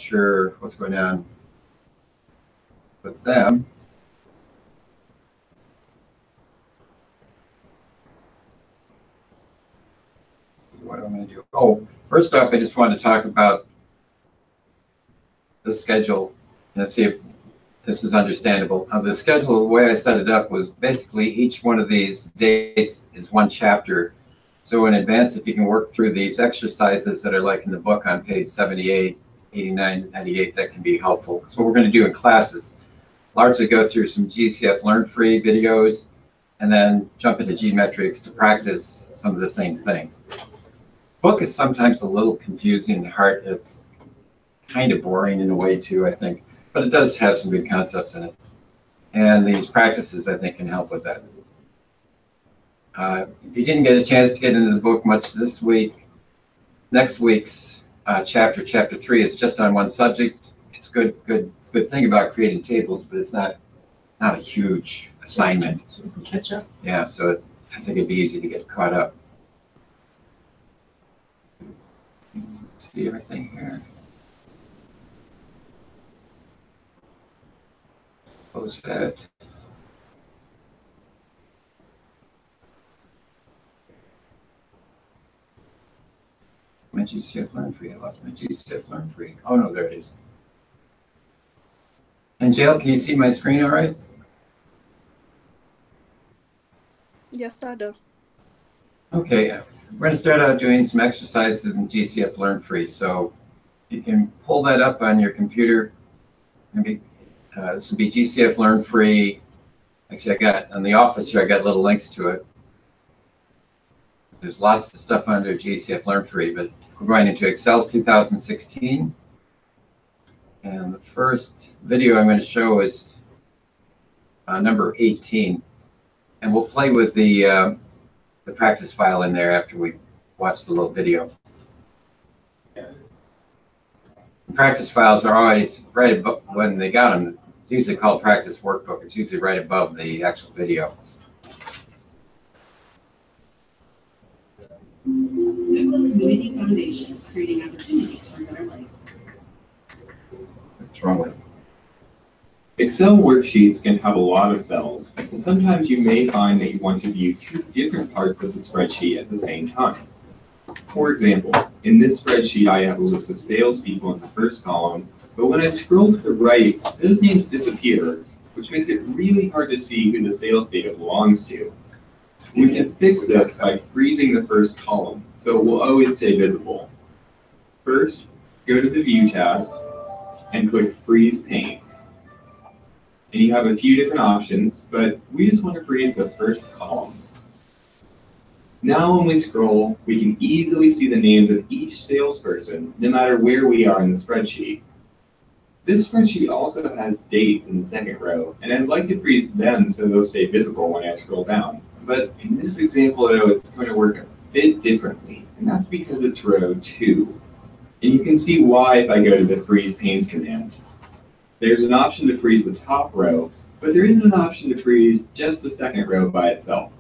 sure what's going on with them. What am I going to do? Oh, first off, I just want to talk about the schedule and see if this is understandable. The schedule, the way I set it up was basically each one of these dates is one chapter. So in advance, if you can work through these exercises that are like in the book on page 78, 89, 98, that can be helpful. So what we're going to do in classes, largely go through some GCF Learn Free videos and then jump into geometrics to practice some of the same things. Book is sometimes a little confusing and hard. It's kind of boring in a way too, I think, but it does have some good concepts in it. And these practices, I think, can help with that. If you didn't get a chance to get into the book much this week, next week's chapter 3, is just on one subject. It's good thing about creating tables, but it's not a huge assignment. So we can catch up. Yeah, so I think it'd be easy to get caught up. See everything here. Close that. My GCF Learn Free. I lost my GCF Learn Free. Oh no, there it is. And Jael, can you see my screen all right? Yes, I do. Okay, we're going to start out doing some exercises in GCF Learn Free. So you can pull that up on your computer. Maybe this will be GCF Learn Free. Actually, I got on the office here, I got little links to it. There's lots of stuff under GCF Learn Free, but we're going into Excel 2016. And the first video I'm going to show is number 18. And we'll play with the practice file in there after we watch the little video. The practice files are always right above, when they got them, it's usually called practice workbook. It's usually right above the actual video. Community Foundation, creating opportunities for better life. What's wrong with it? Excel worksheets can have a lot of cells, and sometimes you may find that you want to view two different parts of the spreadsheet at the same time. For example, in this spreadsheet, I have a list of salespeople in the first column, but when I scroll to the right, those names disappear, which makes it really hard to see who the sales data belongs to. We can fix this by freezing the first column, so it will always stay visible. First, go to the View tab and click Freeze Panes. And you have a few different options, but we just want to freeze the first column. Now when we scroll, we can easily see the names of each salesperson, no matter where we are in the spreadsheet. This spreadsheet also has dates in the second row, and I'd like to freeze them so they'll stay visible when I scroll down. But in this example, though, it's going to work a bit differently, and that's because it's row 2. And you can see why if I go to the Freeze Panes command. There's an option to freeze the top row, but there isn't an option to freeze just the second row by itself.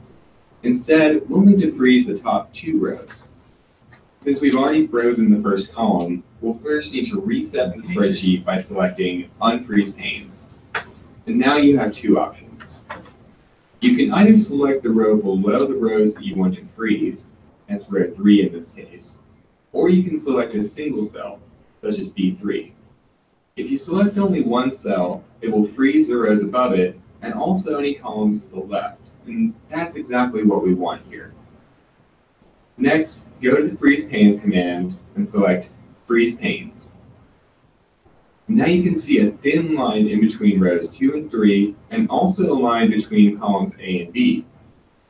Instead, we'll need to freeze the top 2 rows. Since we've already frozen the first column, we'll first need to reset the spreadsheet by selecting Unfreeze Panes. And now you have 2 options. You can either select the row below the rows that you want to freeze, as row 3 in this case, or you can select a single cell, such as B3. If you select only one cell, it will freeze the rows above it and also any columns to the left, and that's exactly what we want here. Next, go to the Freeze Panes command and select Freeze Panes. Now you can see a thin line in between rows 2 and 3, and also a line between columns A and B.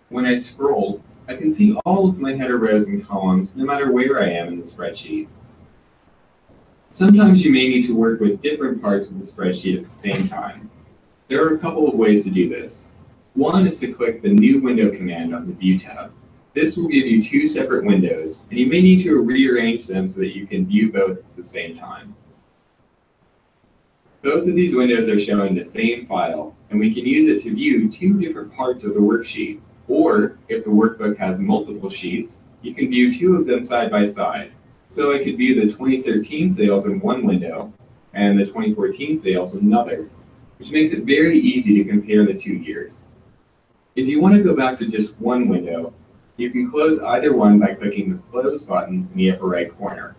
When I scroll, I can see all of my header rows and columns, no matter where I am in the spreadsheet. Sometimes you may need to work with different parts of the spreadsheet at the same time. There are a couple of ways to do this. One is to click the New Window command on the View tab. This will give you 2 separate windows, and you may need to rearrange them so that you can view both at the same time. Both of these windows are showing the same file, and we can use it to view 2 different parts of the worksheet. Or, if the workbook has multiple sheets, you can view 2 of them side by side. So I could view the 2013 sales in one window, and the 2014 sales another, which makes it very easy to compare the 2 years. If you want to go back to just one window, you can close either one by clicking the Close button in the upper right corner.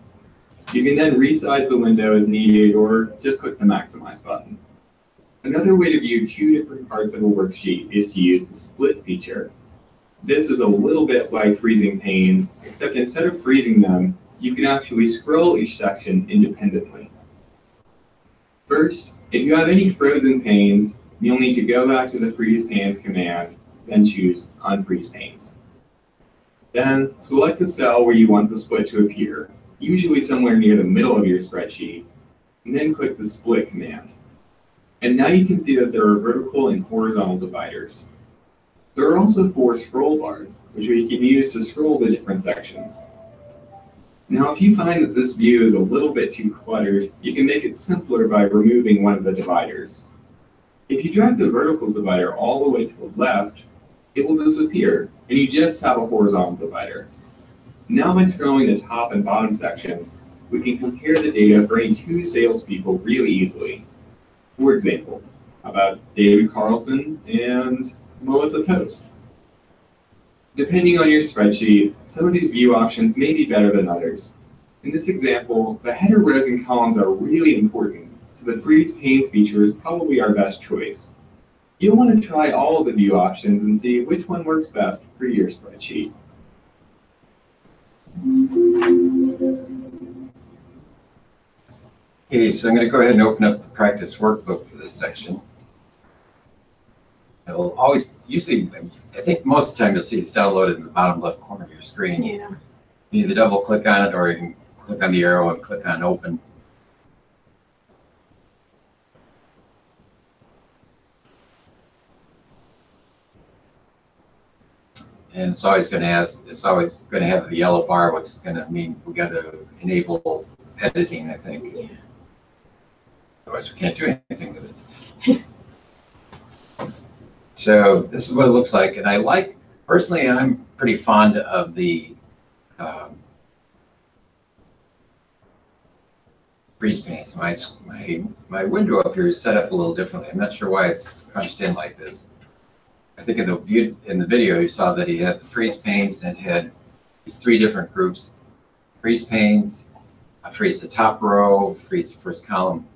You can then resize the window as needed or just click the Maximize button. Another way to view 2 different parts of a worksheet is to use the Split feature. This is a little bit like freezing panes, except instead of freezing them, you can actually scroll each section independently. First, if you have any frozen panes, you'll need to go back to the Freeze Panes command, then choose Unfreeze Panes. Then select the cell where you want the split to appear, usually somewhere near the middle of your spreadsheet, and then click the Split command. And now you can see that there are vertical and horizontal dividers. There are also 4 scroll bars, which we can use to scroll the different sections. Now, if you find that this view is a little bit too cluttered, you can make it simpler by removing one of the dividers. If you drag the vertical divider all the way to the left, it will disappear, and you just have a horizontal divider. Now by scrolling the top and bottom sections, we can compare the data for any 2 salespeople really easily. For example, about David Carlson and Melissa Post. Depending on your spreadsheet, some of these view options may be better than others. In this example, the header rows and columns are really important, so the Freeze Panes feature is probably our best choice. You'll want to try all of the view options and see which one works best for your spreadsheet. Okay, so I'm going to go ahead and open up the practice workbook for this section. It'll always, usually, I think most of the time you'll see it's downloaded in the bottom left corner of your screen. Yeah. You either double click on it or you can click on the arrow and click on open. And it's always going to ask, it's always going to have the yellow bar, what's going to mean we got to enable editing, I think. Yeah. Otherwise we can't do anything with it. So this is what it looks like. And I like, personally, I'm pretty fond of the freeze panes. My window up here is set up a little differently. I'm not sure why it's crunched in like this. I think in the video you saw that he had the freeze panes and had these 3 different groups. Freeze panes, I freeze the top row, freeze the first column.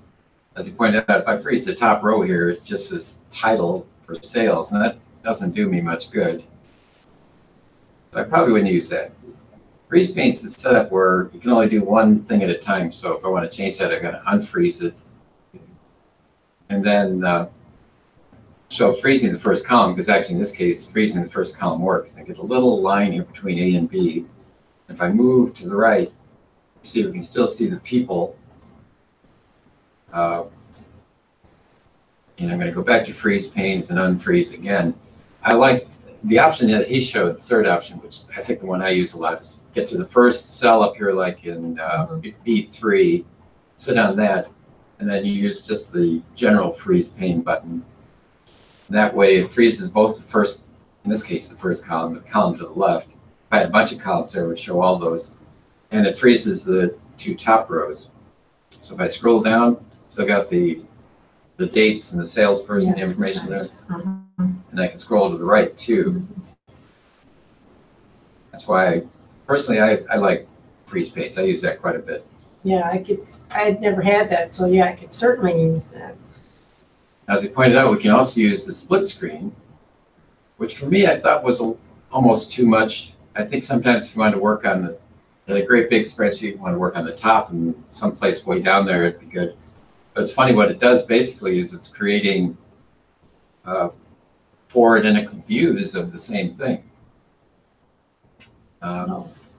As he pointed out, if I freeze the top row here, it's just this title for sales, and that doesn't do me much good. So I probably wouldn't use that. Freeze panes is set up where you can only do one thing at a time. So if I want to change that, I've got to unfreeze it. And then so freezing the first column, because actually in this case, freezing the first column works. I get a little line here between A and B. If I move to the right, see, we can still see the people. And I'm going to go back to freeze panes and unfreeze again. I like the option that he showed, the third option, which is I think the one I use a lot, is get to the first cell up here, like in B3, sit on that, and then you use just the general freeze pane button. That way it freezes both the first, in this case, the first column, the column to the left. If I had a bunch of columns there, it would show all those. And it freezes the 2 top rows. So if I scroll down, still got the dates and the salesperson information there. And I can scroll to the right too. That's why personally I like freeze panes. I use that quite a bit. Yeah, I had never had that, so yeah, I could certainly use that. As he pointed out, we can also use the split screen, which for me I thought was almost too much. I think sometimes if you want to work on a great big spreadsheet, you want to work on the top and someplace way down there, it'd be good. But it's funny, what it does basically is it's creating four identical views of the same thing.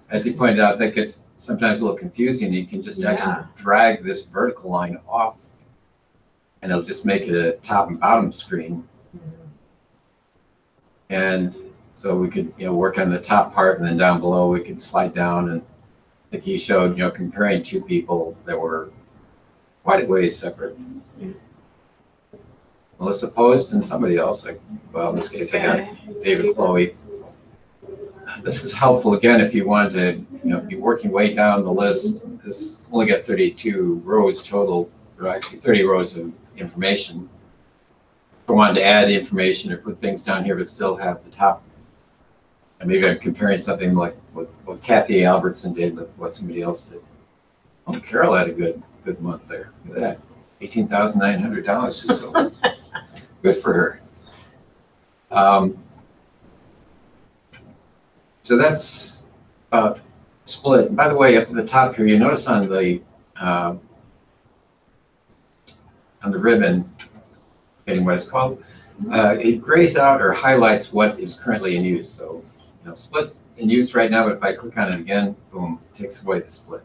As he pointed out, that gets sometimes a little confusing. You can just actually drag this vertical line off and it'll just make it a top and bottom screen. And so we could, work on the top part, and then down below we could slide down. And I think he showed, comparing 2 people that were quite a ways separate. Melissa Post and somebody else. Well, in this case, I got David Chloe. This is helpful again if you wanted to, be working way down the list. This only got 32 rows total. or actually 30 rows of information. If I wanted to add information or put things down here, but still have the top. And maybe I'm comparing something like what Kathy Albertson did with what somebody else did. Oh, Carol had a good month there. Look at that, $18,900 she sold. Good for her. So that's split. And by the way, up at the top here, you notice on the ribbon, getting what it's called, it grays out or highlights what is currently in use. So, you know, split's in use right now, but if I click on it again, boom, it takes away the split.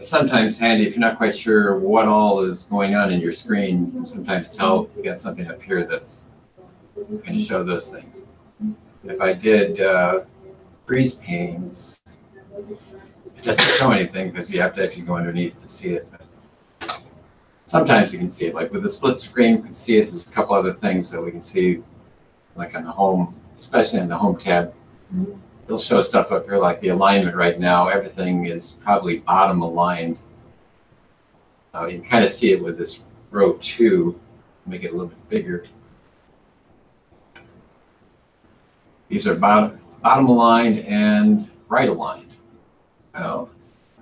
It's sometimes handy if you're not quite sure what all is going on in your screen. You can sometimes tell you got something up here that's going to show those things. If I did freeze panes, it doesn't show anything because you have to actually go underneath to see it. But sometimes you can see it, like with the split screen, you can see it. There's a couple other things that we can see, like on the home, especially in the home tab. It'll show stuff up here like the alignment right now. Everything is probably bottom aligned. You can kind of see it with this row 2. Make it a little bit bigger. These are bottom aligned and right aligned. Oh,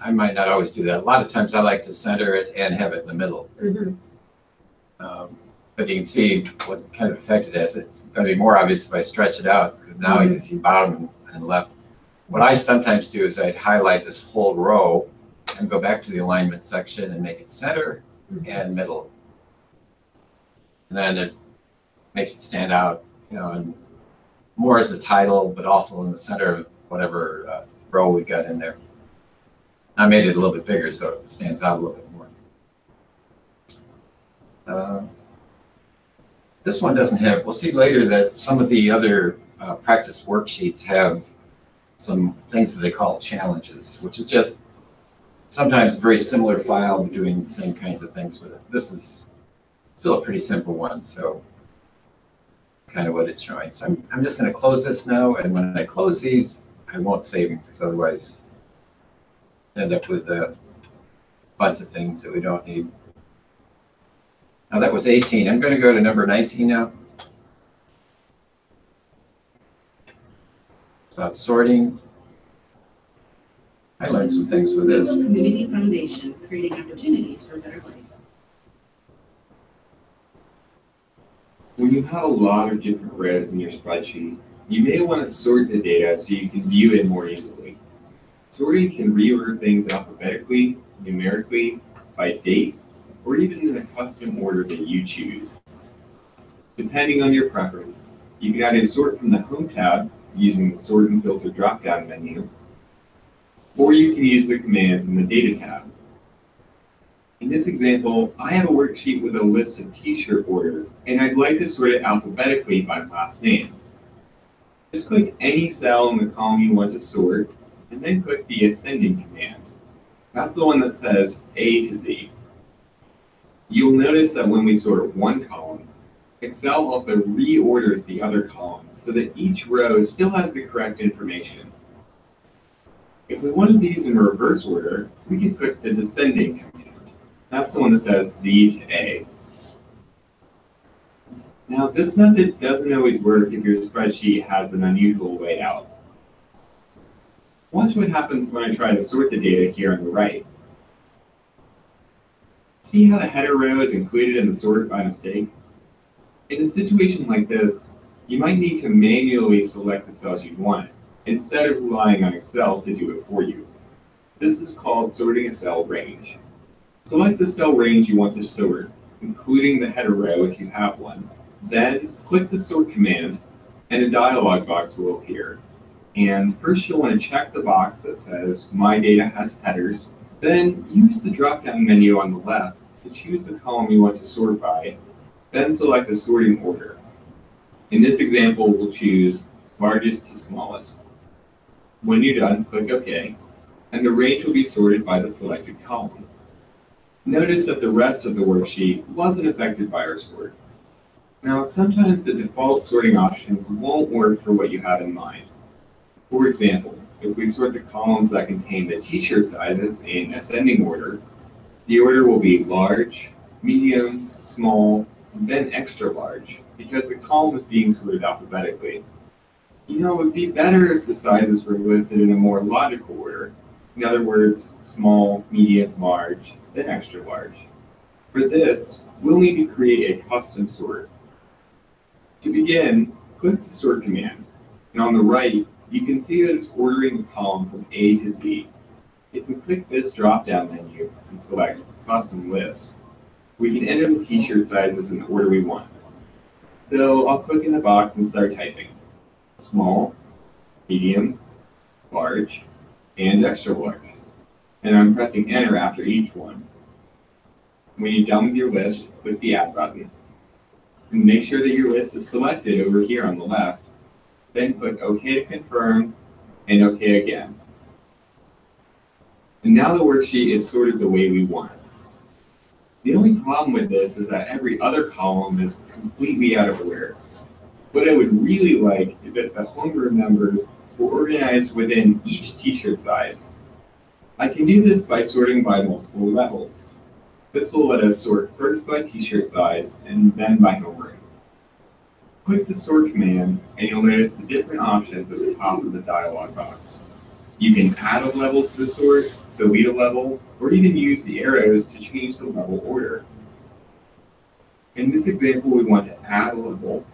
I might not always do that. A lot of times I like to center it and have it in the middle. But you can see what kind of effect it has. It's going to be more obvious if I stretch it out, because now you can see bottom and left. What I sometimes do is I'd highlight this whole row and go back to the alignment section and make it center and middle. And then it makes it stand out, you know, and more as a title, but also in the center of whatever row we got in there. I made it a little bit bigger so it stands out a little bit more. This one doesn't have, we'll see later that some of the other practice worksheets have some things that they call challenges, which is just sometimes a very similar file doing the same kinds of things with it. This is still a pretty simple one, so kind of what it's showing. So I'm just going to close this now, and when I close these, I won't save them because otherwise end up with a bunch of things that we don't need. Now that was 18. I'm going to go to number 19 now. About sorting. I learned some things with this. Community Foundation, creating opportunities for a better life. When you have a lot of different rows in your spreadsheet, you may want to sort the data so you can view it more easily. Sorting can reorder things alphabetically, numerically, by date, or even in a custom order that you choose. Depending on your preference, you can either sort from the Home tab using the Sort and Filter drop-down menu, or you can use the commands in the Data tab. In this example, I have a worksheet with a list of t-shirt orders, and I'd like to sort it alphabetically by last name. Just click any cell in the column you want to sort, and then click the Ascending command. That's the one that says A to Z. You'll notice that when we sort one column, Excel also reorders the other columns so that each row still has the correct information. If we wanted these in reverse order, we could click the Descending command. That's the one that says Z to A. Now, this method doesn't always work if your spreadsheet has an unusual layout. Watch what happens when I try to sort the data here on the right. See how the header row is included in the sort by mistake? In a situation like this, you might need to manually select the cells you want, instead of relying on Excel to do it for you. This is called sorting a cell range. Select the cell range you want to sort, including the header row if you have one. Then click the sort command, and a dialog box will appear. And first you'll want to check the box that says My Data Has Headers. Then use the drop-down menu on the left to choose the column you want to sort by. Then select a sorting order. In this example, we'll choose largest to smallest. When you're done, click OK, and the range will be sorted by the selected column. Notice that the rest of the worksheet wasn't affected by our sort. Now, sometimes the default sorting options won't work for what you have in mind. For example, if we sort the columns that contain the t-shirt sizes in ascending order, The order will be large, medium, small, and then extra large, because the column is being sorted alphabetically. You know, it would be better if the sizes were listed in a more logical order. In other words, small, medium, large, then extra large. For this, we'll need to create a custom sort. To begin, click the sort command, and on the right, you can see that it's ordering the column from A to Z. If we click this drop-down menu and select Custom List, we can enter the t-shirt sizes in the order we want. So I'll click in the box and start typing. Small, medium, large, and extra large. And I'm pressing enter after each one. When you're done with your list, click the Add button. And make sure that your list is selected over here on the left. Then click OK to confirm, and OK again. And now the worksheet is sorted the way we want. The only problem with this is that every other column is completely out of order. What I would really like is if the homeroom numbers were organized within each t-shirt size. I can do this by sorting by multiple levels. This will let us sort first by t-shirt size and then by homeroom. Click the sort command and you'll notice the different options at the top of the dialog box. You can add a level to the sort, delete a level, or even use the arrows to change the level order. In this example, we want to add a level.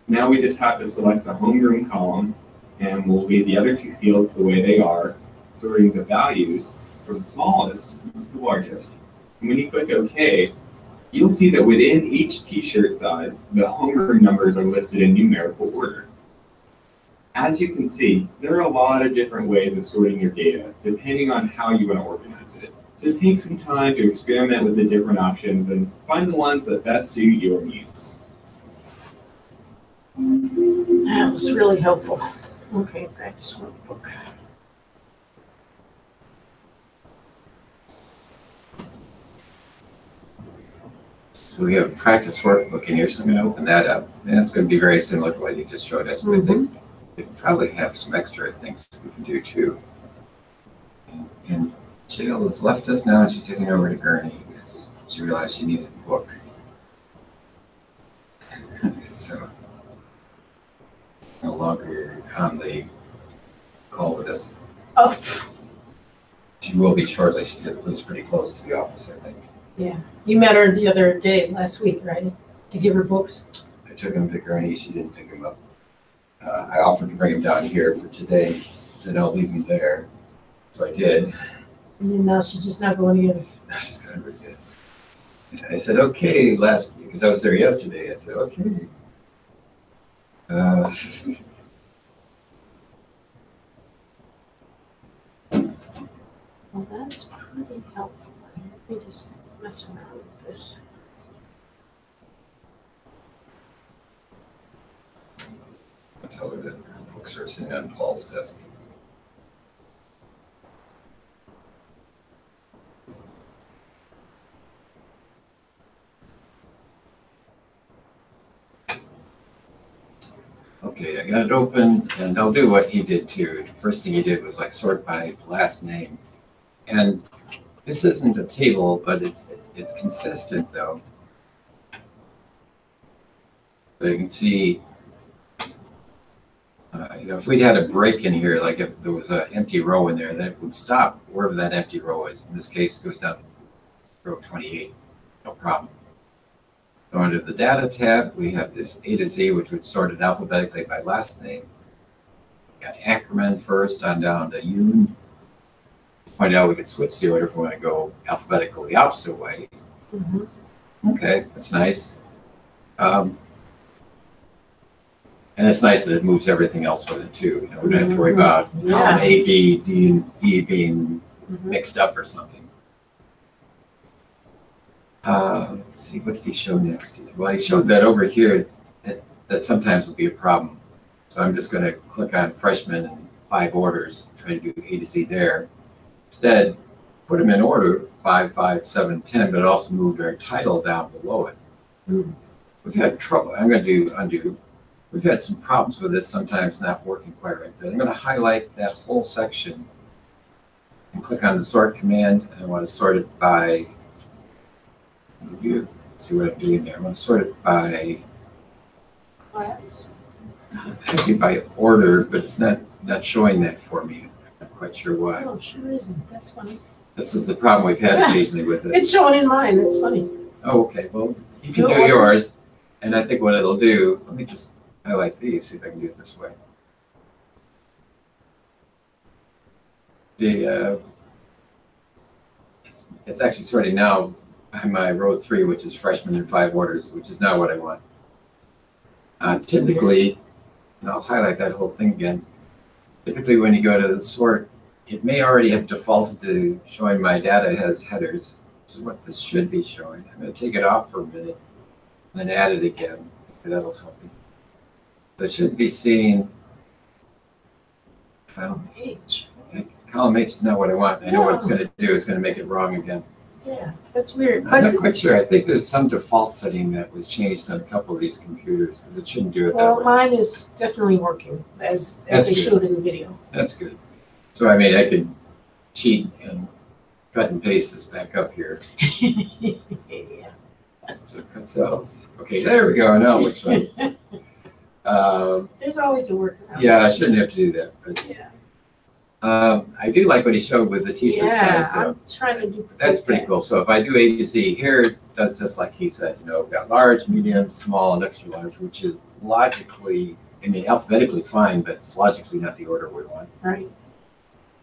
Now we just have to select the homeroom column, and we'll leave the other two fields the way they are, sorting the values from smallest to largest. And when you click OK, you'll see that within each t-shirt size, the homeroom numbers are listed in numerical order. As you can see, there are a lot of different ways of sorting your data, depending on how you want to organize it. So take some time to experiment with the different options and find the ones that best suit your needs. That was really helpful. Okay, practice workbook. So we have a practice workbook in here, so I'm going to open that up. And it's going to be very similar to what you just showed us, but I think we probably have some extra things we can do too. And Jill has left us now, and she's heading over to Gurney because she realized she needed a book. So no longer on the call with us. Oh, She will be shortly. She lives pretty close to the office, I think. yeah. You met her the other day, last week, right? To give her books? I took him to Gurney. She didn't pick him up. I offered to bring him down here for today. She said, I'll leave him there. So I did. And then now she's just not going together. She's going to forget. I said, okay, because I was there yesterday. I said, okay. Well, that's pretty helpful. Let me just mess around with this. I'll tell her that her books are sitting on Paul's desk. Okay, I got it open, and I'll do what he did too. The first thing he did was like sort by last name. And this isn't a table, but it's consistent though. So you can see, if we'd had a break in here, like if there was an empty row in there, that would stop wherever that empty row is. In this case, it goes down to row 28, no problem. So under the data tab, we have this A to Z, which would sort it alphabetically by last name. We got Ackerman first on down to Yoon. Point out we could switch the order if we want to go alphabetical the opposite way. Okay, that's nice. And it's nice that it moves everything else with it too. We don't have to worry about column A, B, D, and E being mixed up or something. Let's see, what did he show next? Well, he showed that over here that sometimes will be a problem. So I'm just going to click on freshman and 5 orders, try to do A to Z there. Instead, put them in order 5, 5, 7, 10, but also moved our title down below it. We've had trouble. I'm going to do undo. We've had some problems with this sometimes not working quite right, but I'm going to highlight that whole section and click on the sort command. And I want to sort it by, see what I'm doing there. I want to sort it by, Class. actually by order, but it's not showing that for me. I'm not quite sure why. Oh, sure isn't. That's funny. This is the problem we've had occasionally with this. It's showing in mine. That's funny. Oh, okay. Well, you can Do do orders. yours. And I think what it'll do, let me just highlight these, see if I can do it this way. It's actually sorting now by my row 3, which is freshmen and 5 orders, which is not what I want. Typically, and I'll highlight that whole thing again. Typically, when you go to the sort, it may already have defaulted to showing my data as headers, which is what this should be showing. I'm going to take it off for a minute and then add it again. That'll help me. So it should be seeing, well, H. column H is not what I want. I know what it's going to do. It's going to make it wrong again. Yeah, that's weird. I'm not quite sure. I think there's some default setting that was changed on a couple of these computers because it shouldn't do it that Well, way. mine is definitely working as That's they good. showed in the video. That's good. So I mean, I could cheat and cut and paste this back up here. Yeah. So cut cells. Okay, there we go. Now it looks right. There's always a workaround. Yeah, I shouldn't have to do that. But Yeah. I do like what he showed with the t-shirt Yeah, size. So I'm trying to do. that's pretty cool. So if I do A to Z here, it does just like he said. You know, we've got large, medium, small, and extra large, which is logically, I mean, alphabetically fine, but it's logically not the order we want. Right.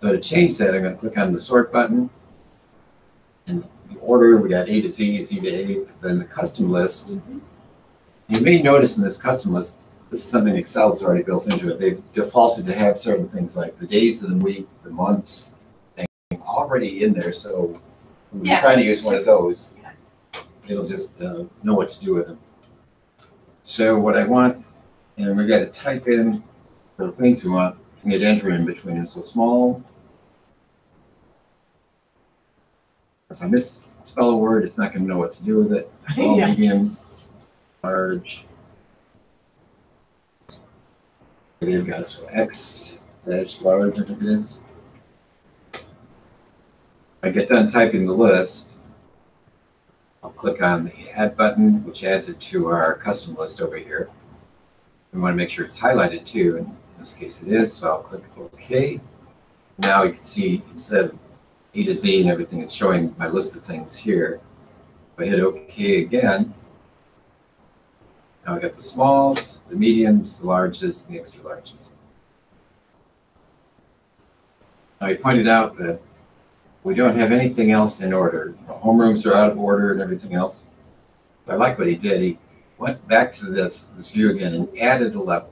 So to change that, I'm going to click on the sort button. And the order, we got A to Z, Z to A, then the custom list. Mhm. You may notice in this custom list, this is something Excel's already built into it. They've defaulted to have certain things like the days of the week, the months, thing already in there. So when Yeah, you try to it's use one of those, yeah. it'll just know what to do with them. So what I want, and we got to type in the things we want and hit enter in between them. So small. If I misspell a word, it's not going to know what to do with it. Small, Yeah. medium, large. They've got it. So X dash large, I think it is. I get done typing the list. I'll click on the add button, which adds it to our custom list over here. We want to make sure it's highlighted too. In this case it is, so I'll click OK. Now you can see instead of A to Z and everything, it's showing my list of things here. If I hit OK again, now I got the smalls, the mediums, the larges, and the extra larges. Now he pointed out that we don't have anything else in order. Homerooms are out of order and everything else. But I like what he did. He went back to this view again and added a level.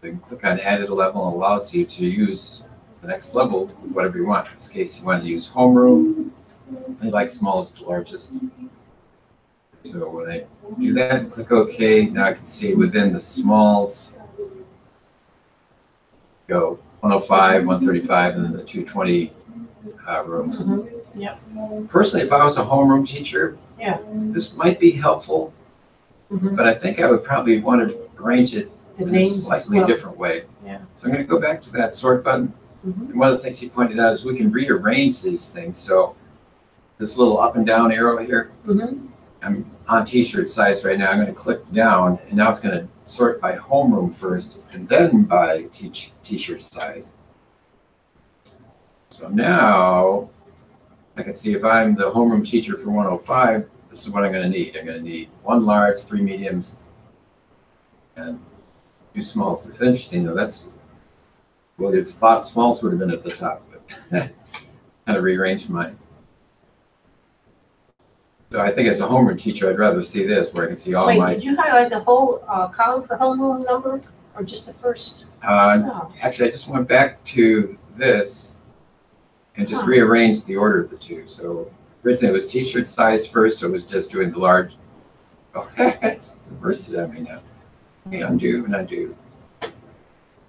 So you can click on added a level and it allows you to use the next level with whatever you want. In this case, you want to use homeroom. I like smallest to largest. So when I do that, click OK. Now I can see within the smalls go 105, 135, and then the 220 rooms. Mm-hmm. Yep. Personally, if I was a homeroom teacher, Yeah. this might be helpful, Mhm. but I think I would probably want to arrange it The in a names as slightly well. different way. Yeah. So I'm going to go back to that sort button. Mhm. And one of the things he pointed out is we can rearrange these things. So this little up and down arrow here, Mhm. I'm on t-shirt size right now. I'm going to click down, and now it's going to sort by homeroom first, and then by t-shirt size. So now I can see if I'm the homeroom teacher for 105, this is what I'm going to need. I'm going to need 1 large, 3 mediums, and 2 smalls. It's interesting though. That's well, if thought smalls would have been at the top, but kind of rearranged mine. So I think as a homeroom teacher, I'd rather see this where I can see all Wait, my. did you highlight the whole column for homeroom number or just the first? cell? Actually, I just went back to this and just Huh. rearranged the order of the two. So originally it was t-shirt size first, so it was just doing the large. Oh, it's reversed it on me now. Okay, undo and undo.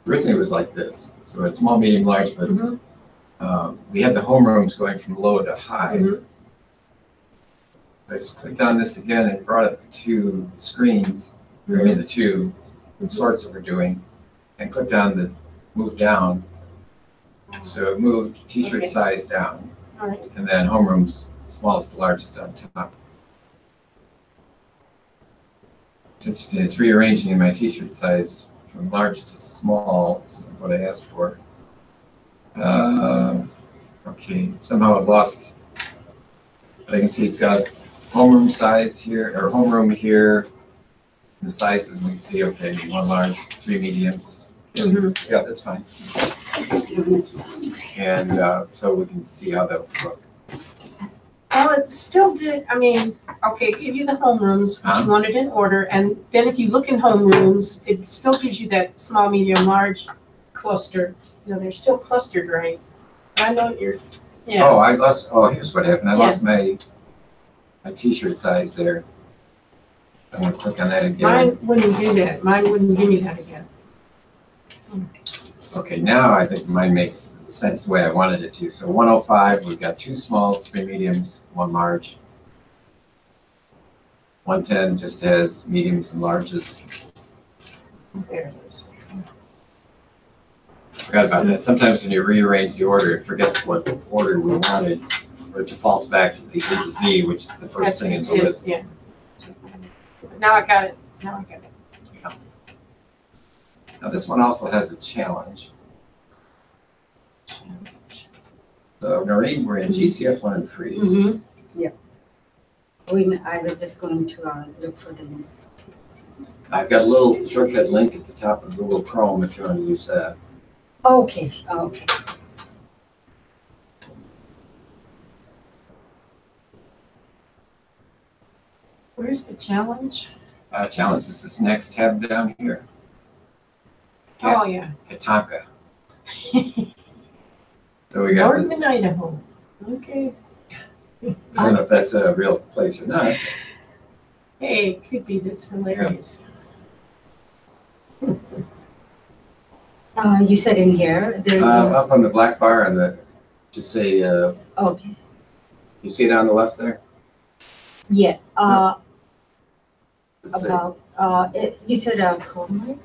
Originally it was like this. So it's small, medium, large, but Mhm. we have the homerooms going from low to high. Mhm. I just clicked on this again and brought up the 2 screens, I mean the 2 sorts that we're doing, and clicked on the move down. So it moved t-shirt Okay. size down, All right. and then homeroom's smallest to largest on top. It's interesting, it's rearranging my t-shirt size from large to small. This is what I asked for. Okay, somehow it lost, but I can see it's got homeroom size here, or homeroom here. The sizes, we can see, okay, 1 large, 3 mediums. Mhm. Yeah, that's fine. And so we can see how that would look. Well, it still did, I mean, okay, it give you the homerooms, which you wanted in order, and then if you look in homerooms, it still gives you that small, medium, large cluster. You know, they're still clustered right. I know you're, yeah. Oh, I lost, oh, here's what happened. I lost my t-shirt size there. I'm gonna click on that again. Mine wouldn't do that. Mine wouldn't give me that again. Okay, now I think mine makes sense the way I wanted it to. So 105, we've got 2 smalls, 3 mediums, 1 large. 110 just has mediums and larges. There it is. Forgot about that. Sometimes when you rearrange the order, it forgets what order we wanted, or it defaults back to the A to Z, which is the first That's thing what in it the is, list. yeah. Now I got it. Now I got it. Now this one also has a challenge. So Noreen, we're in GCF Learn Free. Mm-hmm. I was just going to look for the link. I've got a little shortcut link at the top of Google Chrome if you want to use that. Okay, okay. Where's the challenge? Challenge is this next tab down here. Oh, yeah. Katanka. So we got this. Northern Idaho. Okay. I don't know if that's a real place or not. Hey, it could be this hilarious. You said in here, there, Up on the black bar on the, should say, okay, you see it on the left there? yeah, Does it say- about, you said, homework?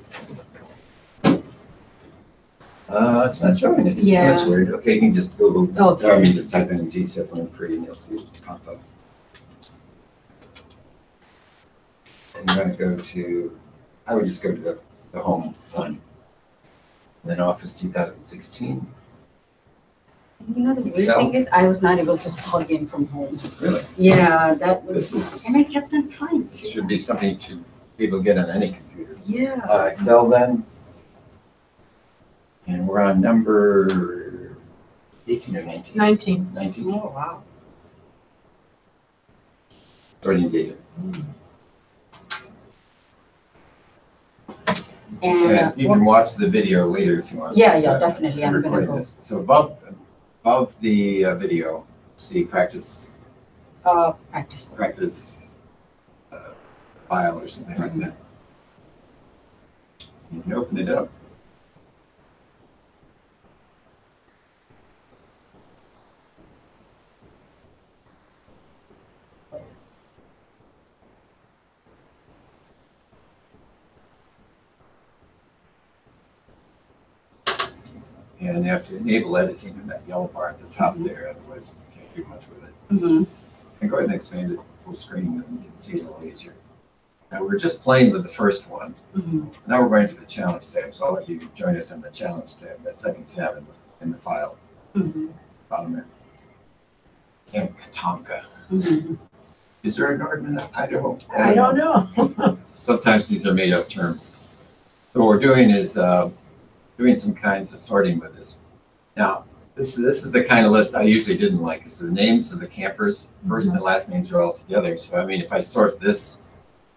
It's not showing it. Yeah. That's weird. Okay, you can just Google, Okay. or I mean, just type in GCF Learn Free and you'll see it pop up. And you're gonna go to, I would just go to the home one. And then Office 2016. You know, the weird Excel? thing is, I was not able to log in from home. Really? Yeah, that This was, is, and I kept on trying. this should be something you should be able to get on any computer. Yeah. Excel then. And we're on number 18 or 19? 19. 19. Oh, wow. Sorting data. And, You can watch the video later if you want. Yeah, It's, yeah, definitely, I'm gonna recording go. this. So above the video, see practice practice. file or something like that. You can open it up. And you have to enable editing in that yellow bar at the top there, otherwise you can't do much with it. Mm-hmm. And go ahead and expand it full screen and you can see it a little easier. Now we're just playing with the first one. Mm-hmm. Now we're going to the challenge tab, so I'll let you join us in the challenge tab, that second tab in the file, Mm-hmm. bottom there. Camp Katanka. Mm-hmm. Is there a Northern Idaho? I don't know. Sometimes these are made up terms. So what we're doing is doing some kinds of sorting with this. Now, this is the kind of list I usually didn't like, because the names of the campers, first and last names are all together. So I mean, if I sort this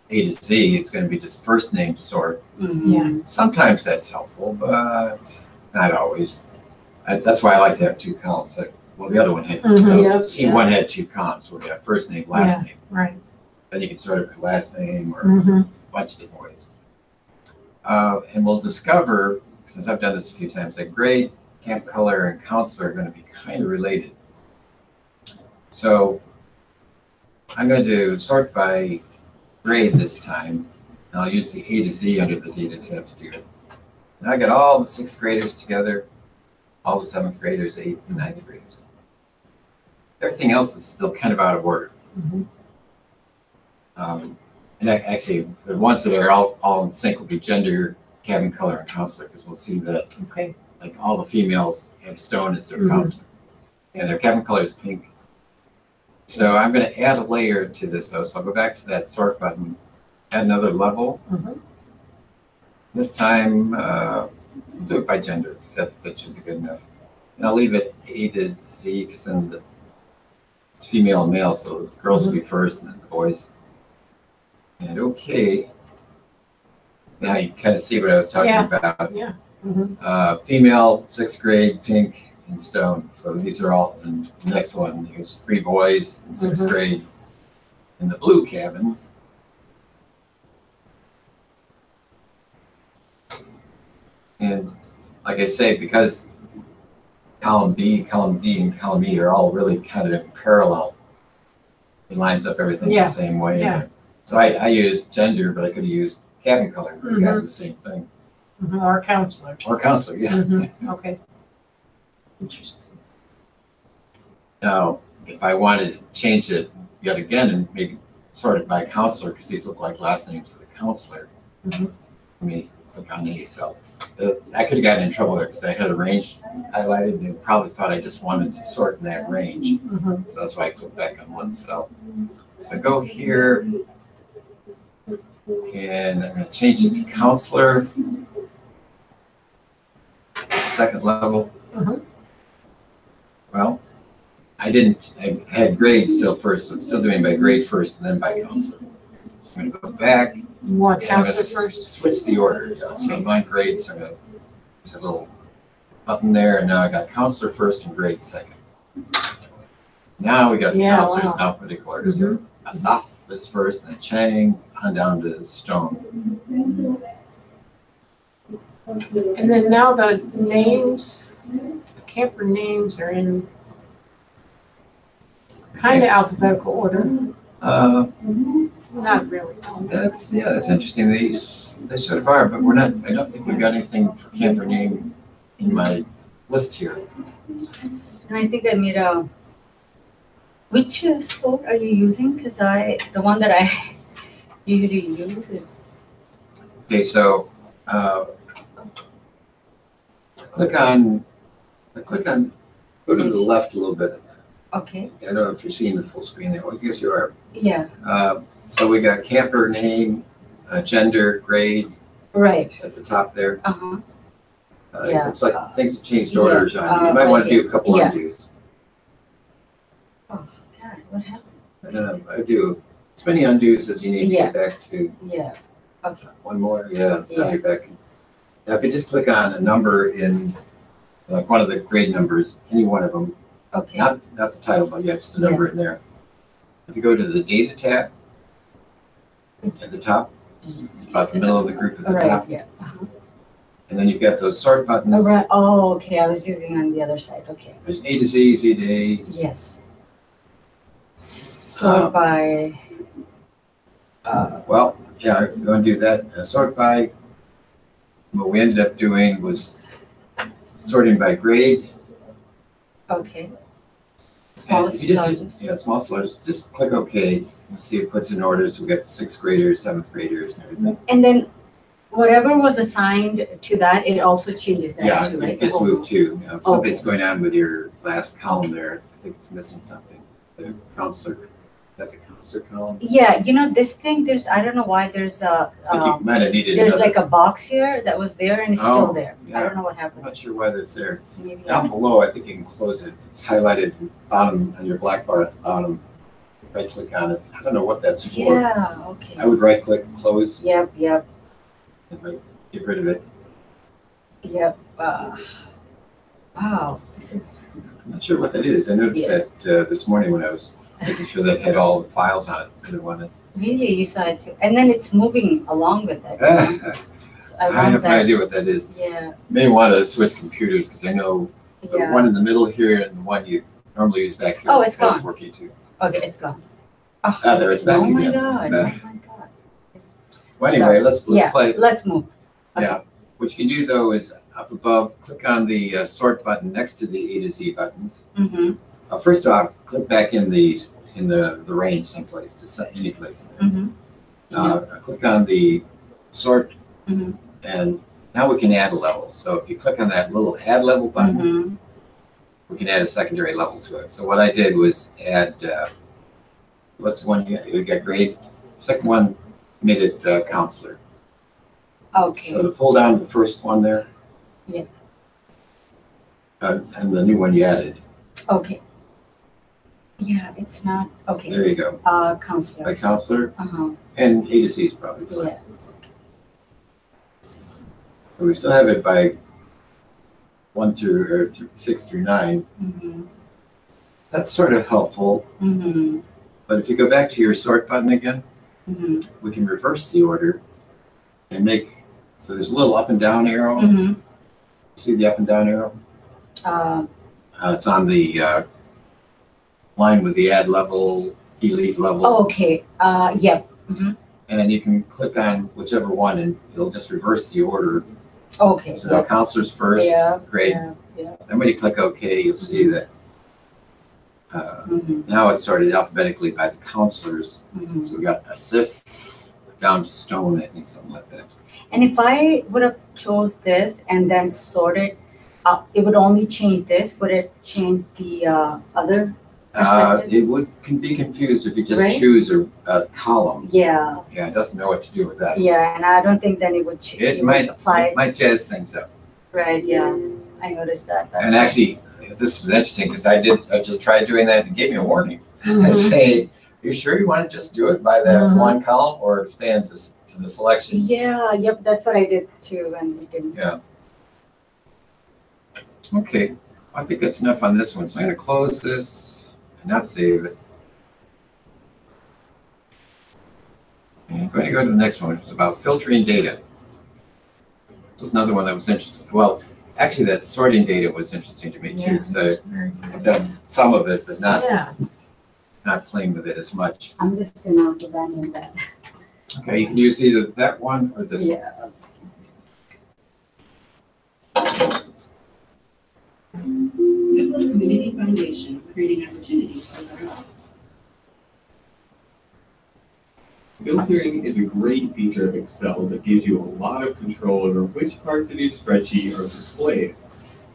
A to Z, it's going to be just first name sort. Mm-hmm. Yeah. Sometimes that's helpful, but not always. That's why I like to have 2 columns. Like, well, the other one had, Mhm. team 1 had 2 columns, where we have first name, last name. Right. Then you can sort it by last name or Mm-hmm. a bunch of different ways. And we'll discover, since I've done this a few times, that grade, camp color, and counselor are going to be kind of related. So I'm going to sort by grade this time, and I'll use the A to Z under the data tab to do it. Now I got all the 6th graders together. all the 7th graders, 8th and 9th graders. Everything else is still kind of out of order. Mhm. And actually, the ones that are all in sync will be gender, cabin color, and counselor, because we'll see that Okay. like all the females have stone as their Mhm. counselor, and their cabin color is pink. So I'm going to add a layer to this though. So I'll go back to that sort button, add another level. Mhm. This time, we'll do it by gender, because that should be good enough. And I'll leave it A to Z, because then it's female and male, so the girls will be first and then the boys. And okay. Now you kind of see what I was talking Yeah. about. Yeah. Mhm. Female, 6th grade, pink, and stone. So these are all in the next one. There's 3 boys in 6th Mhm. grade in the blue cabin. And like I say, because column B, column D, and column E are all really kind of in parallel, it lines up everything Yeah. the same way. Yeah. So I used gender, but I could have used cabin color. We got the same thing. Mhm. Or counselor. Or counselor, yeah. Mhm. Okay. Interesting. Now, if I wanted to change it yet again and maybe sort it by counselor, because these look like last names of the counselor, Mhm. let me click on A. So I could have gotten in trouble there because I had a range highlighted and they probably thought I just wanted to sort in that range. Mhm. So that's why I click back on one cell. So I go here and I'm going to change it to counselor, 2nd level. Mhm. Well, I had grade still first, so it's still doing by grade first and then by counselor. I'm going to go back. You want and I'm gonna counselor first? switch the order. Yeah. So mine grades, so I'm going to use a little button there, and now I got counselor first and grade second. Now we got the Yeah, counselors wow. in alphabetical order. So Asaf is first, then Chang, on down to Stone. And then now the names, the camper names are in kind of alphabetical order. Not really. That's interesting. They sort of are, but we're not. I don't think we've got anything for camper name in my list here. And I think I made a, which sort are you using? Because the one that I usually use is, Okay, so click on, go to the left a little bit. okay, I don't know if you're seeing the full screen there. Well, I guess you are. yeah, So we got camper name, gender, grade right, at the top there. uh-huh, Yeah. Looks like things have changed Yeah, orders on you. You might right want to do here. a couple Yeah. undos. oh, God, what happened? I don't know. I do as many undos as you need to Yeah. get back to. Yeah, okay, One more, yeah. Now Yeah. you're back. Now, if you just click on a number in, like one of the grade numbers, any one of them, okay, not the title, but yeah, just a number in there. If you go to the data tab at the top, it's about the middle of the group at the right, top, yeah. Uh-huh. and then you've got those sort Oh, buttons. right, oh, okay, I was using on the other side, okay, There's A to Z, Z to A. yes. Sort by, Well, yeah, if you want to do that, sort by. What we ended up doing was sorting by grade. okay. And Smallest, if you just, largest, yeah, small, largest, just click OK. You see it puts in orders. We got 6th graders, 7th graders, and everything. and then whatever was assigned to that, it also changes that Yeah, too, right? it gets Oh, moved too. You know, if something's Okay. going on with your last column there. I think it's missing something. The counselor, is that the counselor column? Yeah, this thing, I don't know why there's I think you might have needed there's another. like a box here that was there and it's still Oh, there. I yeah. don't know what I'm happened. not sure why that's there. Maybe. Down below, I think you can close it. It's highlighted bottom on your black bar at the bottom. Right click on it. I don't know what that's for. Yeah, okay. I would right click, close, Yep, and like get rid of it. Wow, this is, I'm not sure what that is. I noticed Yeah. that this morning when I was making sure that had all the files on it. I didn't want really, you saw it too. And then it's moving along with it. to. So I I want have no that. idea what that is. Yeah, May want to switch computers because I know the yeah. one in the middle here and the one you normally use back here. Oh, it's both gone. Working too. Okay, it's gone. Ah, there, it's back Oh my again. God, Yeah. oh my God. Well, anyway, let's Yeah, play. let's move. Okay. Yeah. What you can do though is up above, click on the sort button next to the A to Z buttons. Mm-hmm. First off, click back in the range someplace, to set any place. Mm-hmm. Click on the sort, Mm-hmm. and now we can add a level. So if you click on that little add level button, Mm-hmm. we can add a secondary level to it. So what I did was add, what's the one you got grade? Second one made it counselor. Okay. So to pull down the first one there. Yeah. And the new one you added. Okay. Yeah, it's not, okay. There you go. Counselor. By counselor, Uh-huh. and A to Z is probably fine. Yeah. But we still have it by 6 through 9. Mm-hmm. That's sort of helpful. Mm-hmm. But if you go back to your sort button again, Mm-hmm. we can reverse the order and make, so there's a little up and down arrow. Mm-hmm. See the up and down arrow? It's on the line with the add level, delete level. Oh, okay. Yep. Mm-hmm. And you can click on whichever one and it'll just reverse the order. Okay. So now counselors first, Yeah. grade. Yeah. Then when you click OK, you'll see that Mm-hmm. now it's sorted alphabetically by the counselors. Mm-hmm. So we got a SIF down to stone, I think, something like that. And if I would have chose this and then sorted, it would only change this. Would it change the other perspective? It would be confused if you just Right? choose a column. Yeah. Yeah, it doesn't know what to do with that. Yeah, and I don't think then it would It might jazz things up. Right. Yeah, I noticed that. That's And actually, this is interesting because I just tried doing that and it gave me a warning. I Mhm. say, you sure you want to just do it by that Mhm. one column or expand this to the selection? Yeah. Yep. That's what I did too, and it didn't. Yeah. Okay, I think that's enough on this one. So I'm going to close this and not save it. And I'm going to go to the next one, which is about filtering data. This was another one that was interesting. Well, actually, that sorting data was interesting to me too. Yeah. So I've done some of it, but Yeah. not playing with it as much. I'm just gonna abandon that. Okay, you can use either that one or this one. Yeah. Goodwill Community Foundation, creating opportunities for better life. Filtering is a great feature of Excel that gives you a lot of control over which parts of your spreadsheet are displayed.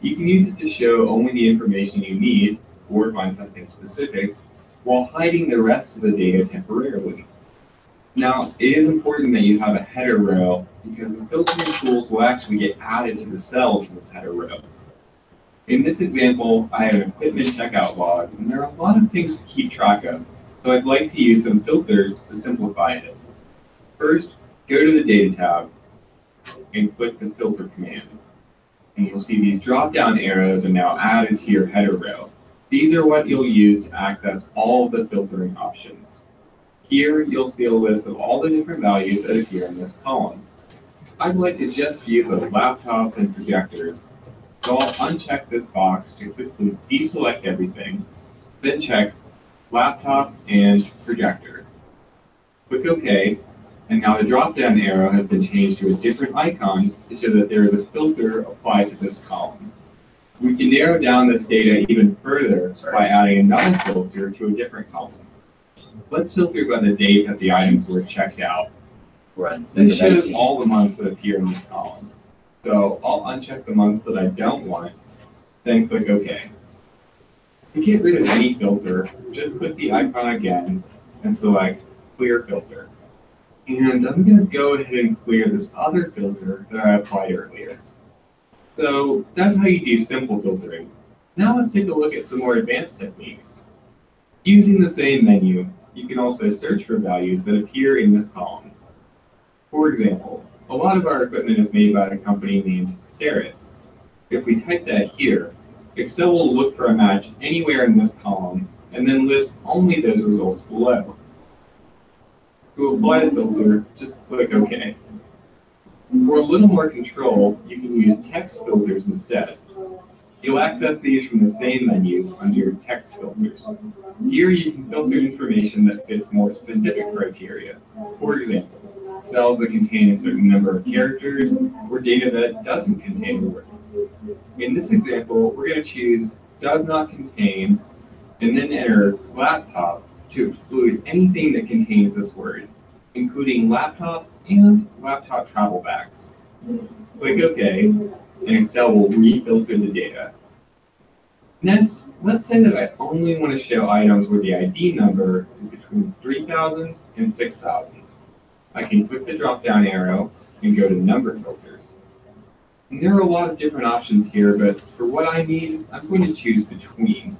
You can use it to show only the information you need or find something specific while hiding the rest of the data temporarily. Now, it is important that you have a header row because the filtering tools will actually get added to the cells in this header row. In this example, I have an equipment checkout log, and there are a lot of things to keep track of. So I'd like to use some filters to simplify it. First, go to the Data tab and click the Filter command. And you'll see these drop-down arrows are now added to your header row. These are what you'll use to access all of the filtering options. Here, you'll see a list of all the different values that appear in this column. I'd like to just view the laptops and projectors, so I'll uncheck this box to quickly deselect everything, then check laptop and projector. Click OK, and now the drop-down arrow has been changed to a different icon to show that there is a filter applied to this column. We can narrow down this data even further by adding another filter to a different column. Let's filter by the date that the items were checked out. Right. This shows all the months that appear in this column. So I'll uncheck the months that I don't want, then click OK. To get rid of any filter, just click the icon again and select Clear Filter. And I'm going to go ahead and clear this other filter that I applied earlier. So that's how you do simple filtering. Now let's take a look at some more advanced techniques. Using the same menu, you can also search for values that appear in this column. For example, a lot of our equipment is made by a company named Ceres. If we type that here, Excel will look for a match anywhere in this column and then list only those results below. To apply the filter, just click OK. For a little more control, you can use text filters instead. You'll access these from the same menu under Text Filters. Here you can filter information that fits more specific criteria. For example, cells that contain a certain number of characters or data that doesn't contain In this example, we're going to choose does not contain and then enter laptop to exclude anything that contains this word, including laptops and laptop travel bags. Click OK, and Excel will refilter the data. Next, let's say that I only want to show items where the ID number is between 3,000 and 6,000. I can click the drop-down arrow and go to number filters. And there are a lot of different options here, but for what I need, I'm going to choose between.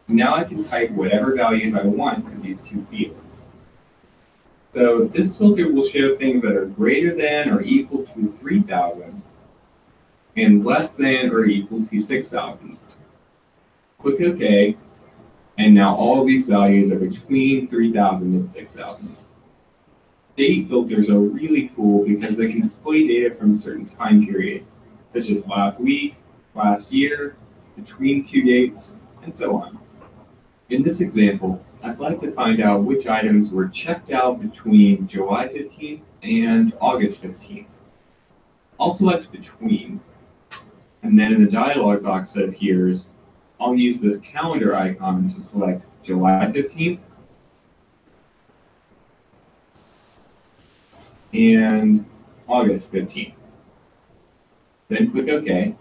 Now I can type whatever values I want for these two fields. So this filter will show things that are greater than or equal to 3,000 and less than or equal to 6,000. Click OK, and now all of these values are between 3,000 and 6,000. Date filters are really cool because they can display data from a certain time period, such as last week, last year, between two dates, and so on. In this example, I'd like to find out which items were checked out between July 15th and August 15th. I'll select between, and then in the dialog box that appears, I'll use this calendar icon to select July 15th and August 15th. Then click OK.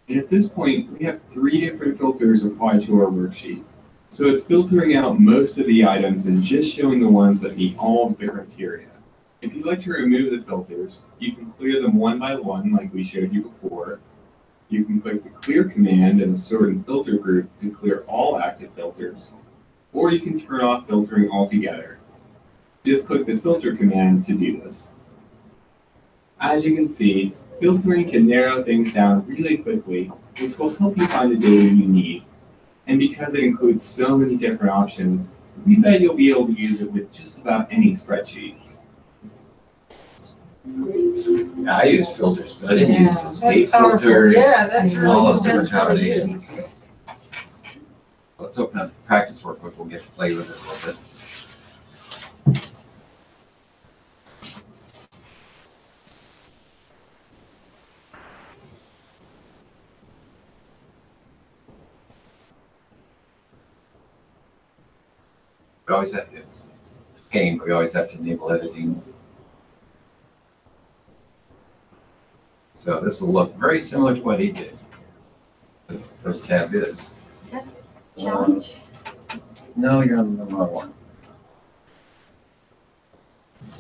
And at this point, we have 3 different filters applied to our worksheet. So it's filtering out most of the items and just showing the ones that meet all of the criteria. If you'd like to remove the filters, you can clear them one by one like we showed you before. You can click the clear command in the sort and filter group to clear all active filters, or you can turn off filtering altogether. Just click the filter command to do this. As you can see, filtering can narrow things down really quickly, which will help you find the data you need. And because it includes so many different options, we bet you'll be able to use it with just about any spreadsheet. Yeah, I use filters, but I didn't use those That's date powerful. filters. Yeah, that's and all really, those different that's really good. combinations. Let's open up the practice workbook. We'll get to play with it a little bit. We always have, it's a pain, but we always have to enable editing. So this will look very similar to what he did. The first tab is. Is that challenge? No, you're on the wrong one.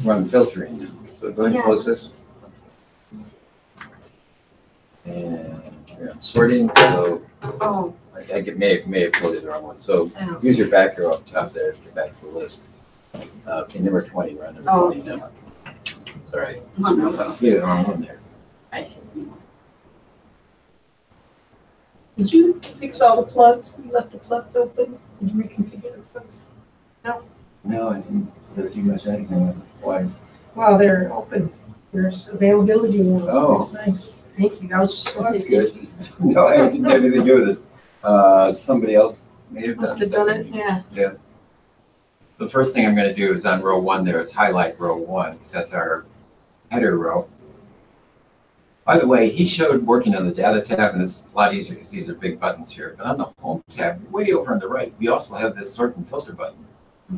Run filtering now. So go ahead and Yeah. close this. And yeah, sorting, so Oh, may have closed the wrong one. So oh. use your back arrow up top there to get back to the list. Okay, number 20, run number Oh, 20 now. Sorry, No, no, no. you the wrong one there. I should. Did you fix all the plugs? You left the plugs open? Did you reconfigure the plugs? No, I didn't really do much anything with it. Why? Well, they're open. There's availability now. Oh. That's nice. Thank you. I was just Well, gonna that's say good. thank you. No, I didn't have anything to do with it. Somebody else may have Must done have done it, something. yeah. The first thing I'm gonna do is on row 1 there is highlight row 1, because that's our header row. By the way, he showed working on the data tab, and it's a lot easier because these are big buttons here. But on the home tab, way over on the right, we also have this sort and filter button,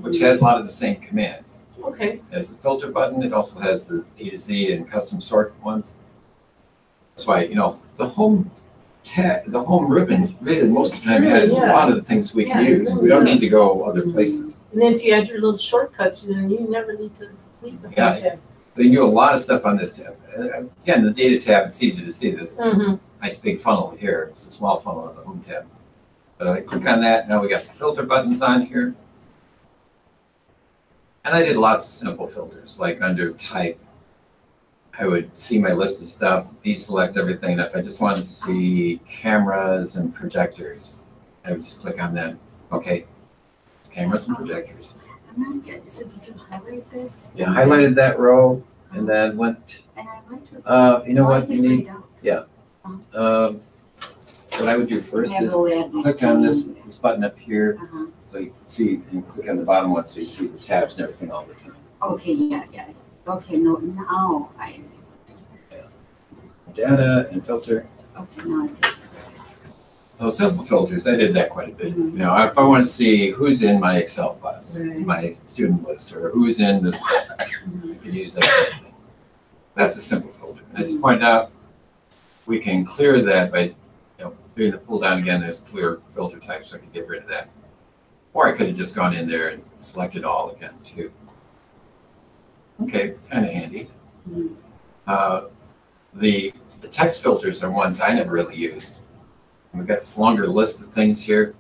which has a lot of the same commands. Okay. As the filter button, it also has the A to Z and custom sort ones. That's why, the home tab, the home ribbon, really most of the time has a lot of the things we can Yeah, it use. really We don't need does. to go other places. And then if you add your little shortcuts, then you never need to leave the Yeah. home tab. So you can do a lot of stuff on this tab. Again, the data tab, it's easy to see this Mm-hmm. nice big funnel here. It's a small funnel on the home tab. But I click on that, now we got the filter buttons on here. And I did lots of simple filters, like under type, I would see my list of stuff, deselect everything. And if I just wanted to see cameras and projectors, I would just click on that. Okay, cameras and projectors. I'm not getting, so did you highlight this? Yeah, highlighted that row and then went, And I went to. you know Why what is you it need? grayed out? What I would do first I have is to add click on this button up here, Uh-huh. so you can see, and click on the bottom one so you see the tabs and everything all the time. Okay, yeah. Okay, no, now I. data and filter. Okay, now it is. So simple filters, I did that quite a bit. Mhm. You know, if I want to see who's in my Excel class, Right. my student list, or who's in this class, Mhm. I could use that sort of thing. That's a simple filter. And as you pointed out, we can clear that by doing the pull down again. There's clear filter types, so I can get rid of that. Or I could have just gone in there and selected all again too. Okay, kind of handy. Mhm. The text filters are ones I never really used. We've got this longer list of things here.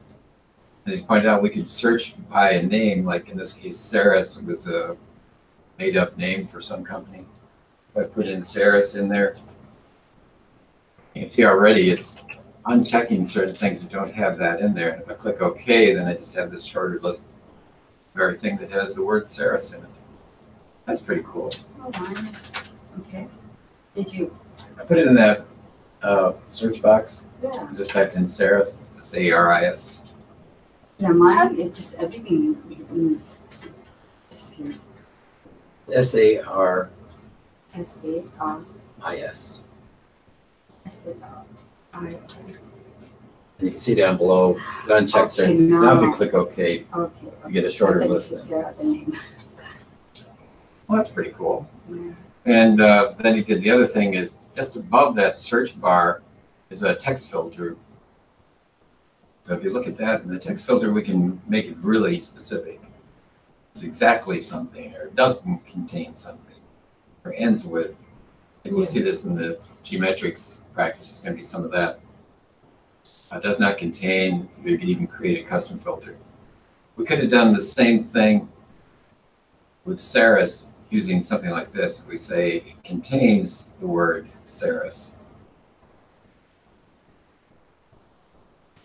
As you pointed out, we could search by a name, like in this case, Saris was a made-up name for some company. If I put in Saris in there, you can see already it's unchecking certain things that don't have that in there. And if I click OK, then I just have this shorter list of everything that has the word Saris in it. That's pretty cool. Oh, nice. Okay. Did you? I put it in that search box. Yeah. I just typed in Saris. It says ARIS. Yeah, mine, it just everything disappears. SARIS. SARIS. SARIS. And you can see down below, it unchecks Okay, it. Now if you now. click OK, Okay. you get a shorter I thought you list said then. Sarah, the name. Well, that's pretty cool. Yeah. And then you did the other thing is just above that search bar is a text filter. So if you look at that in the text filter, we can make it really specific. It's exactly something, or doesn't contain something, or ends with. And we'll see this in the geometrics practice. There's going to be some of that. Does not contain. You could even create a custom filter. We could have done the same thing with Saris using something like this. We say it contains the word Saris.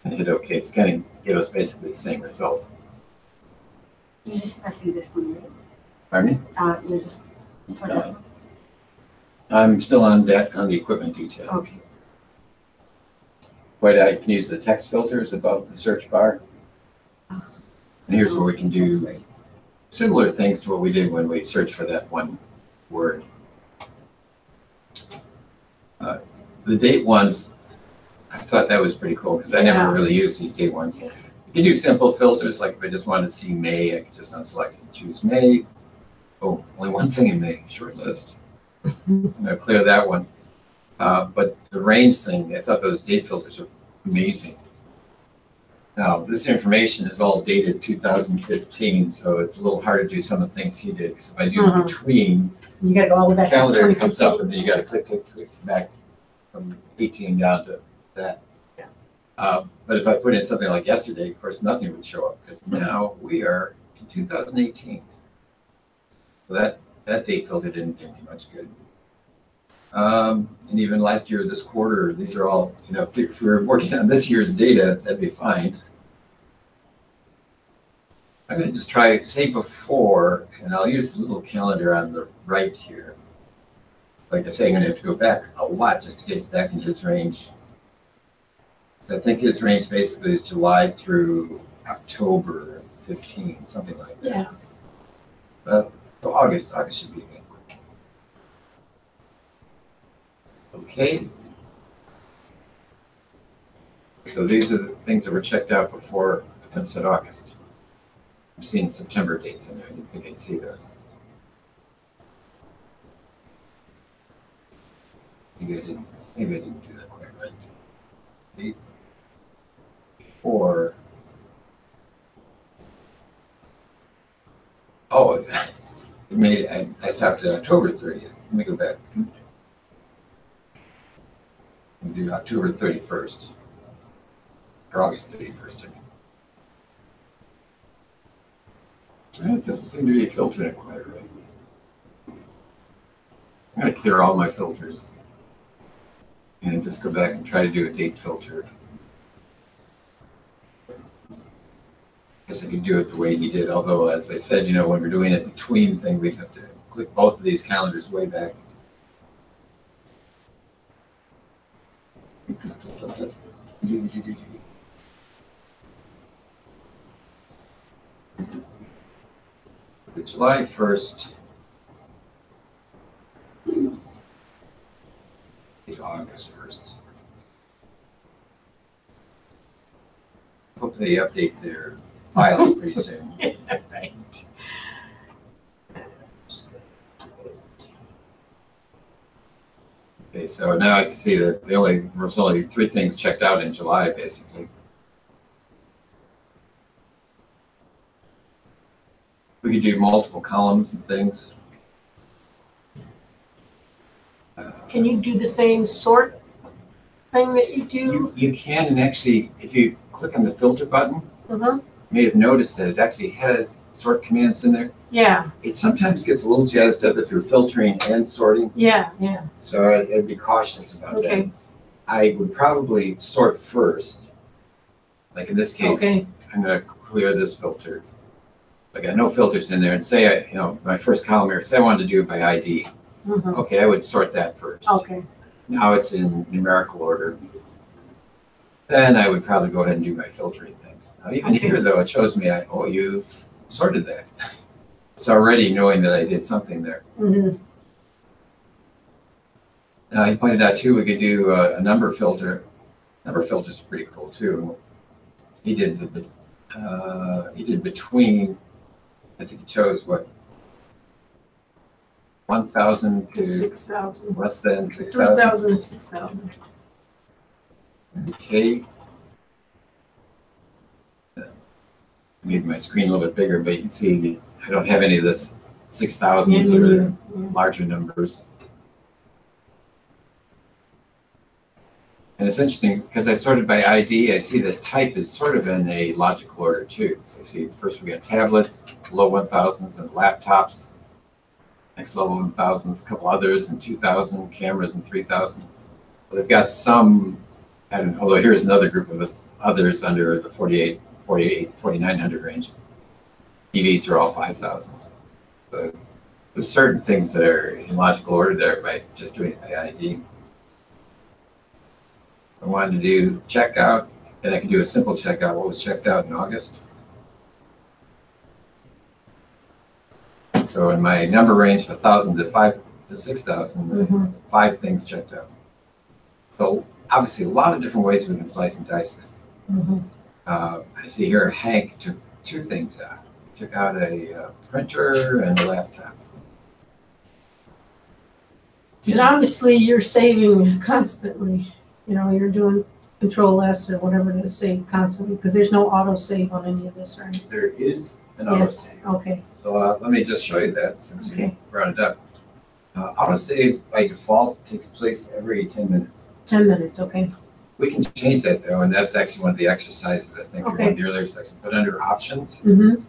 And hit OK. It's going to give us basically the same result. You're just pressing this one, right? Pardon me? You're just. I'm still on that on the equipment detail. Okay. But I can use the text filters above the search bar. And here's where we can That's do great. similar things to what we did when we searched for that one word. The date ones, I thought that was pretty cool because I never Yeah. really used these date ones. You can do simple filters, like if I just wanted to see May, I could just unselect and choose May. Oh, only one thing in May, short list. I'll clear that one. But the range thing, I thought those date filters are amazing. Now, this information is all dated 2015, so it's a little hard to do some of the things he did. Because if I do Mhm. between, You gotta go all the way back to calendar comes 2015. up and then you got to click back from 18 down to that. Yeah. But if I put in something like yesterday, of course, nothing would show up because now we are in 2018. So that date filter didn't do me much good. And even last year, this quarter, these are all, if we were working on this year's data, that'd be fine. I'm going to just try, say before, and I'll use the little calendar on the right here. Like I say, I'm going to have to go back a lot just to get back in his range. I think his range basically is July through October 15, something like that. Yeah. So August should be good. Okay. So these are the things that were checked out before I said August. I'm seeing September dates in there. I didn't think I'd see those. Maybe I didn't do that quite right. 8, 4. Oh, it made I stopped at October 30th. Let me go back. We'll do October 31st. Or August 31st. It doesn't seem to be filtering it quite right. I'm going to clear all my filters and just go back and try to do a date filter. I guess I could do it the way he did, although, as I said, when we're doing a between thing, we'd have to click both of these calendars way back. July 1st, August. they update their files pretty soon. Right. Okay, so now I can see that there's only 3 things checked out in July, basically. We could do multiple columns and things. Can you do the same sort thing that you do? You can, and actually, if you click on the filter button, Mm-hmm. you may have noticed that it actually has sort commands in there. Yeah, It sometimes gets a little jazzed up if you're filtering and sorting, yeah. so I'd be cautious about that. Okay, I would probably sort first. Like in this case, okay, I'm gonna clear this filter. I got no filters in there, and say my first column here, say I wanted to do it by ID. mhm, Okay, I would sort that first. okay, Now it's in numerical order. Then I would probably go ahead and do my filtering things. Now even Okay. here though, it shows me, you've sorted that. It's already knowing that I did something there. mhm, Now he pointed out too, we could do a number filter. Number filters are pretty cool too. He did between, I think he chose what, 1,000 to 6,000. less than 6,000. 3,000, 6,000. Okay. Made my screen a little bit bigger, but you can see I don't have any of this 6,000s Yeah, me or neither. Yeah. larger numbers. And it's interesting because I sorted by ID, I see that type is sort of in a logical order too. So I see first we got tablets, low 1,000s, and laptops, next level 1,000s, a couple others, and 2,000, cameras, and 3,000. Well, they've got some, although here's another group of others under the 4,900 range. TVs are all 5,000. So there's certain things that are in logical order there by just doing it by ID. I wanted to do checkout, and I can do a simple checkout. What was checked out in August? So in my number range, 1,000 to 6,000, Mhm. 5 things checked out. So obviously, a lot of different ways we can slice and dice this. Mhm. I see here Hank took 2 things out. He took out a printer and a laptop. And obviously, you're saving constantly. You're doing Control S or whatever to save constantly because there's no auto save on any of this, right? There is an Yeah. autosave. Okay, So let me just show you that since you Okay. brought it up. Autosave by default takes place every 10 minutes. 10 minutes, okay. We can change that though, and that's actually one of the exercises I think in one Okay. of the earlier sections. But under options, Mm-hmm.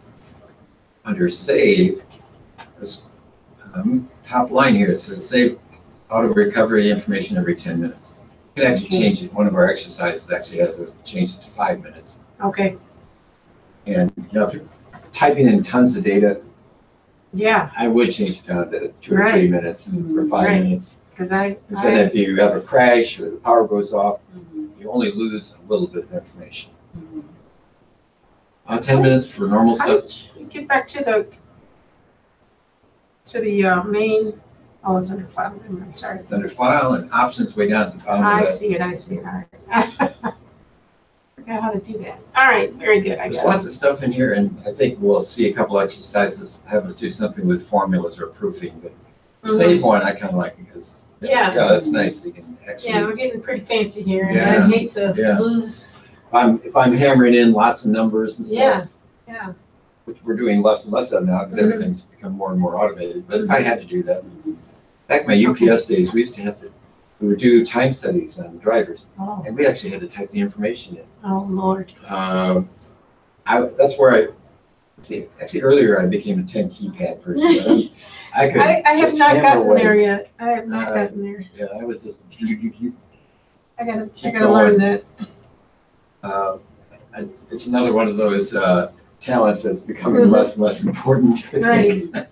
under save, this top line here, it says save auto recovery information every 10 minutes. You can actually Okay. change it. One of our exercises actually has this changed to 5 minutes. Okay, And if you're typing in tons of data, yeah, I would change it down to 2 or 3 Right. minutes or 5 Right. minutes. because I Instead, if you have a crash or the power goes off, Mhm. you only lose a little bit of information. Mhm. 10 minutes for normal How stuff. did you get back to the main? Oh, it's under file. I'm sorry. It's under file and options way down at the bottom of I that. see it. All right. Forgot how to do that. All right, very good. I There's got lots of stuff in here, and I think we'll see a couple exercises have us do something with formulas or proofing. But the Mhm. save one, I kind of like because Yeah. that's nice. We can it. actually. Yeah, we're getting pretty fancy here, and Yeah, I hate to yeah. lose. If I'm hammering in lots of numbers and stuff, Yeah, yeah. which we're doing less and less of now because Mhm. everything's become more and more automated. But if I had to do that, back in my UPS days, we used to we would do time studies on drivers, Oh, and we actually had to type the information in. oh Lord. That's where see, actually earlier I became a 10 keypad person. I could. I have just not hammer gotten away. there yet. I have not Uh, gotten there. Yeah, I was just. I gotta keep learn going. that. It's another one of those talents that's becoming Mhm. less and less important. I think. Right.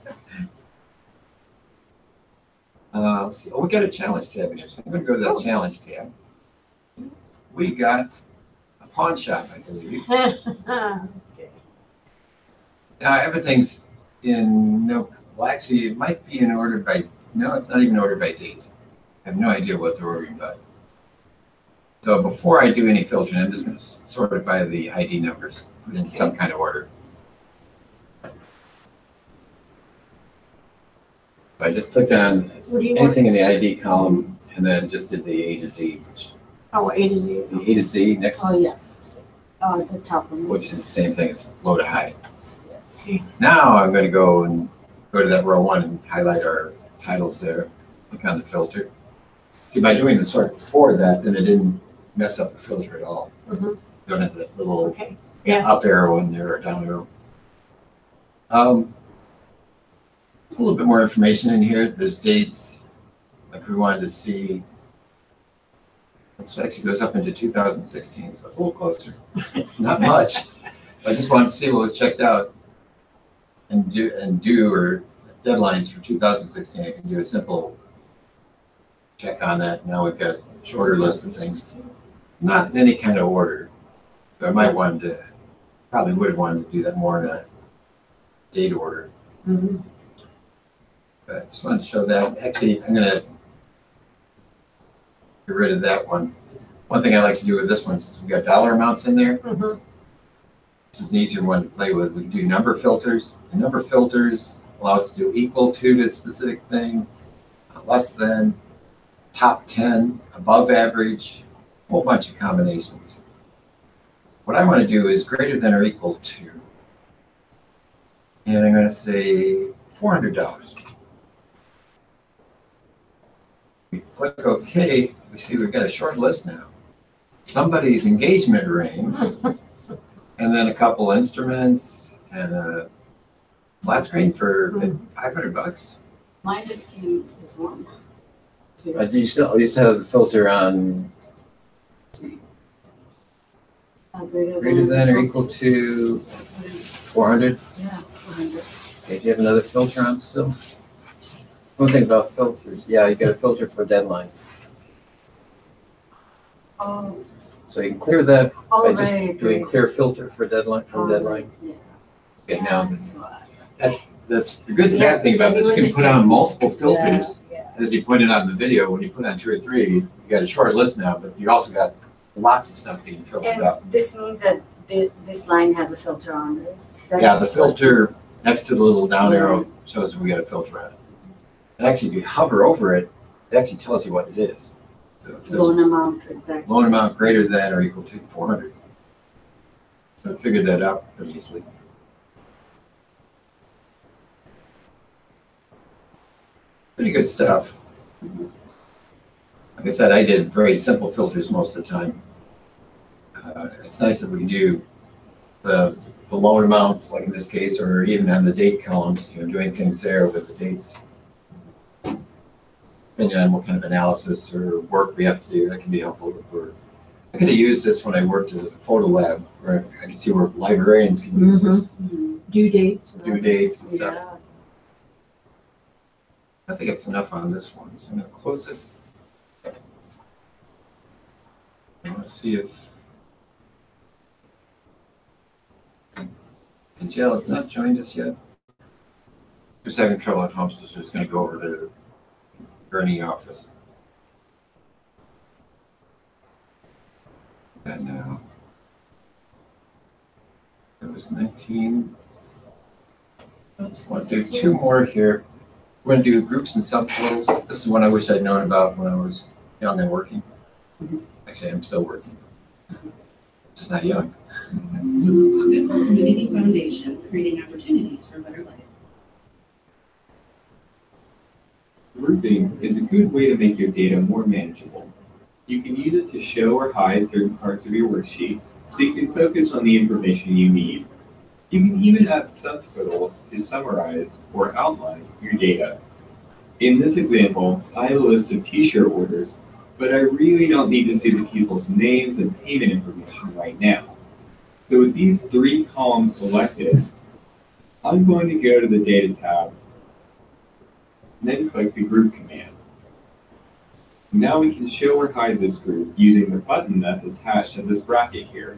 Let's see. Oh, we got a challenge tab in here. So I'm going to go to that Oh. challenge tab. We got a pawn shop, I believe. Okay. Now everything's in no. Well, actually, it might be in order by. No, it's not even ordered by date. I have no idea what they're ordering by. So before I do any filtering, I'm just going to sort it by the ID numbers, put in some kind of order. So I just clicked on What do you want? anything in the ID column and then just did the A to Z, which Oh, A to Z. the A to Z next, Oh, yeah. The top one. which is the same thing as low to high. Okay. Now I'm going to go to that row 1 and highlight our titles there. Click on the filter. See, by doing the sort before that, then it didn't mess up the filter at all. Mhm. Don't have that little Okay. Yeah. up arrow in there or down arrow. There's a little bit more information in here. There's dates, like we wanted to see. It actually goes up into 2016, so it's a little closer. Not much. I just wanted to see what was checked out and do or deadlines for 2016. I can do a simple check on that. Now we've got a shorter list of things, not in any kind of order. So I might want to, probably would have wanted to do that more in a date order. Mhm. But I just wanted to show that. Actually, I'm going to get rid of that one. One thing I like to do with this one, since we've got dollar amounts in there, Mhm. this is an easier one to play with. We can do number filters. And number filters allow us to do equal to a specific thing, less than, top 10, above average, a whole bunch of combinations. What I want to do is greater than or equal to. And I'm going to say $400. We click OK. We see we've got a short list now. Somebody's engagement ring, and then a couple instruments, and a flat screen for $500. Mine just came as one. Do you still have the filter on greater than or equal to 400? Yeah, 400. Okay, do you have another filter on still? One thing about filters, yeah, you got a filter for deadlines. Oh, So you can clear that by just right. doing clear filter for deadline from deadline. Yeah. Okay, now That's why. that's the good and Yeah, bad thing about yeah, this. you You can just put do- on multiple filters. Yeah. As you pointed out in the video, when you put on 2 or 3, you got a short list now, but you also got lots of stuff being filtered And out. this means that this line has a filter on it. Yeah, the That's filter next to the little down Yeah. arrow shows we got a filter on it. And actually, if you hover over it, it actually tells you what it is. So it says loan amount, exactly. loan amount greater than or equal to 400. So I figured that out pretty easily. Pretty good stuff. Like I said, I did very simple filters most of the time. It's nice that we can do the loan amounts, like in this case, or even on the date columns, doing things there with the dates. Depending on what kind of analysis or work we have to do, that can be helpful. I could have used this when I worked at a photo lab, where I can see where librarians can use this, Due dates. due dates and stuff. Yeah. I think it's enough on this one, so I'm going to close it. I want to see if Jill has not joined us yet. She's having trouble at home, so she's going to go over to Bernie's office. And now it was 19. Oops, Want to do 2 more here. We're going to do groups and subtotals. This is one I wish I'd known about when I was young and working. Actually, I'm still working. Just not young. The Community Foundation, creating opportunities for a better life. Grouping is a good way to make your data more manageable. You can use it to show or hide certain parts of your worksheet so you can focus on the information you need. You can even add subtotals to summarize or outline your data. In this example, I have a list of t-shirt orders, but I really don't need to see the people's names and payment information right now. So with these 3 columns selected, I'm going to go to the Data tab, then click the Group command. Now we can show or hide this group using the button that's attached to this bracket here.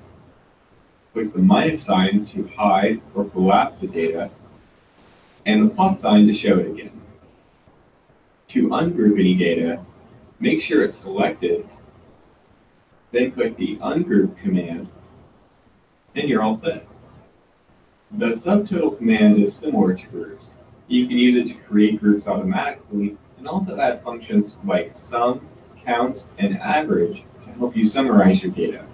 Click the minus sign to hide or collapse the data, and the plus sign to show it again. To ungroup any data, make sure it's selected, Then click the ungroup command, and you're all set. The subtotal command is similar to groups. You can use it to create groups automatically and also add functions like sum, count, and average to help you summarize your data.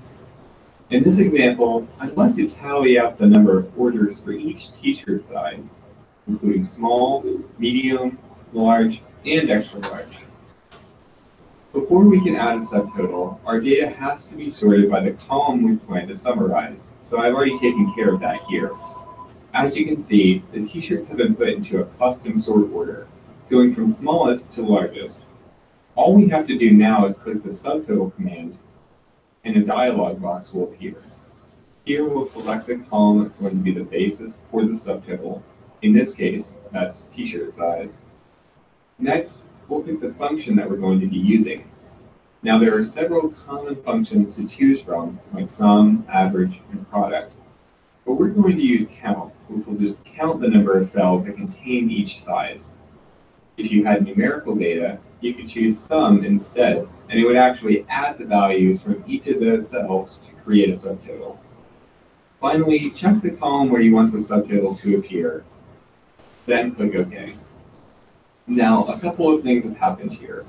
In this example, I'd like to tally up the number of orders for each t-shirt size, including small, medium, large, and extra large. Before we can add a subtotal, our data has to be sorted by the column we plan to summarize, so I've already taken care of that here. As you can see, the t-shirts have been put into a custom sort order, going from smallest to largest. All we have to do now is click the subtotal command, and a dialog box will appear. Here we'll select the column that's going to be the basis for the subtotal. In this case, that's t-shirt size. Next, we'll pick the function that we're going to be using. Now there are several common functions to choose from, like sum, average, and product. But we're going to use count, which will just count the number of cells that contain each size. If you had numerical data, you could choose sum instead, and it would actually add the values from each of those cells to create a subtotal. Finally, check the column where you want the subtotal to appear, then click OK. Now, a couple of things have happened here.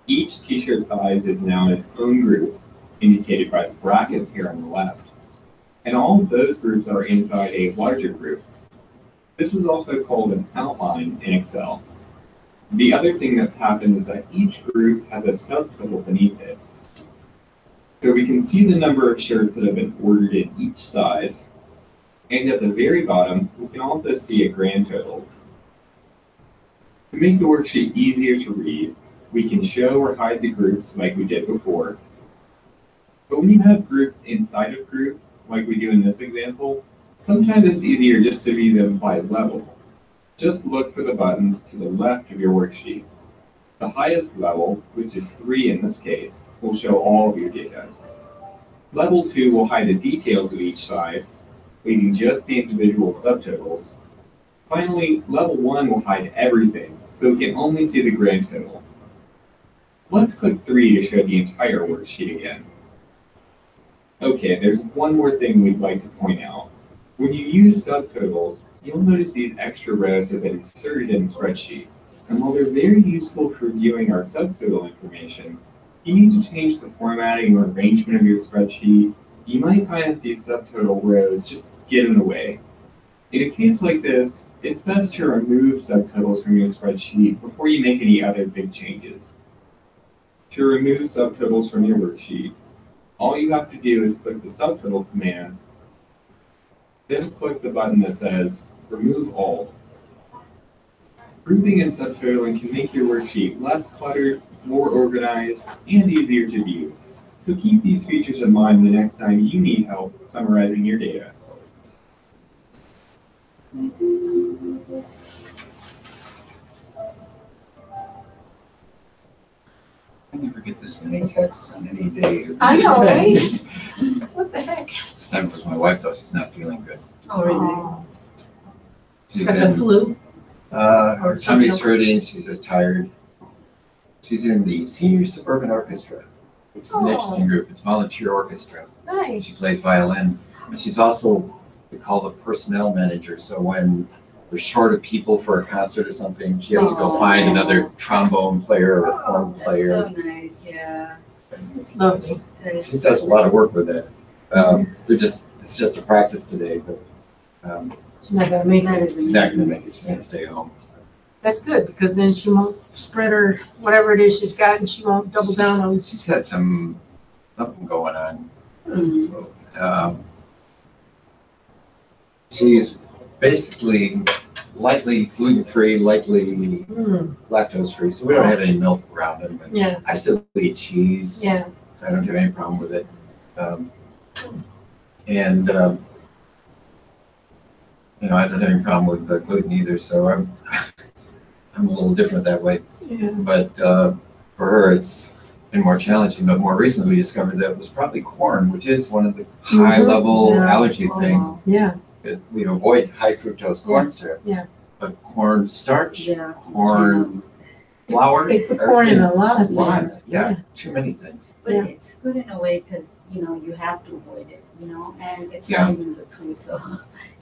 Each t-shirt size is now in its own group, indicated by the brackets here on the left. And all of those groups are inside a larger group. This is also called an outline in Excel. The other thing that's happened is that each group has a subtotal beneath it. So we can see the number of shirts that have been ordered in each size. And at the very bottom, we can also see a grand total. To make the worksheet easier to read, we can show or hide the groups like we did before. But when you have groups inside of groups, like we do in this example, sometimes it's easier just to read them by level. Just look for the buttons to the left of your worksheet. The highest level, which is 3 in this case, will show all of your data. Level 2 will hide the details of each size, leaving just the individual subtotals. Finally, level 1 will hide everything, so we can only see the grand total. Let's click 3 to show the entire worksheet again. Okay, there's one more thing we'd like to point out. When you use subtotals, you'll notice these extra rows have been inserted in the spreadsheet. And while they're very useful for viewing our subtotal information, you need to change the formatting or arrangement of your spreadsheet. You might find that these subtotal rows just get in the way. In a case like this, it's best to remove subtotals from your spreadsheet before you make any other big changes. To remove subtotals from your worksheet, all you have to do is click the subtotal command, then click the button that says Remove All. Grouping and subtotaling can make your worksheet less cluttered, more organized, and easier to view. So keep these features in mind the next time you need help summarizing your data. I never get this many texts on any day. I know, right? What the heck? This time it was my wife, though. She's not feeling good. Oh, really? Oh, She's got the in, flu? her tummy's hurting. She's just tired. She's in the Senior Suburban Orchestra. It's an interesting group. It's volunteer orchestra. She Nice. plays violin. But she's also, they call the personnel manager. So when we're short of people for a concert or something, she has to go find another trombone player or a horn player. That's so nice, yeah. It's lovely. That is She does a lot of work with it. It's just a practice today, but She's not gonna make it. she's not going to make it. She's going to stay home. So. That's good, because then she won't spread her, whatever it is she's got, and she won't double down on. She's had something going on. She's basically lightly gluten-free, lightly lactose-free, so we don't have any milk around it. But Yeah, I still eat cheese. yeah. I don't have any problem with it. I don't have any problem with gluten either, so I'm a little different that way. Yeah. But for her, it's been more challenging. But more recently, we discovered that it was probably corn, which is one of the high-level Yeah. allergy things. Yeah, Because we avoid high fructose corn syrup. Yeah. But corn starch, Yeah. corn flour. They put corn in a lot of Lots, things. yeah, too many things. But Yeah. it's good in a way because, you know, you have to avoid it, you know, and it's Yeah. not even good for you, so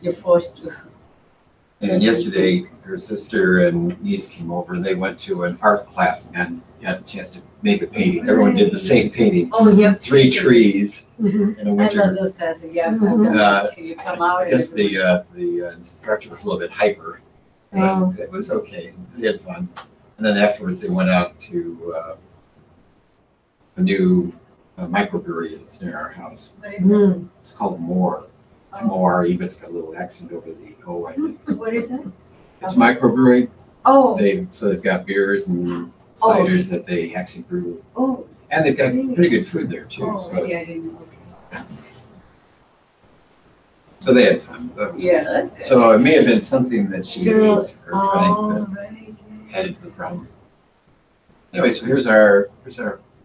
you're forced to. And yesterday, her sister and niece came over and they went to an art class and had a chance to make a painting. Everyone did the same painting. Oh, yeah. 3 trees Mhm. in a I winter. love those classes, yeah. Mhm. You come out. I guess and the instructor was a little bit hyper. Oh. But it was okay. They had fun. And then afterwards, they went out to a new microbrewery that's near our house. What is it? Mhm. It's called More. M-O-R-E, but it's got a little accent over the O, I think. What is it? It's a microbrewery. Oh, So they've got beers and Oh. ciders that they actually brew. oh, And they've got pretty good food there too. oh, So, maybe I didn't know. so they had fun. That was- Yeah, that's good. So it may have been something that she Girl. ate or drank Oh, right. that added to the problem. Anyway, so here's our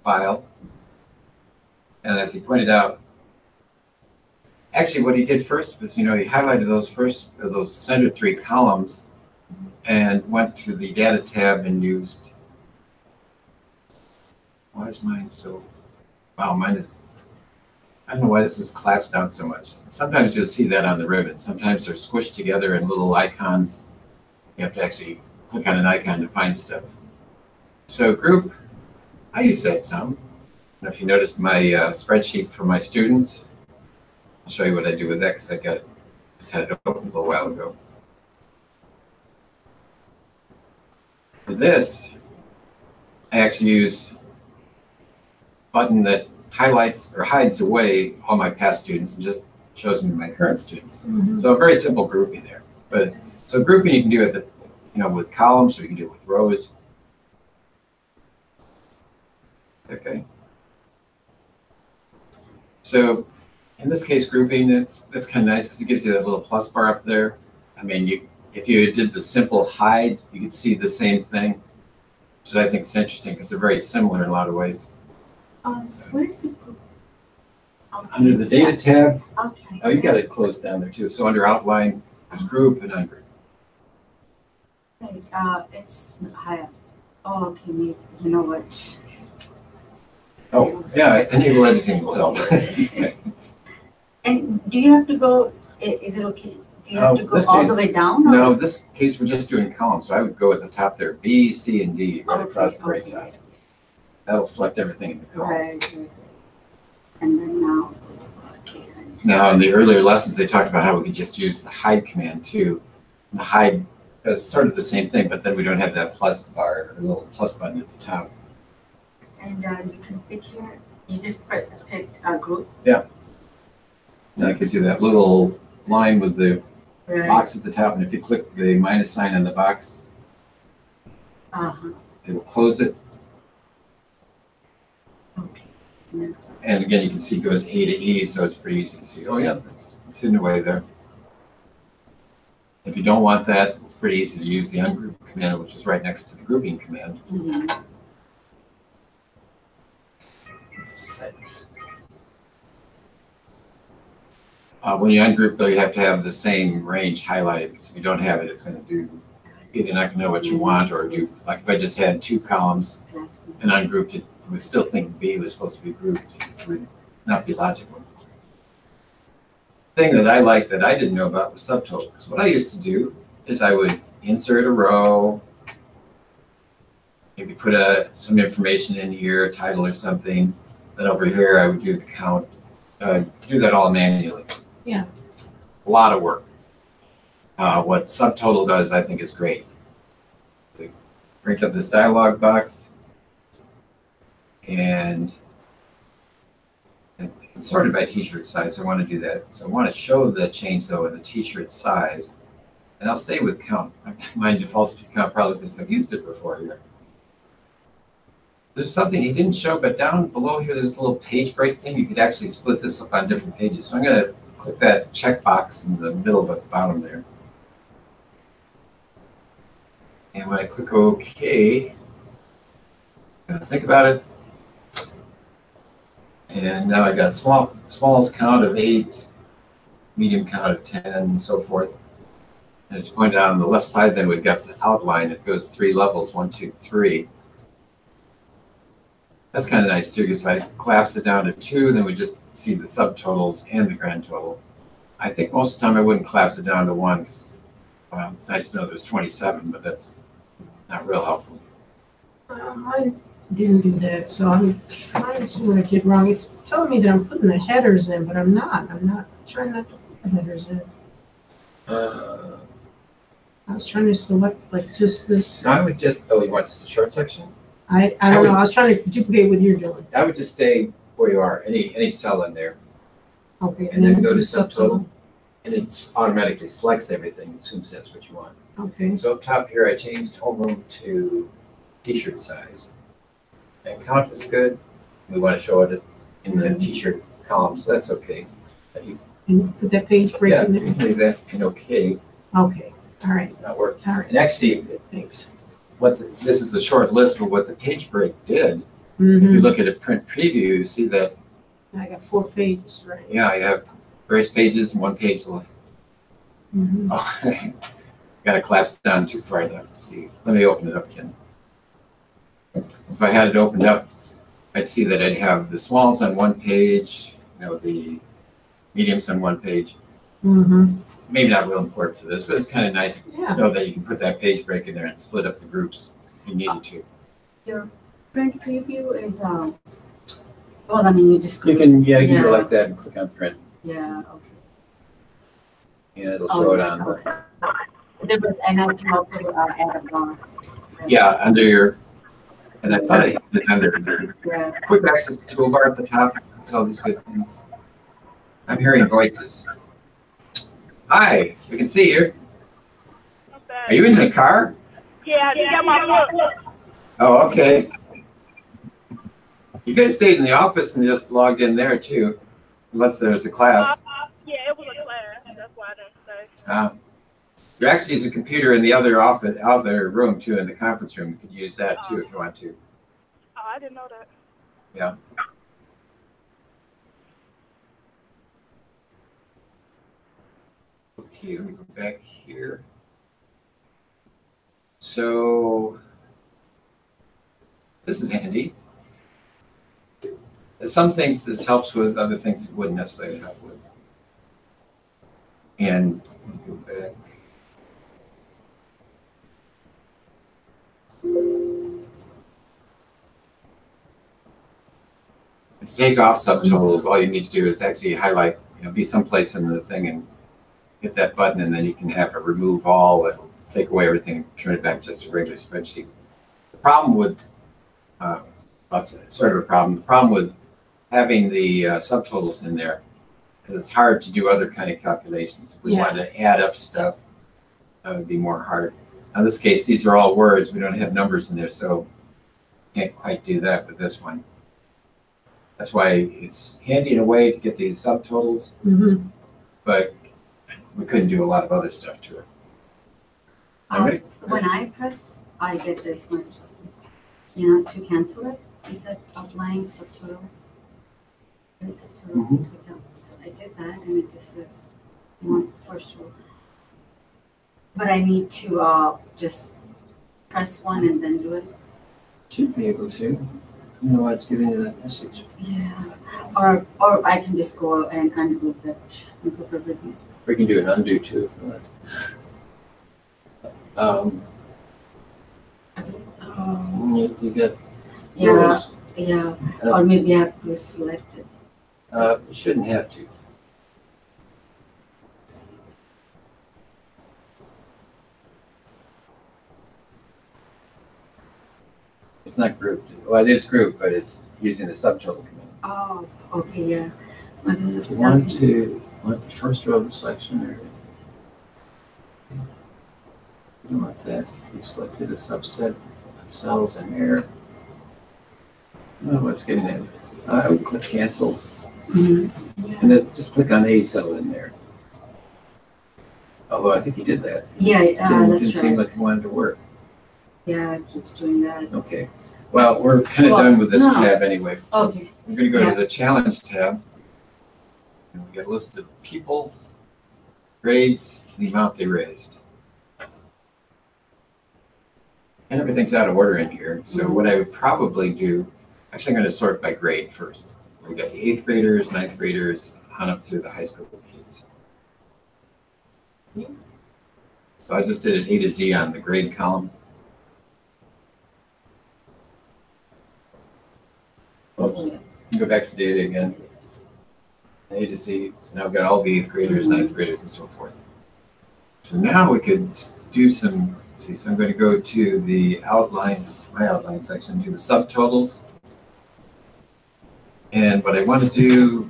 file. And as he pointed out, actually what he did first was, he highlighted those center 3 columns and went to the data tab and used, why is mine so, wow, mine is, I don't know why this is collapsed down so much. Sometimes you'll see that on the ribbon. Sometimes they're squished together in little icons. You have to actually click on an icon to find stuff. So group, I use that some. And if you notice my spreadsheet for my students, I'll show you what I do with that because had it open a little while ago. For this, I actually use a button that highlights or hides away all my past students and just shows me my current students. Mhm. So a very simple grouping there. But so grouping you can do it, with columns, or you can do it with rows. Okay. So in this case, grouping, that's kind of nice because it gives you that little plus bar up there. I mean, if you did the simple hide, you could see the same thing. So I think it's interesting because they're very similar in a lot of ways. What is the group? Under the data tab, Outline. oh, you got it closed down there too. So under outline, there's group and ungroup. Right, it's higher. Oh, okay, maybe, you know what? Oh, yeah, enable editing will help. And do you have to go, is it okay? Do you have to go This all case- the way down? or- No, this case, we're just doing columns. So I would go at the top there, B, C, and D, right Okay, across the right okay. top. That'll select everything in the column. Right. And then now, okay. Now, in the earlier lessons, they talked about how we could just use the hide command too. And the hide is sort of the same thing, but then we don't have that plus bar, or little plus button at the top. And you can pick here, you just pick a group. And that gives you that little line with the Right. box at the top, and if you click the minus sign on the box, Uh-huh, it'll close it. okay. And then- And again, you can see it goes A to E, so it's pretty easy to see. Oh yeah, it's hidden away there. If you don't want that, it's pretty easy to use the ungroup command, which is right next to the grouping command. Mhm. When you ungroup, though, you have to have the same range highlighted, because if you don't have it, it's going to do, either not going to know what you want, or do, like if I just had 2 columns That's good. and ungrouped it, it would still think B was supposed to be grouped. It would not be logical. Thing that I like that I didn't know about was subtotal. Because what I used to do is I would insert a row, maybe put some information in here, a title or something. Then over here, I would do the count. Do that all manually. Yeah. A lot of work. What subtotal does, I think, is great. It brings up this dialog box, and it's sorted by t-shirt size, so I want to do that. So I want to show the change, though, in the t-shirt size, and I'll stay with count. Mine defaults to count probably because I've used it before here. There's something he didn't show, but down below here, there's a little page break thing. You could actually split this up on different pages. So I'm going to click that checkbox in the middle at the bottom there. And when I click OK, I'm going to think about it. And now I got smallest count of 8, medium count of 10, and so forth. And it's pointed out on the left side, then we've got the outline. It goes 3 levels, 1, 2, 3. That's kind of nice too, because if I collapse it down to 2, then we just see the subtotals and the grand total. I think most of the time I wouldn't collapse it down to 1, 'cause, well, it's nice to know there's 27, but that's not real helpful. I didn't do that, so I'm trying to see what I did wrong. It's telling me that I'm putting the headers in, but I'm not. I'm trying not to put the headers in. I was trying to select like just this. I would just, oh, you want just the short section? I don't know. I was trying to duplicate what you're doing. I would just stay where you are, any cell in there, Okay. and then go do to subtotal, and it automatically selects everything, assumes that's what you want. Okay. So up top here, I changed homeroom to t-shirt size. And count is good. We want to show it in the t-shirt column, so that's okay. And put that page break Yeah, in you there. can leave that in okay, Okay. All right. that worked. All right. And actually, Thanks. this is a short list of what the page break did. If Mm-hmm. you look at a print preview, you see that, I got 4 pages, right? yeah, I have various pages and 1 page left. Mm-hmm. Oh, gotta collapse down too far now. See, let me open it up again. If I had it opened up, I'd see that I'd have the smalls on 1 page, the mediums on 1 page. Mm-hmm. Maybe not real important for this, but it's kind of nice Yeah. to know that you can put that page break in there and split up the groups if you needed to. Your print preview is, well, I mean, you just. You can, you can Yeah. go like that and click on print, Yeah, okay. and it'll Oh, show it yeah, on. okay. There was, and I came up with, add a bar. Yeah, under your, and I thought I had it under Yeah. quick access toolbar at the top. It's all these good things. I'm hearing voices. Hi, we can see you. Are you in the car? Yeah, you got my foot. Oh, okay. You could have stayed in the office and just logged in there too, unless there's a class. Yeah, it was a class. That's why I didn't stay. You actually use a computer in the other office, other room too, in the conference room. You could use that too if you want to. Oh, I didn't know that. Yeah. Okay, let me go back here. So this is handy. There's some things this helps with, other things it wouldn't necessarily help with. And let me go back. To take off subtotals, all you need to do is actually highlight, be someplace in the thing and hit that button, and then you can have a remove all, it'll take away everything, turn it back just to a regular spreadsheet. The problem with, that's sort of a problem. The problem with having the subtotals in there is it's hard to do other kind of calculations. If we wanted to add up stuff, that would be more hard. In this case, these are all words. We don't have numbers in there, so can't quite do that with this one. That's why it's handy in a way to get these subtotals, Mm-hmm. but we couldn't do a lot of other stuff to it. Okay. When I press, I get this Microsoft. To cancel it, you said outline subtotal. Right, subtotal. Mhm. Click out. So I did that, and it just says, first row. But I need to just press 1 and then do it. Should be able to. I don't know why it's giving you that message. Yeah. Or I can just go and undo that. Undo everything. We can do an undo too if you want. You got Yeah. rows. Yeah. Or maybe I have to select it. You shouldn't have to. It's not grouped. Well, it is grouped, but it's using the subtotal command. Oh, okay, yeah. If you want the first row of the selection area. You don't want that. You selected a subset of cells in here. Oh, what's getting in? I would click cancel. Mm-hmm. And then just click on a cell in there. Although I think he did that. Yeah, Didn't that's seem right. like he wanted to work. Yeah, it keeps doing that. Okay. Well, we're kind of Well, done with this no. tab anyway. So Okay. we're going to go Yeah. to the challenge tab. And we get a list of people, grades, the amount they raised. And everything's out of order in here. So what I would probably do Actually, I'm going to sort by grade first. So we got the 8th graders, 9th graders, on up through the high school kids. So I just did an A to Z on the grade column. Oops. Go back to data again. A to Z. So now we've got all the 8th graders, 9th graders, and so forth. So now we could do some, see, so I'm going to go to the outline, my outline section, do the subtotals. And what I want to do,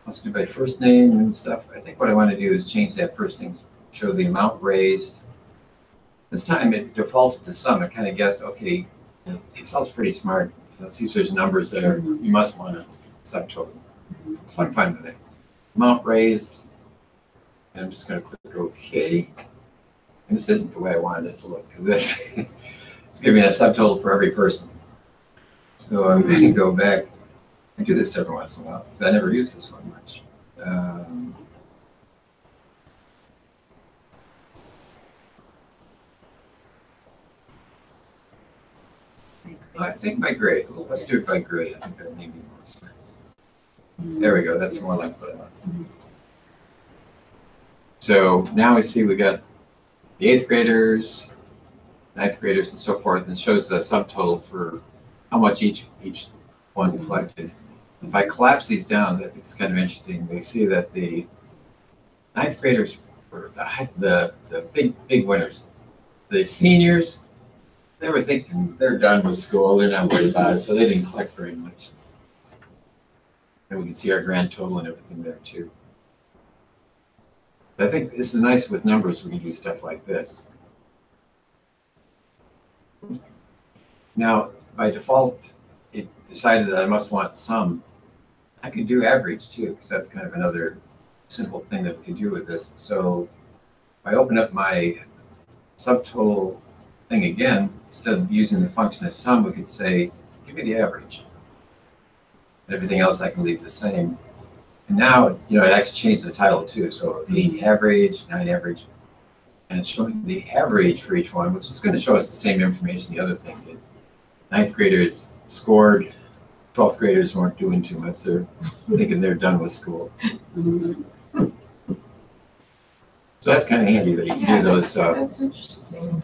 let's do by first name and stuff. I think what I want to do is change that first thing, show the amount raised. This time it defaulted to sum. I kind of guessed, okay, Excel's pretty smart. Let's see if there's numbers there. You must want a subtotal. So I'm fine with it. Amount raised. And I'm just going to click OK. And this isn't the way I wanted it to look because it's giving a subtotal for every person. So I'm going to go back. I do this every once in a while because I never use this one much. I think by grade. Let's do it by grade. I think that may be more sense. There we go. That's more like what I want. So now we see we got the 8th graders, 9th graders, and so forth, and shows the subtotal for how much each one collected. If I collapse these down, I think it's kind of interesting. We see that the 9th graders were the big winners. The seniors, they were thinking they're done with school, they're not worried about it, so they didn't collect very much. And we can see our grand total and everything there too. I think this is nice with numbers, we can do stuff like this. Now, by default, it decided that I must want sum. I could do average too, because that's kind of another simple thing that we can do with this. So if I open up my subtotal thing again, instead of using the function as sum, we could say, give me the average. And everything else I can leave the same. And now, it actually changed the title too. So 8 average, 9 average, and it's showing the average for each one, which is going to show us the same information the other thing did. 9th graders scored, 12th graders weren't doing too much. They're thinking they're done with school. So that's kind of handy that you can do those. That's interesting.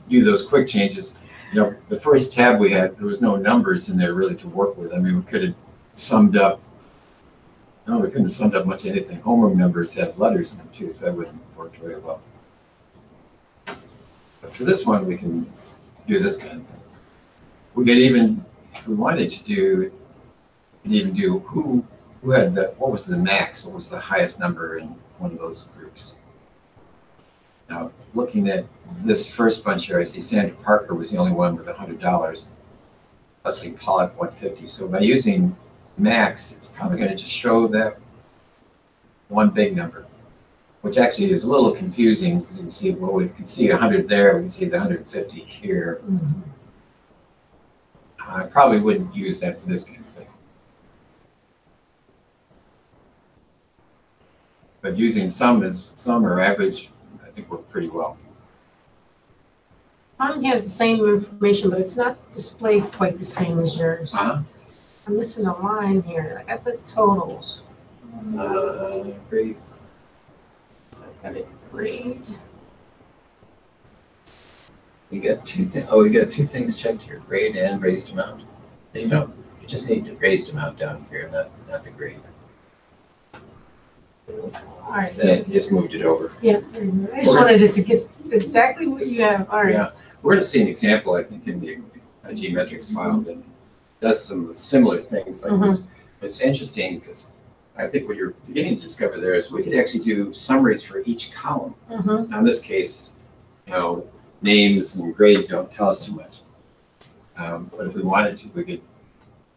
Do those quick changes. The first tab we had, there was no numbers in there really to work with. I mean, we could have summed up. No, we couldn't have summed up much anything. Homeroom numbers have letters in them too, so that wouldn't work very well. But for this one, we can do this kind of thing. We could even, if we wanted to do, we could even do who had what was the max, what was the highest number in one of those groups. Now, looking at this first bunch here, I see Sandra Parker was the only one with $100. Leslie Pollock, 150. So by using max, it's probably going to just show that one big number, which actually is a little confusing because you can see, well, we can see 100 there, we can see the 150 here. I probably wouldn't use that for this kind of thing. But using sum or average, I think worked pretty well. Mine has the same information, but it's not displayed quite the same as yours. I'm missing a line here. I got the totals. Grade. So I've got it grade. We got two things. Oh, we got two things checked here: grade and raised amount. You don't. You just need the raised amount down here, not the grade. All right. Then just moved it over. Yeah. I just wanted it to get exactly what you have. All right. Yeah, we're going to see an example, I think, in the geometrics file that does some similar things like this. It's interesting because I think what you're beginning to discover there is we could actually do summaries for each column. Now, in this case, names and grade don't tell us too much. But if we wanted to, we could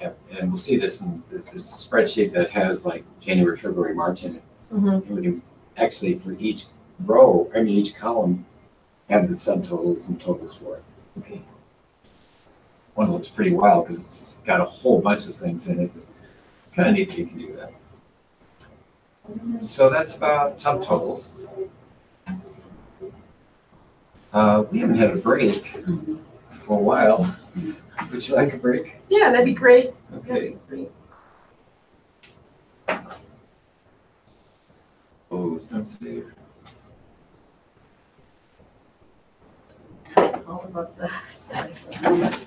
have, and we'll see this in there's a spreadsheet that has like January, February, March in it. And we can actually, for each row, each column, have the subtotals and totals for it. Okay. One looks pretty wild because it's got a whole bunch of things in it. It's kind of neat that you can do that. So that's about subtotals. We haven't had a break. for a while. Would you like a break? Yeah, that'd be great. Okay. That'd be great. Oh, don't save. All about the status of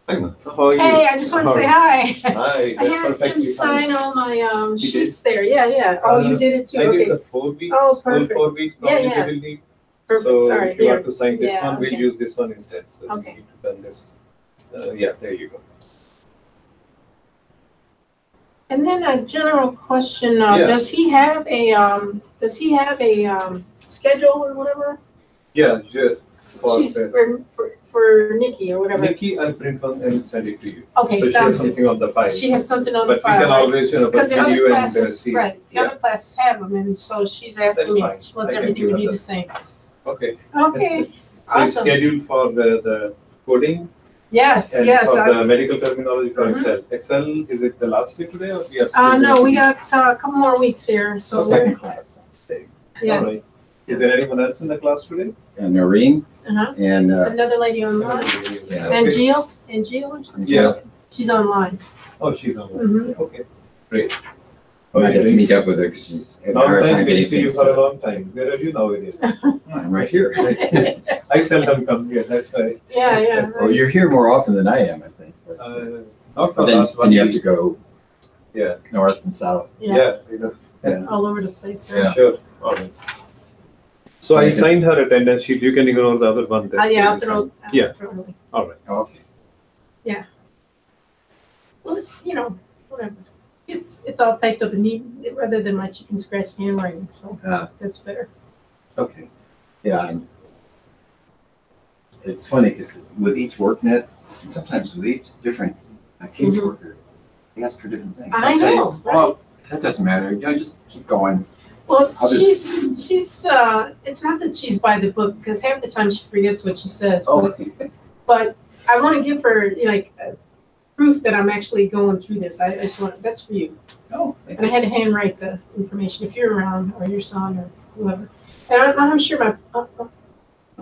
How are you? Hey, I just want to say hi. Hi, I that's had him perfectly fine. sign all my You sheets there. Yeah, yeah. Oh, you did it too. I Okay. did the 4 weeks, Oh, full perfect. 4 weeks, Yeah, normally yeah. we will need. Perfect. So All right, if you there. want to sign this Yeah, one, we'll okay. use this one instead. So Okay. you need to done this. Yeah, there you go. And then a general question, Yeah. does he have a schedule or whatever? Yeah, just for She's for Nikki or whatever. Nikki, I'll print one and send it to you. Okay, So she has sounds good. something on the file. She has something on the But we can file, right? always, Because the video other and classes, see. right, the Yeah. other classes have them, and so she's asking me, fine. she wants I can everything give to her be that. the same. Okay. Okay, So it's awesome. scheduled for the coding Yes, and yes. for the medical terminology for Mhm. Excel. Excel, is it the last day today or we have? No, we got a couple more weeks here, so Second we're, class. yeah. All right. Is there anyone else in the class today? And Noreen Uh-huh. and, Another lady online. yeah. And Okay. Jill or something? Yeah. She's online. Oh, she's on. Mhm. Okay, great. I have to meet up with her because she's having a Long hard time, time we getting see you things for a set up. long time. Where are you nowadays? I'm right here. I seldom come here, that's why. Yeah, yeah. Well, you're here more often than I am, I think. But Not for but then, last one then you have to week. go Yeah, north and south. Yeah, Yeah. all over the place. Yeah. sure. All right. So I signed her attendance sheet. You can ignore the other one. that Yeah, I'll you throw. signed. Yeah. Throw it. All right. Okay. Well, whatever. It's all typed up in neat rather than my chicken scratch handwriting, so that's better. Okay. Yeah. And it's funny because with each WorkNet, and sometimes with each different caseworker, they ask for different things. I Some say, know, right? well, that doesn't matter. Just keep going. Well, Others- she's it's not that she's by the book because half the time she forgets what she says. Oh, But I want to give her proof that I'm actually going through this. I just want that's for you. oh, thank And I you. had to handwrite the information if you're around or your son or whoever. And I'm sure my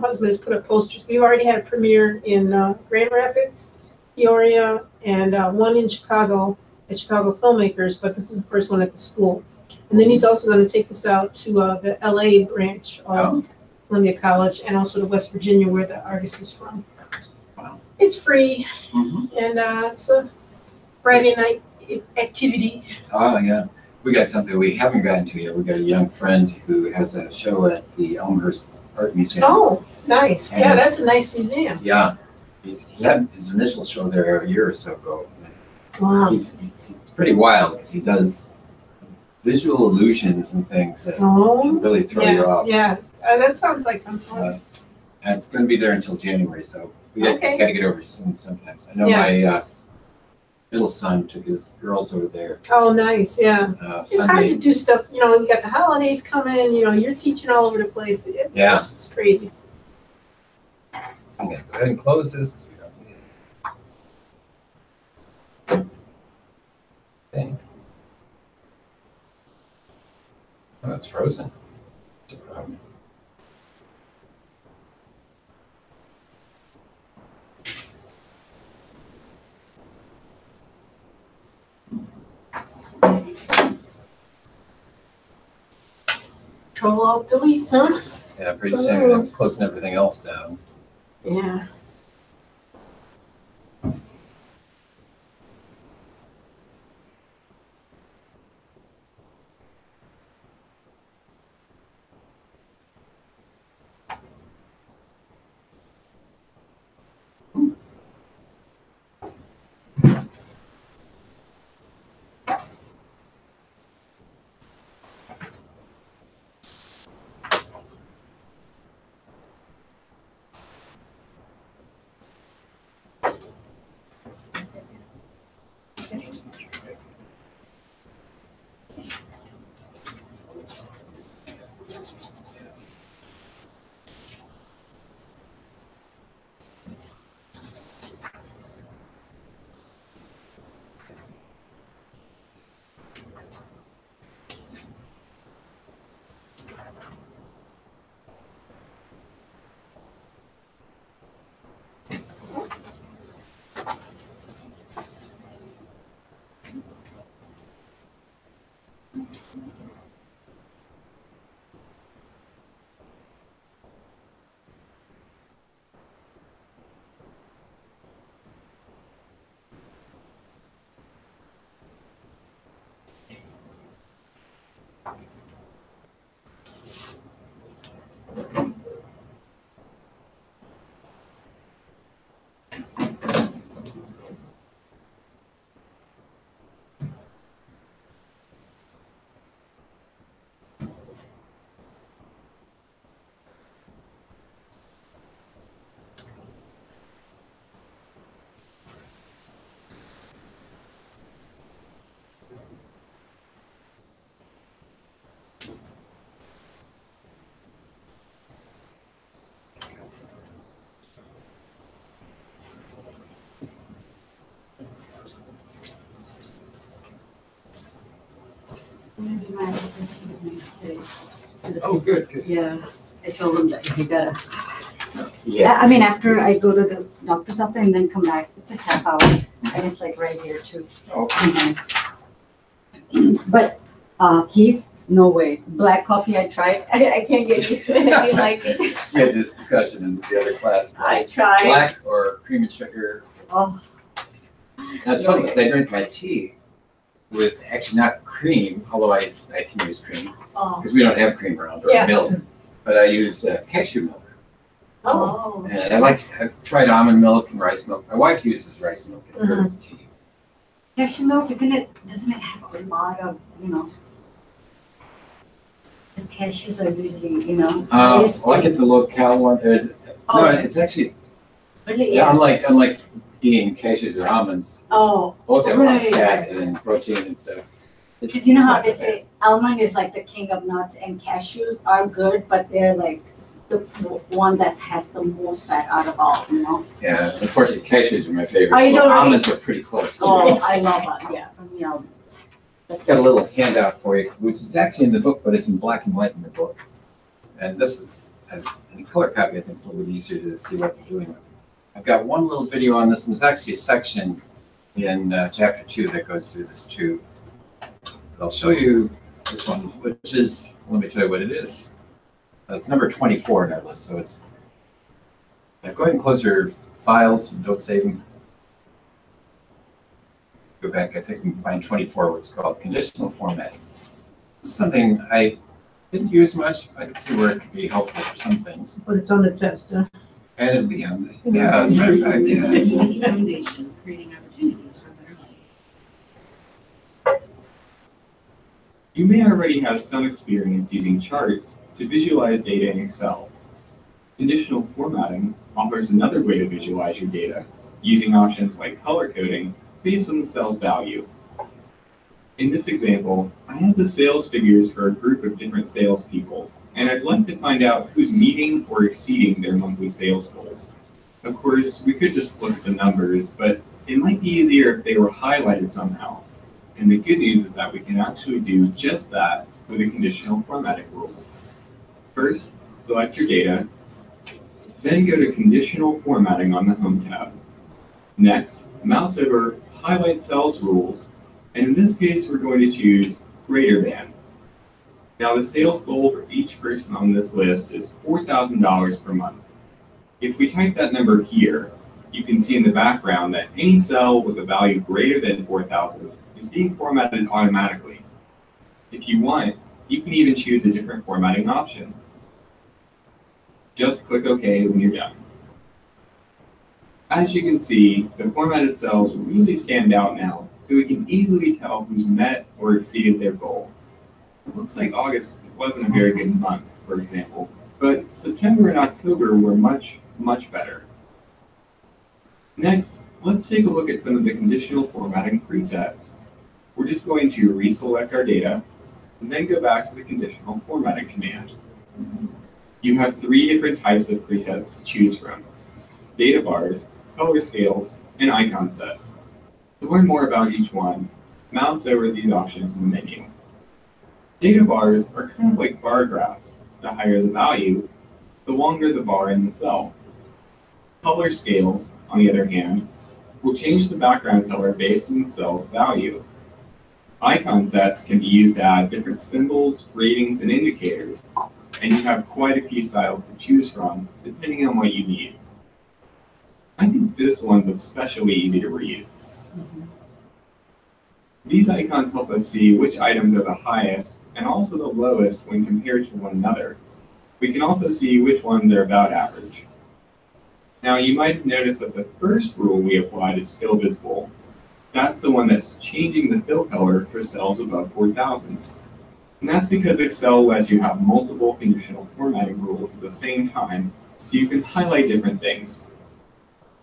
husband has put up posters. We've already had a premiere in Grand Rapids, Peoria, and one in Chicago at Chicago Filmmakers, but this is the first one at the school. And then he's also going to take this out to the LA branch of Columbia College and also to West Virginia where the artist is from. Wow. It's free Mhm. and it's a Friday night activity. Oh, yeah. We got something we haven't gotten to yet. We got a young friend who has a show at the Elmhurst Art Museum. Oh, nice. Yeah, that's a nice museum. Yeah. He had his initial show there a year or so ago. Wow. It's pretty wild because he does visual illusions and things that Oh, can really throw you yeah, off. yeah. That sounds like fun. And it's going to be there until January, so we got Okay. to get over soon sometimes. I know Yeah. my middle son took his girls over there Oh, nice. Yeah. It's hard to Sunday. do stuff. You got the holidays coming. You're teaching all over the place. It's just crazy. I'm going to go ahead and close this 'cause we don't need it. Thing. Oh, it's frozen. It's a problem. Control-Alt-Delete, huh? Yeah, pretty soon I'm closing everything else down. Yeah. Oh, good, good. Yeah, I told him that he gotta. Yeah. I mean, after I go to the doctor's office and then come back, it's just half hour. And it's like right here too. Oh. 2 minutes. But Keith, no way. Black coffee I tried. I can't get used to it. I didn't like it. We had this discussion in the other class. I tried. Black or cream and sugar. Oh. That's funny because I drink my tea with actually not cream, although I can use cream Oh. because we don't have cream around or Yeah. milk. But I use cashew milk. Oh. And I've tried almond milk and rice milk. My wife uses rice milk in her tea. Cashew milk, doesn't it have a lot of, because cashews are usually, Well, I get the local one. No, it's actually, really, yeah, unlike eating cashews or almonds, Oh, both have a lot of right, fat right. and protein and stuff. Because you know how It's they not so bad. say almond is like the king of nuts and cashews are good, but they're like the one that has the most fat out of all, Yeah, unfortunately, cashews are my favorite. I know, Well, right? almonds are pretty close too. Oh, I love it, yeah, from the almonds. Got a little handout for you, which is actually in the book, but it's in black and white in the book. And this is, in color copy, I think it's a little bit easier to see what they're doing with it. I've got one little video on this, and there's actually a section in chapter 2 that goes through this too. I'll show you this one, which is, let me tell you what it is. It's number 24 in our list, so it's, go ahead and close your files and don't save them. Go back, I think we can find 24, what's called conditional formatting. This is something I didn't use much. I could see where it could be helpful for some things. But it's on the test, huh? And it'll be on the, yeah, as a matter of fact, yeah. Community Foundation, creating opportunities for better life. You may already have some experience using charts to visualize data in Excel. Conditional formatting offers another way to visualize your data, using options like color coding based on the cell's value. In this example, I have the sales figures for a group of different salespeople, and I'd like to find out who's meeting or exceeding their monthly sales goal. Of course, we could just look at the numbers, but it might be easier if they were highlighted somehow. And the good news is that we can actually do just that with a conditional formatting rule. First, select your data, then go to Conditional Formatting on the Home tab. Next, mouse over Highlight Cells Rules, and in this case, we're going to choose greater than. Now, the sales goal for each person on this list is $4,000 per month. If we type that number here, you can see in the background that any cell with a value greater than 4,000 is being formatted automatically. If you want, you can even choose a different formatting option. Just click OK when you're done. As you can see, the formatted cells really stand out now, so we can easily tell who's met or exceeded their goal. It looks like August wasn't a very good month, for example, but September and October were much, much better. Next, let's take a look at some of the conditional formatting presets. We're just going to reselect our data and then go back to the conditional formatting command. You have 3 different types of presets to choose from: data bars, color scales, and icon sets. To learn more about each one, mouse over these options in the menu. Data bars are kind of like bar graphs. The higher the value, the longer the bar in the cell. Color scales, on the other hand, will change the background color based on the cell's value. Icon sets can be used to add different symbols, ratings, and indicators, and you have quite a few styles to choose from, depending on what you need. I think this one's especially easy to read. These icons help us see which items are the highest and also the lowest when compared to one another. We can also see which ones are about average. Now, you might have noticed that the first rule we applied is still visible. That's the one that's changing the fill color for cells above 4,000. And that's because Excel lets you have multiple conditional formatting rules at the same time, so you can highlight different things.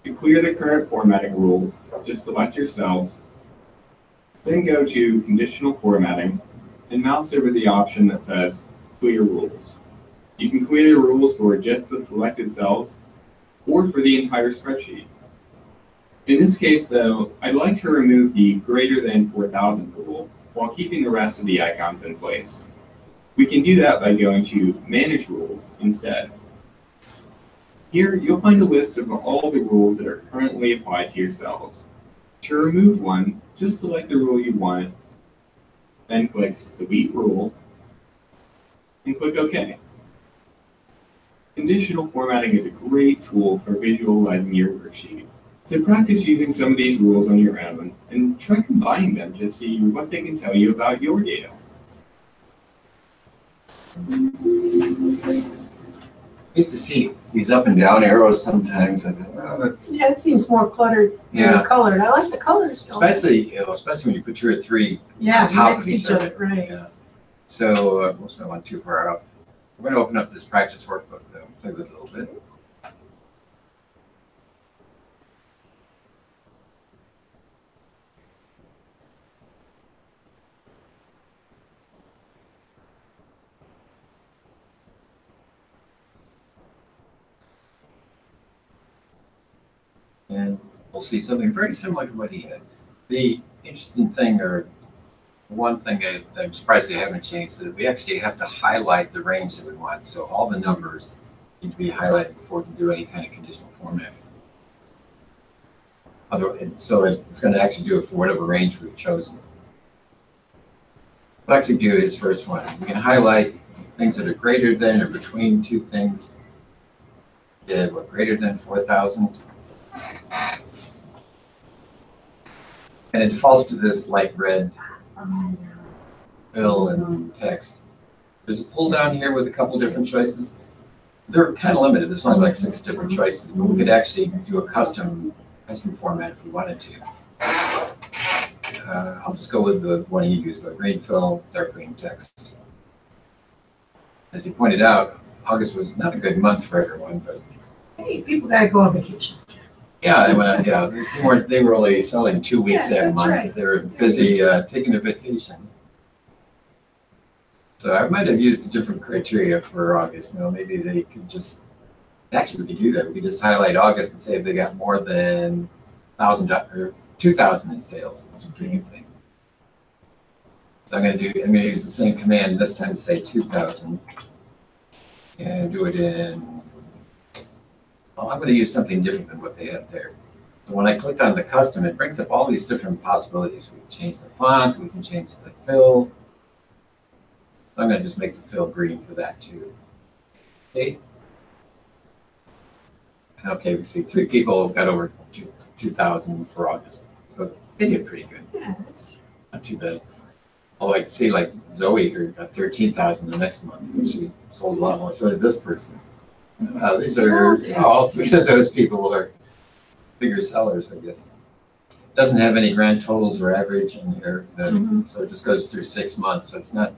To clear the current formatting rules, just select your cells, then go to Conditional Formatting, and mouse over the option that says Clear Rules. You can clear the rules for just the selected cells, or for the entire spreadsheet. In this case, though, I'd like to remove the greater than 4,000 rule, while keeping the rest of the icons in place. We can do that by going to Manage Rules instead. Here, you'll find a list of all the rules that are currently applied to your cells. To remove one, just select the rule you want, then click Delete Rule, and click OK. Conditional formatting is a great tool for visualizing your worksheet. So practice using some of these rules on your own, and try combining them to see what they can tell you about your data. I used to see these up and down arrows sometimes. I thought, well, that's Yeah, it seems more cluttered than colored. I like the colors though. especially when you put 2 or 3 Yeah, on top next of to each each other, other. right. Yeah. So oops, I went too far out. We're going to open up this practice workbook though, play with it a little bit. And we'll see something very similar to what he had. The interesting thing, or one thing that I'm surprised they haven't changed, is that we actually have to highlight the range that we want. So all the numbers need to be highlighted before we can do any kind of conditional formatting. So it's going to actually do it for whatever range we've chosen. We'll actually do his first one. We can highlight things that are greater than or between 2 things. Did what, greater than 4,000? And it defaults to this light red fill and text. There's a pull down here with a couple different choices. They're kind of limited. There's only like 6 different choices, but we could actually do a custom format if we wanted to. I'll just go with the one he used, the green fill, dark green text. As he pointed out, August was not a good month for everyone, but Hey, people gotta go on vacation. yeah, they were only selling 2 weeks Yeah, that that's month. right. They were busy taking a vacation. So I might have used a different criteria for August. Maybe they could just, actually we could do that. We could just highlight August and say if they got more than 1,000 or 2,000 in sales. That's a pretty good thing. So I'm going to use the same command this time to say 2,000 and do it in, well, I'm going to use something different than what they had there. So when I clicked on the custom, it brings up all these different possibilities. We can change the font, we can change the fill. I'm gonna just make the fill green for that too. Okay. Okay, we see 3 people got over 2,000 for August. So they did pretty good. Yeah, that's Not too bad. Although I can see like Zoe here got 13,000 the next month. And she sold a lot more. So did this person. These are all 3 of those people are bigger sellers, I guess. Doesn't have any grand totals or average in here, so it just goes through 6 months. So it's not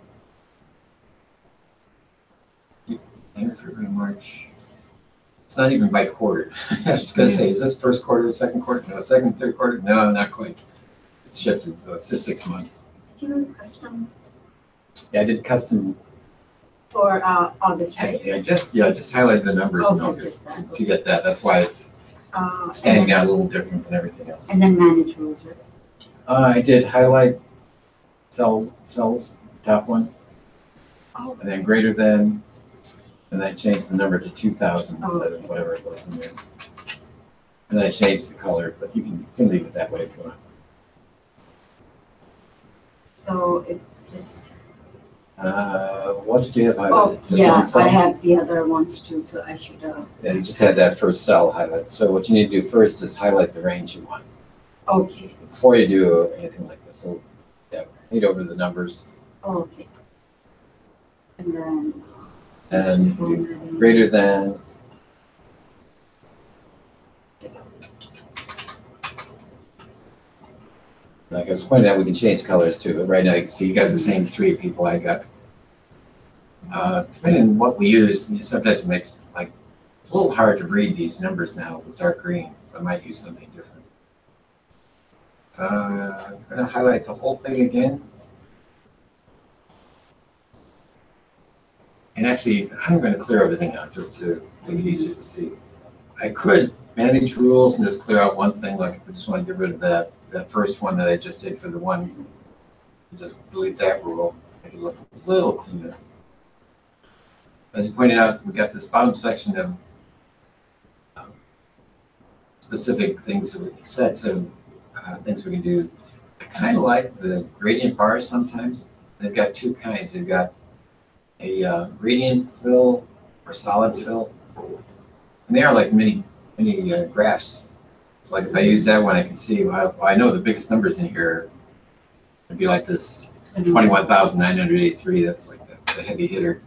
February, March. It's not even by quarter. I was just gonna say, is this first quarter, second quarter? No, second, third quarter? No, not quite. It's shifted, so it's just 6 months. Did you do custom Yeah, I did custom. for August, right? Yeah, just highlight the numbers in Okay, August just that. to get that. That's why it's standing out a little different than everything else. And then manage rules, right? I did highlight cells, top one, Oh. and then greater than, and I changed the number to 2,000 instead of whatever it was in there. And then I changed the color, but you can leave it that way if you want. So it just, What did you have highlighted? oh, Just yeah, one cell? I have the other ones too, so I should, Yeah, you just had that first cell highlighted. So what you need to do first is highlight the range you want okay, before you do anything like this. So yeah, read over the numbers okay. And then. and do greater than. Like I was pointing out, we can change colors too, but right now you can see you got the same 3 people I got. Depending on what we use, sometimes it makes like it's a little hard to read these numbers now with dark green, so I might use something different. I'm going to highlight the whole thing again. And actually, I'm going to clear everything out just to make it easier to see. I could manage rules and just clear out one thing, like if I just want to get rid of that first one that I just did for the one, just delete that rule, make it look a little cleaner. As you pointed out, we got this bottom section of specific things, sets of things we can do. I kind of like the gradient bars sometimes. They've got 2 kinds. They've got a gradient fill or solid fill. And they are like mini graphs. So like if I use that one, I can see, well, I know the biggest numbers in here would be like this 21,983. That's like the heavy hitter.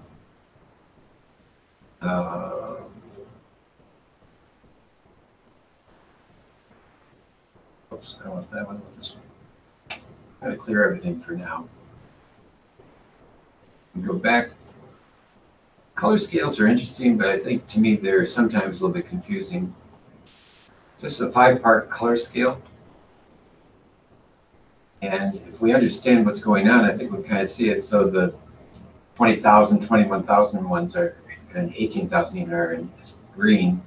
Oops, I don't want that one. I want this one. I'm going to clear everything for now. We go back. Color scales are interesting, but I think to me they're sometimes a little bit confusing. This is a 5-part color scale. And if we understand what's going on, I think we kind of see it. So the 20,000, 21,000 ones are, and 18,000 even are in green.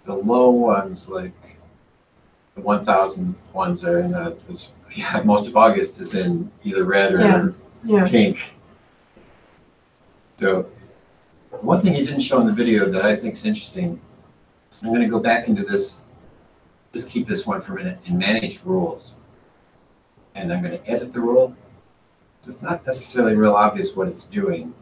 The low ones, like the 1,000 ones, are in most of August is in either red or pink. So one thing you didn't show in the video that I think is interesting, I'm going to go back into this, just keep this one for a minute, and manage rules. And I'm going to edit the rule. It's not necessarily real obvious what it's doing.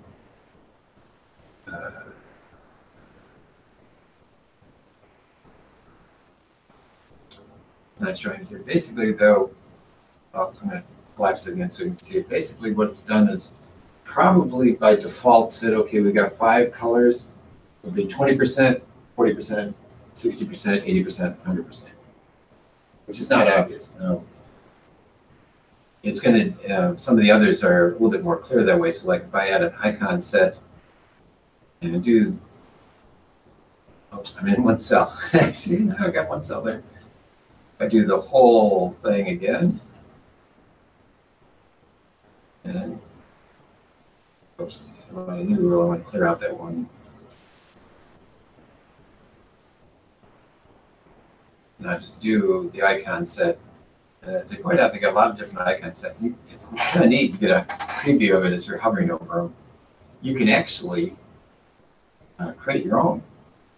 It's not showing here. Basically, though, I'm going to collapse it again so you can see it. Basically, what it's done is probably by default said, okay, we got 5 colors. It'll be 20%, 40%, 60%, 80%, 100%, which is not obvious. No. It's going to, some of the others are a little bit more clear that way. So like if I add an icon set and I do, oops, I'm in one cell. See, now I've got one cell there. If I do the whole thing again, and oops, I want a new rule, I want to clear out that one. And I just do the icon set. As I pointed out, they got a lot of different icon sets. It's kind of neat to get a preview of it as you're hovering over them. You can actually create your own,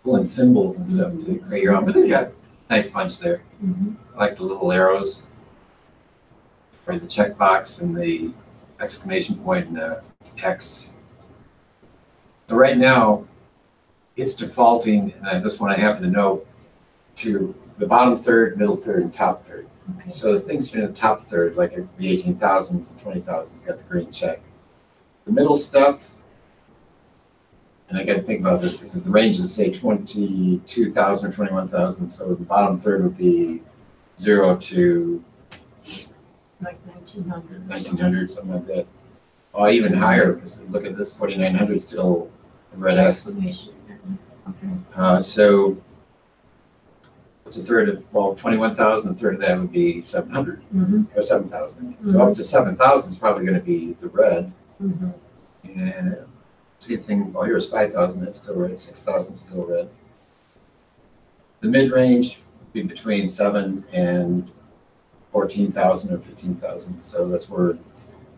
pull in symbols and stuff to create your own. But they got a nice bunch there. I like the little arrows, or the checkbox and the exclamation point and a X. So right now, it's defaulting, and this one I happen to know, to the bottom third, middle third, and top third. Okay. So the things in the top third, like the 18,000s and 20,000s, got the green check. The middle stuff, and I got to think about this because if the range is say 22,000 or 21,000, so the bottom third would be 0 to Like 1900. 1900, something like that. Oh, even higher, because look at this, 4,900 still a red S. Exclamation. Okay. So what's a third of, well, 21,000, a third of that would be 700, or 7,000. So up to 7,000 is probably going to be the red. Mhm. And same thing, well, here's 5,000, that's still red, 6,000 still red. The mid-range would be between 7 and 14,000 or 15,000, so that's where you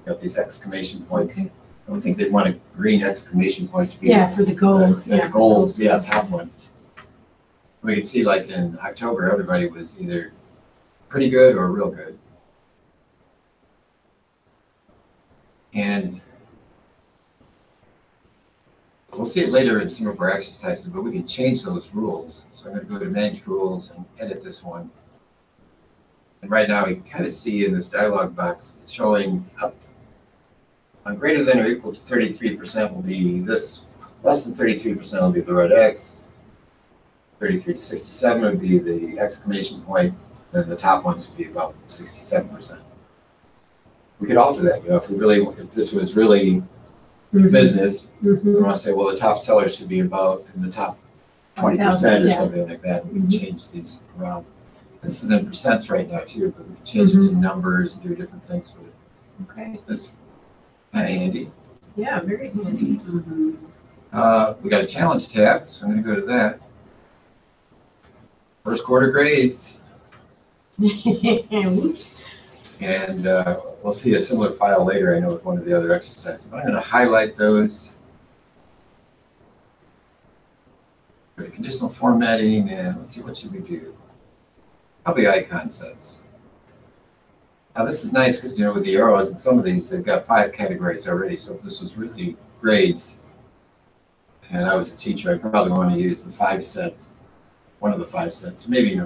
got these exclamation points. Okay. I don't think they'd want a green exclamation point to be Yeah, for the goal. the gold, yeah, top one. We could see like in October, everybody was either pretty good or real good. And we'll see it later in some of our exercises, but we can change those rules. So I'm going to go to Manage Rules and edit this one. And right now, you can kind of see in this dialog box, it's showing up on greater than or equal to 33% will be this, less than 33% will be the red X, 33 to 67 would be the exclamation point, and the top ones would be about 67%. We could alter that, if this was really business, we want to say, well, the top seller should be about in the top 20% or something like that. We can change these around. This is in percents right now too, but we can change it to numbers and do different things with it. Okay. That's kind of handy. Yeah, very handy. We got a challenge tab, so I'm going to go to that. First quarter grades. Whoops. And we'll see a similar file later, I know, with one of the other exercises. But I'm going to highlight those. Go to conditional formatting, and let's see, what should we do? Probably icon sets. Now this is nice because, with the arrows and some of these, they've got 5 categories already. So if this was really grades, and I was a teacher, I'd probably want to use the 5 set, one of the 5 sets. Maybe,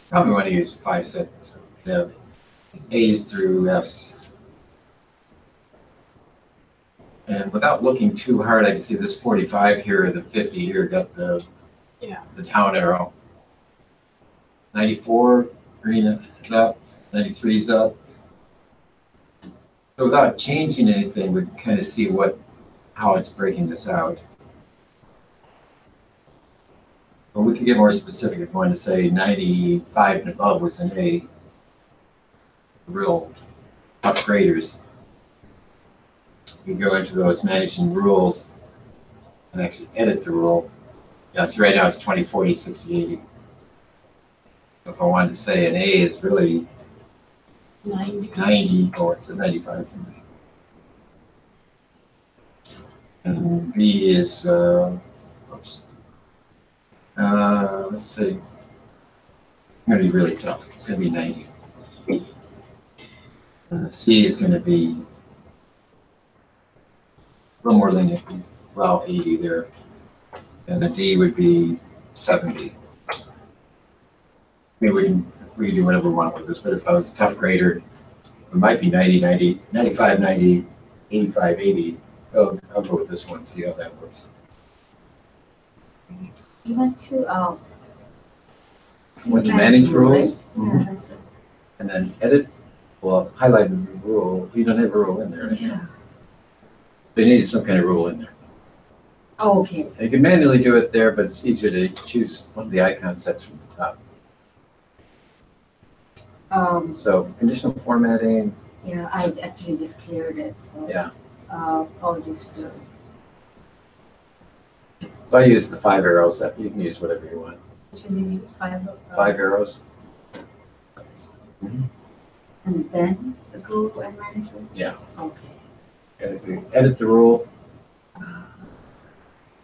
probably want to use 5 sets. So we have A's through F's. And without looking too hard, I can see this 45 here, the 50 here got the down arrow. 94, green is up, 93 is up. So without changing anything, we can kind of see how it's breaking this out. But we can get more specific if we want to say 95 and above was an A. Real tough graders. We go into those managing rules and actually edit the rule. Yeah, so right now it's 20, 40, 60, 80. So if I wanted to say an A is really 90, or it's a 95. And B is, let's see, it's going to be really tough. It's going to be 90. C is going to be a little more lenient, allow 80 there. And the D would be 70. Maybe we can do whatever we want with this, but if I was a tough grader, it might be 90, 90, 95, 90, 85, 80. I'll go with this one, see how that works. You want to Went to manage rules, right? Yeah, that's it. and then edit. Well, highlight the rule. You don't have a rule in there. Right? Yeah. They needed some kind of rule in there. Oh, okay. You can manually do it there, but it's easier to choose one of the icon sets from the top. So conditional formatting. Yeah, I actually just cleared it. So Yeah. I'll just do. So I use the 5 arrows. That you can use whatever you want. Which one did you use? 5. 5 arrows. And then the go and manage rules? Yeah. Okay. Edit the rule.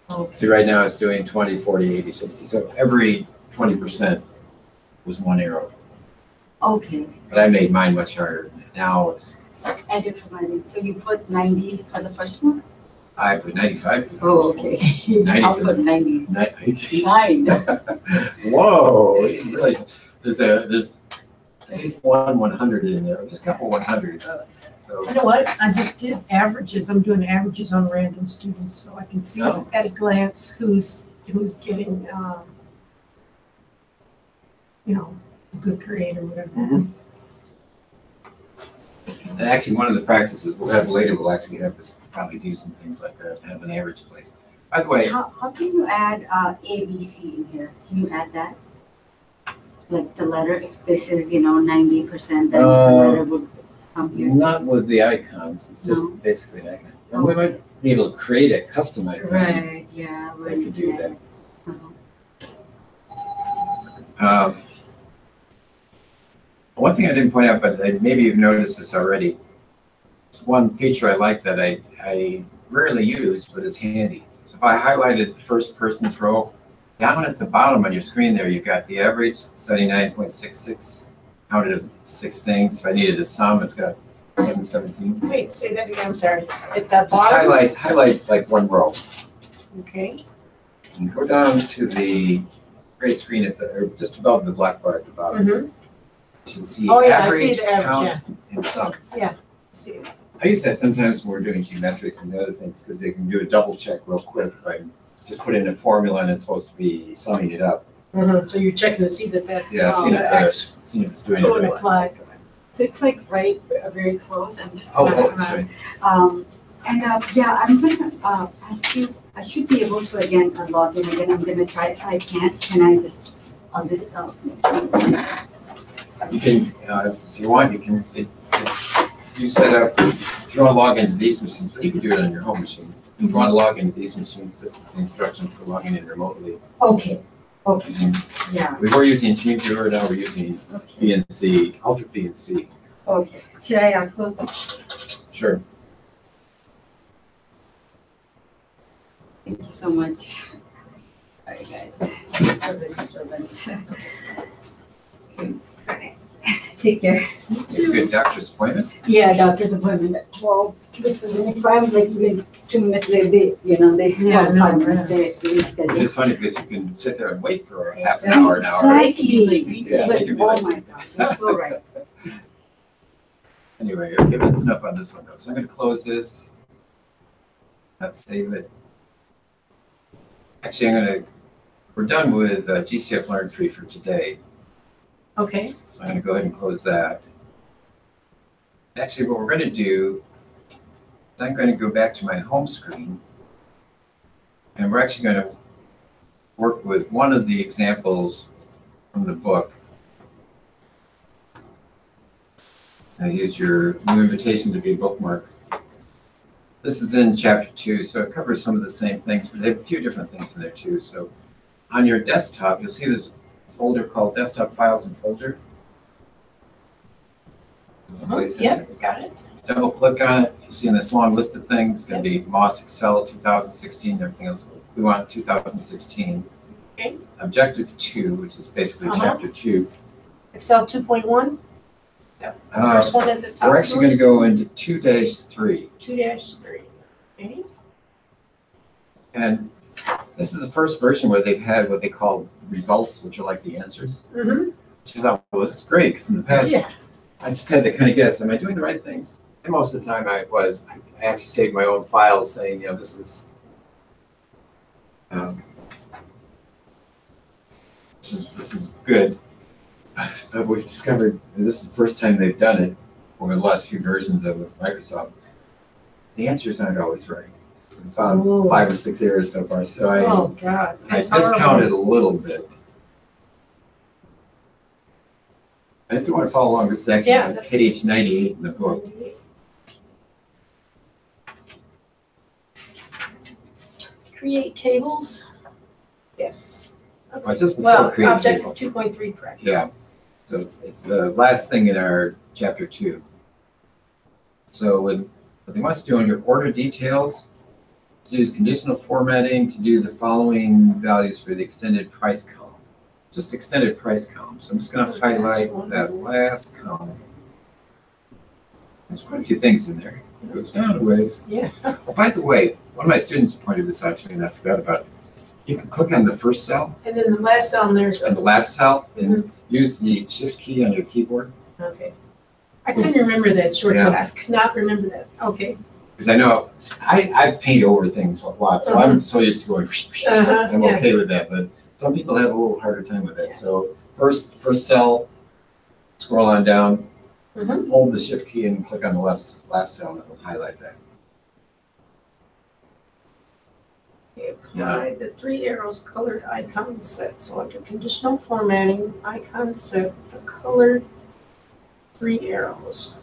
Okay. See, right now it's doing 20, 40, 80, 60. So every 20% was 1 arrow. Okay. But I made mine much harder. Now it's, Edit formatting. So you put 90 for the first one? I put 95 for the Oh, first one. okay. 90 I'll for put the 90. 90. 9. Whoa, you really, there's at least one 100 in there. There's a couple 100s. So You know what? I just did averages. I'm doing averages on random students, so I can see Oh. at a glance who's getting, a good grade or whatever. Mhm. And actually, one of the practices we'll have later, we'll actually have us probably do some things like that, have an average place. By the way, How can you add ABC in here? Can you add that? Like the letter, if this is, 90%, then the letter would come here. not with the icons, it's just No. basically an icon. And we might be able to create a custom icon. Right, yeah. That could do that. Uh-huh. One thing I didn't point out, but maybe you've noticed this already. It's one feature I like that I rarely use, but it's handy. So if I highlighted the first person's row, down at the bottom on your screen there, you've got the average, 79.66, counted 6 things. If I needed a sum, it's got 717. Wait, say that again, I'm sorry. At the Just bottom? highlight like one row. Okay. And go down to the gray screen or just above the black bar at the bottom. Mm-hmm. You should see Oh, yeah, I see average, the average, count, yeah. and sum. See it. I use that sometimes when we're doing geometrics and other things because they can do a double check real quick. By just put in a formula and it's supposed to be summing it up. Mm-hmm. So you're checking to see that that's. Yeah, see if it's doing it Code right. applied. So it's like very close. I'm just Oh, gonna, that's right. yeah, I'm gonna ask you. I should be able to again log in again. I'm gonna try. If I can't, can I just? I'll just. You can, if you want, you can. You set up. If you want to log into these machines, but you can do it on your home machine. If you want to log into these machines, this is the instruction for logging in remotely. Okay. Using, Yeah. we were using TeamViewer, now we're using Okay. BNC, Ultra BNC. Okay. Should I close it? Sure. Thank you so much. All right, guys. For the disturbance. Okay. Take care. It's a good doctor's appointment. Yeah, doctor's appointment at 12. This is if I'm like even 2 minutes late, they Yeah, have no, 5 minutes, yeah. they It's reschedule. just funny because you can sit there and wait for half an hour, an hour. Exactly. Yeah, But, they can be oh like- my God, you're so right. Anyway, okay, that's enough on this one though. So I'm gonna close this. Let's save it. Actually, we're done with GCF Learn Free for today. Okay. So I'm gonna go ahead and close that. Actually, what we're gonna do is I'm gonna go back to my home screen. And we're actually gonna work with one of the examples from the book. And use your new invitation to be a bookmark. This is in chapter 2, so it covers some of the same things, but they have a few different things in there too. So on your desktop, you'll see there's a folder called Desktop Files and Folder. There's a place in there. Yep, got it. Double click on it, you'll see in this long list of things, it's going to be MOS Excel 2016, everything else. We want 2016. Okay. Objective 2, which is basically chapter 2. Excel 2.1? The first one at the top. We're actually going to go into 2-3. 2-3. Okay. And this is the first version where they've had what they call results, which are like the answers. Mm-hmm. Which I thought, well, that's great, because in the past, Yeah. I just had to kind of guess, am I doing the right things? And most of the time I was. I actually saved my own files saying, this is, this is good. But we've discovered, and this is the first time they've done it over the last few versions of Microsoft, the answers aren't always right. We found Ooh. 5 or 6 errors so far, so Oh, God. I That's horrible. discounted a little bit. And if you want to follow along, this is actually Yeah, on that's- page 98 in the book. Create tables? Yes. Oh, it's just before Well, create objective table. 2.3 practice. Yeah. So it's the last thing in our chapter 2. So what they want us to do on your order details is use conditional formatting to do the following values for the extended price column. just extended price column. So I'm just going to highlight that last column. There's quite a few things in there. It goes down a ways. Yeah. Oh, by the way, one of my students pointed this out to me and I forgot about it. You can click on the first cell And then the last cell and there's, and the last cell and use the shift key on your keyboard. okay. I couldn't remember that shortcut. I could not remember that. Okay. Because I know I paint over things a lot, so I'm so used to going. I'm okay with that, but some people have a little harder time with that. So first cell, scroll on down, hold the shift key and click on the last cell, and it will highlight that. Apply the 3 arrows colored icon set. So under conditional formatting, icon set, the colored 3 arrows.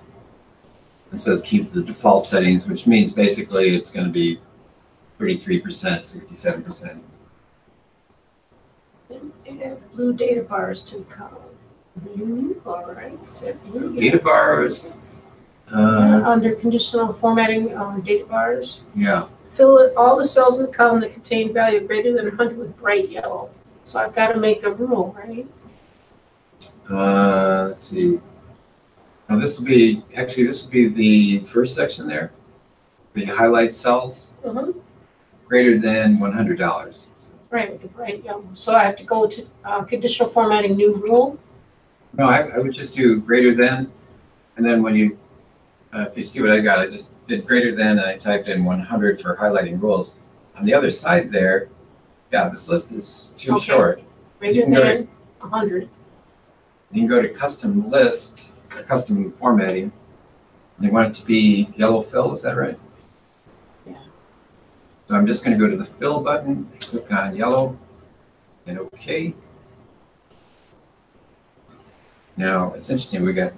It says keep the default settings, which means basically it's going to be 33%, 67%. And add blue data bars to the column. Blue, all right. Is that blue? Data bars. Under conditional formatting, data bars. Yeah. Fill all the cells in the column that contain value greater than 100 with bright yellow. So I've got to make a rule, right? Let's see. Now this will be the first section there. The highlight cells greater than $100. Right, with the bright yellow. So I have to go to conditional formatting new rule. No, I would just do greater than, and then when you, if you see what I got, I just did greater than and I typed in 100 for highlighting rules. On the other side there, yeah, this list is too short. Greater than 100. You can go to custom list, custom formatting. They want it to be yellow fill, is that right? Yeah. So I'm just going to go to the fill button, click on yellow, and OK. Now, it's interesting, we got,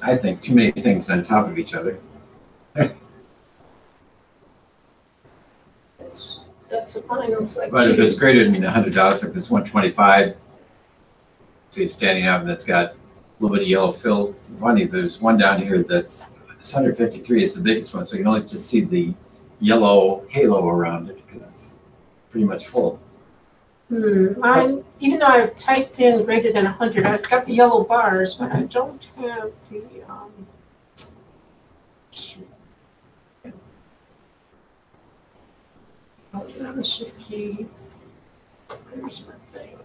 I think, too many things on top of each other. That's what mine looks like. But if it's greater than $100, like this 125, see it's standing out and it's got a little bit of yellow fill. It's funny, there's one down here that's, this 153 is the biggest one, so you can only just see the yellow halo around it because it's pretty much full. Mine, even though I've typed in greater than 100, I've got the yellow bars, but I don't have the, on the shift key. There's my thing.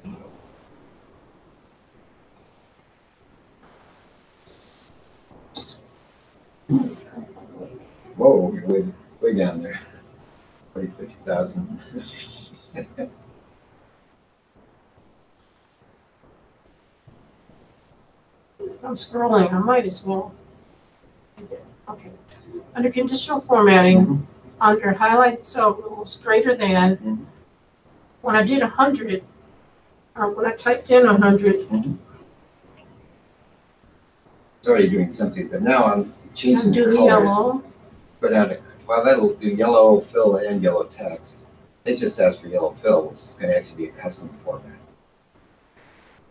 Whoa, you're way down there. 50,000. If I'm scrolling, I might as well. Okay. Under conditional formatting, under highlight cell rules greater than, when I did 100, or when I typed in 100, It's already doing something, but now I'm changing do the the colors. yellow. But well, that'll do yellow fill and yellow text. It just asks for yellow fill, which is going to actually be a custom format.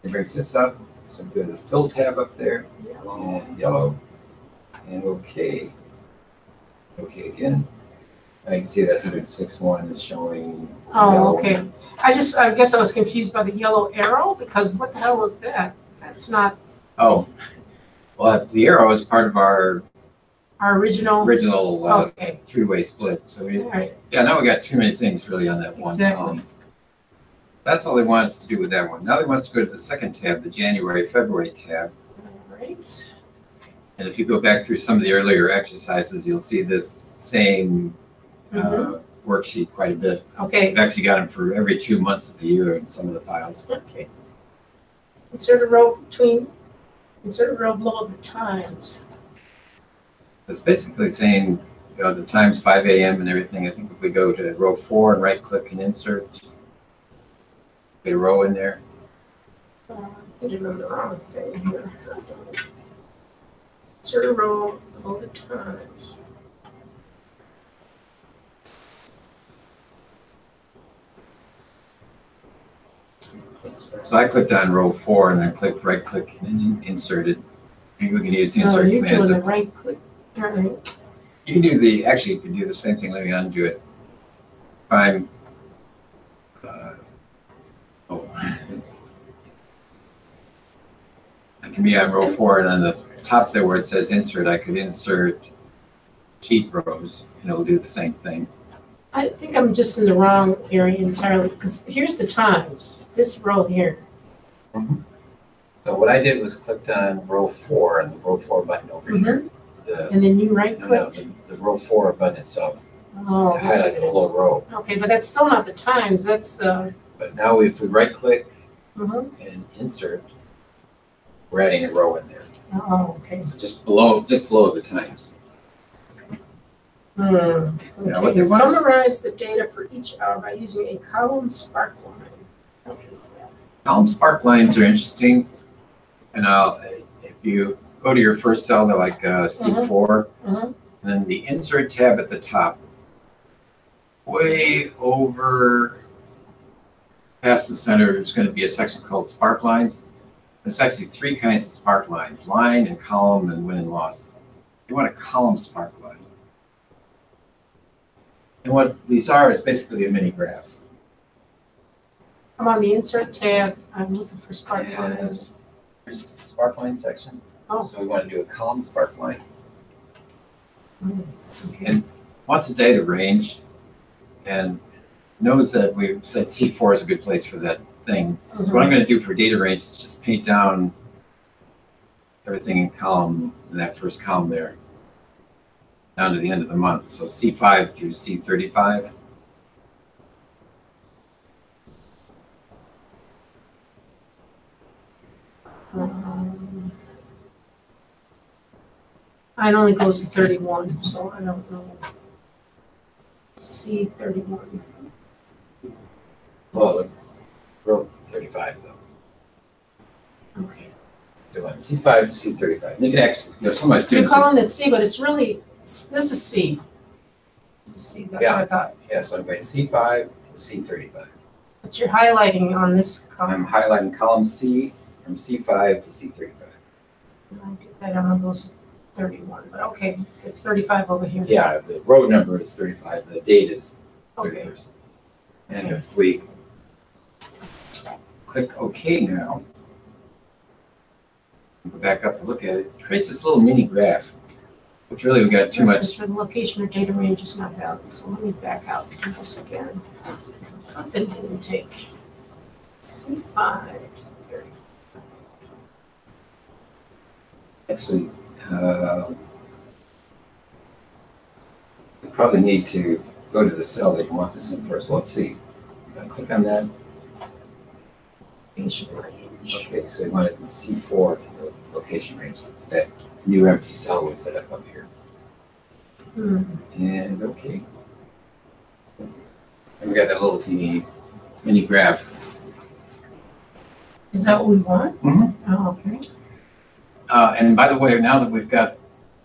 It brings this up, so go to the fill tab up there, and yellow, and OK. OK again. Now you can see that 106.1 is showing. Oh, okay. I guess I was confused by the yellow arrow because what the hell was that? That's not. Oh, well, the arrow is part of our original okay. three-way split. So right. Yeah, now we got too many things really on that one column. That's all they want us to do with that one. Now they want us to go to the second tab, the January, February tab. All right. And if you go back through some of the earlier exercises, you'll see this same worksheet quite a bit. Okay. I've actually got them for every 2 months of the year in some of the files. Okay. Insert a row below the times. It's basically saying, the times 5 a.m. and everything. I think if we go to row 4 and right click and insert, get a row in there. Did it on the wrong thing here. Insert a row below the times. So I clicked on row 4 and then clicked right click and inserted. Maybe we can use the insert you're commands. doing the right click. All right. You can do you can do the same thing. Let me undo it. If I'm, I can be on row 4, and on the top there where it says insert, I could insert sheet rows, and it'll do the same thing. I think I'm just in the wrong area entirely, because here's the times, this row here. So what I did was clicked on row 4 and the row 4 button over here. And then you right No, click. the row 4 button itself. Oh, To that's highlight what the it whole is. row. Okay, but that's still not the times, that's the, But now if we right click mhm. and insert, we're adding a row in there. Oh, okay. So just below the times. Yeah, what Okay, they want us- summarize the data for each hour by using a column spark line. What is that? Column spark lines are interesting. And if you go to your first cell, they're like C4, Mhm. and then the insert tab at the top, way over past the center, is going to be a section called spark lines. There's actually 3 kinds of spark lines: line and column and win and loss. You want a column spark line. And what these are is basically a mini graph. I'm on the insert tab, I'm looking for spark And lines. there's the spark line section. Oh. So we want to do a column spark line. Okay. And wants a data range and knows that we've said C4 is a good place for that thing. So what I'm going to do for data range is just paint down everything in that first column there, down to the end of the month. So C5 through C35. Mine only goes to 31, so I don't know. C31. Well, it's row 35 though. Okay. So on C5 to C35. You can actually, some of my You're students. calling it C, but it's really, this is C. This is C, that's what I thought. Yeah, so I'm going C5 to C35. But you're highlighting on this column. I'm highlighting column C from C5 to C35. I did that on those 31, but okay, it's 35 over here. Yeah, the row number is 35, the date is Okay. 31st. And if we click OK now, go back up and look at it, it creates this little mini graph, which really we got too Reference much. for the location or data range is not valid, so let me back out and do this again. Something didn't take. C5 to 30. Actually, you probably need to go to the cell that you want this in first. Let's see. Click on that. Location range. Okay, so you want it in C4 for the location range. It's that new empty cell we set up here. And okay. And we got that little teeny mini graph. Is that what we want? Oh, okay. And by the way, now that we've got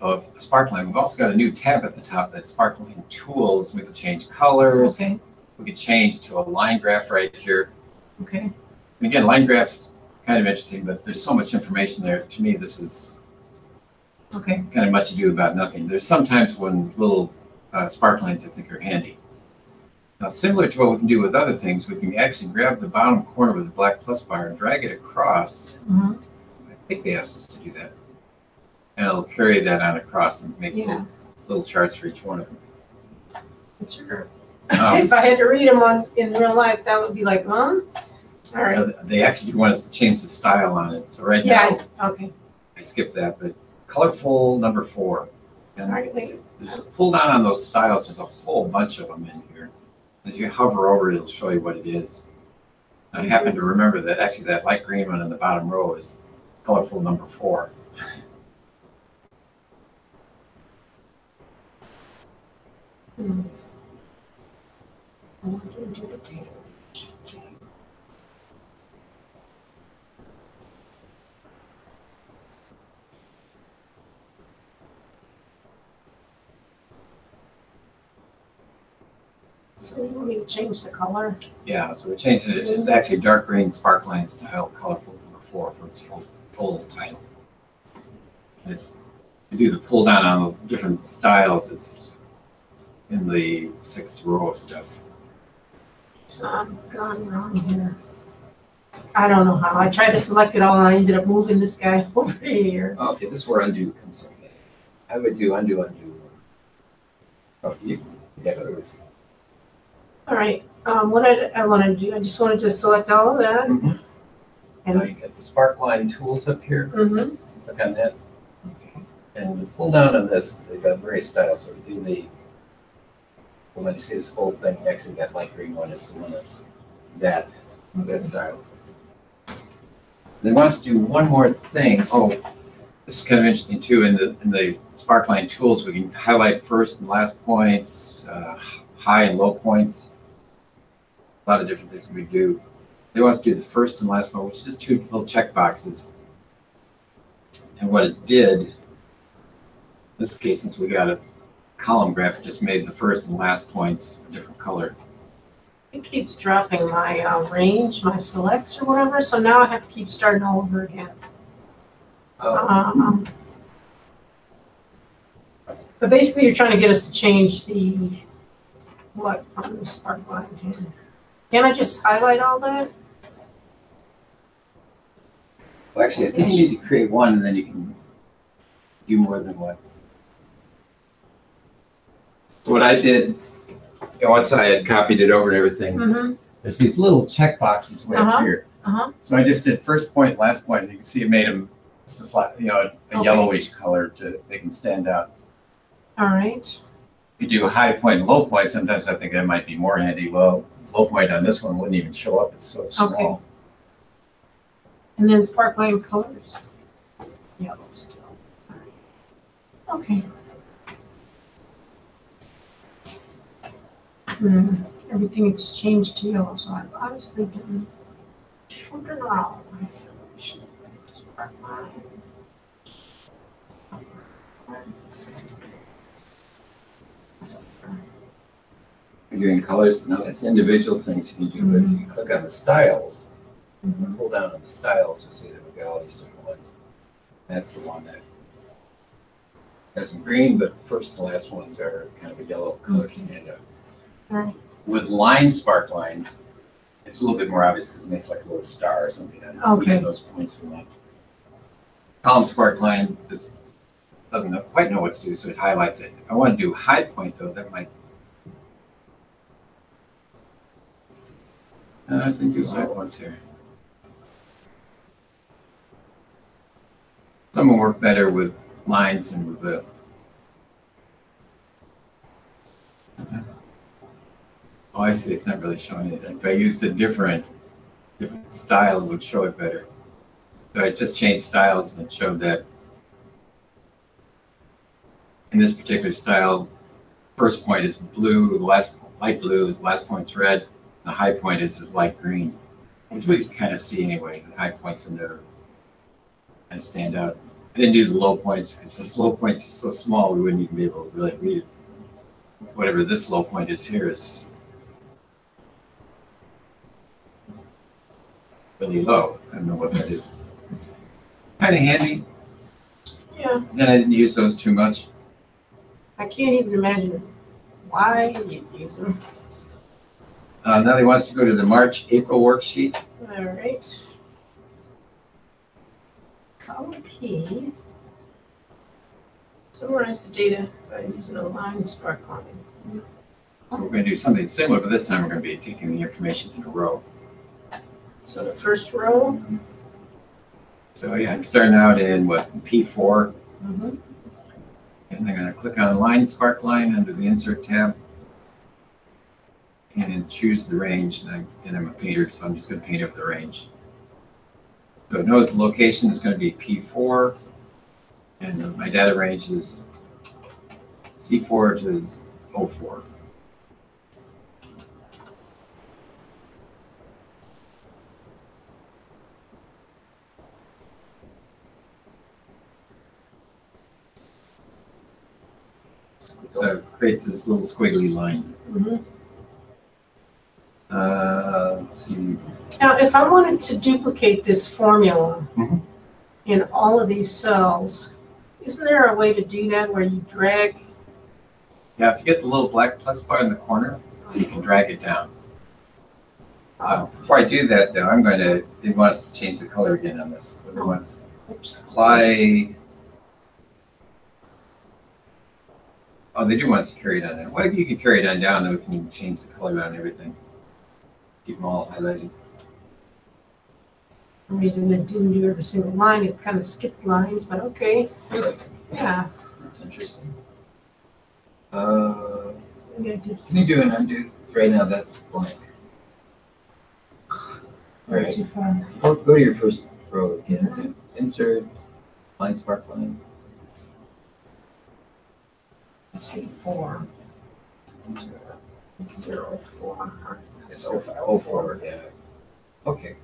a Sparkline, we've also got a new tab at the top that's Sparkline Tools. We can change colors. Okay, We could change to a line graph right here. okay. And again, line graphs kind of interesting, but there's so much information there. To me, this is Okay. kind of much ado about nothing. There's sometimes when little spark lines I think are handy. Now, similar to what we can do with other things, we can actually grab the bottom corner with the black plus bar and drag it across. Mhm. I think they asked us to do that. And it'll carry that on across and make Yeah. little charts for each one of them. Sure. Um, If I had to read them in real life, that would be like, huh? All right. They actually do want us to change the style on it. So right Yeah, now, okay. I skipped that, but colorful number 4. And All right, wait. there's a pull down on those styles. There's a whole bunch of them in here. As you hover over it, it'll show you what it is. And I happen to remember that actually that light green one in the bottom row is colorful number 4. I want to do the data. So you want me to change the color? Yeah, so we changed it. It's actually dark green sparkline style, colorful number 4 for its full title. It's to do the pull down on the different styles. It's in the 6th row of stuff. So I'm gone wrong here. I don't know how. I tried to select it all and I ended up moving this guy over here. Okay, this is where undo comes in. I would do undo. Oh, you get it. All right, what I want to do, I just wanted to select all of that. Now And, you got the Sparkline tools up here. mhm. Click on that. And the pull down on this, they've got various styles. So do the, well, when you see this whole thing, actually that light green one is the one that's that style. They want us to do one more thing. Oh, this is kind of interesting too. In the Sparkline tools, we can highlight first and last points, high and low points. A lot of different things we do. They want us to do the first and last point, which is just two little check boxes. And what it did, in this case, since we got a column graph, it just made the first and last points a different color. It keeps dropping my range, my selects or whatever, so now I have to keep starting all over again. Oh. But basically, you're trying to get us to change the what on the Sparkline here. Can I just highlight all that? Well, actually, I think you need to create one, and then you can do more than one. So what I did, once I had copied it over and everything, Mm-hmm. there's these little check boxes way up here. So I just did first point, last point, and you can see it made them just a slight, a Okay. yellowish color to make them stand out. All right. If you do a high point and low point, sometimes I think that might be more handy. Well, low point on this one wouldn't even show up. It's so small. Okay. And then Sparkline colors. Yellow still. All right. Okay. Everything it's changed to yellow, so I've obviously done shoot it around. Sparkline. You're doing colors. Now that's individual things you can do, but if you click on the styles, Mhm. pull down on the styles, you'll see that we've got all these different ones. That's the one that has some green, but the first and last ones are kind of a yellow color to stand out. Right. With line spark lines, it's a little bit more obvious because it makes like a little star or something on each Okay. of those points we want. Column spark line just doesn't quite know what to do, so it highlights it. If I want to do high point though, that might. I think do high points here. Some will work better with lines and with the. Oh, I see. It's not really showing it. If I used a different style, it would show it better. So I just changed styles and it showed that in this particular style, first point is blue, the last light blue, the last point's red, the high point is light green, which we can kind of see anyway. The high points in there kind of stand out. I didn't do the low points because the low points are so small we wouldn't even be able to really read it. Whatever this low point is here is really low. I don't know what that is. Kind of handy. Yeah. Then I didn't use those too much. I can't even imagine why you'd use them. Now they want us to go to the March-April worksheet. All right. Column P. Summarize the data by using a line Sparkline. So we're going to do something similar, but this time we're going to be taking the information in a row. So the first row. So yeah, I'm starting out in what, P4. Mm-hmm. And I'm going to click on Line Sparkline under the Insert tab. And then choose the range. And I'm a painter, so I'm just going to paint up the range. So notice the location is going to be P4. And my data range is C4 to 04. So it creates this little squiggly line. Mm-hmm. Let's see. Now, if I wanted to duplicate this formula Mhm. in all of these cells, isn't there a way to do that where you drag? Yeah, if you get the little black plus bar in the corner, you can drag it down. Before I do that, though, I'm going to, they want us to change the color again on this. They want us to Oops. apply. Oh, they do want us to carry it on down. Well, you can carry it on down, then we can change the color on everything. Keep them all highlighted. For some reason it didn't do every single line, it kind of skipped lines, but okay. Really? Yeah. That's interesting. Maybe I did Can you do an undo? Right now, that's blank. All right. too far. Go to your first row again. Yeah. Insert, line spark line. Let's see, 4. 0, 4. It's 04, yeah. Okay.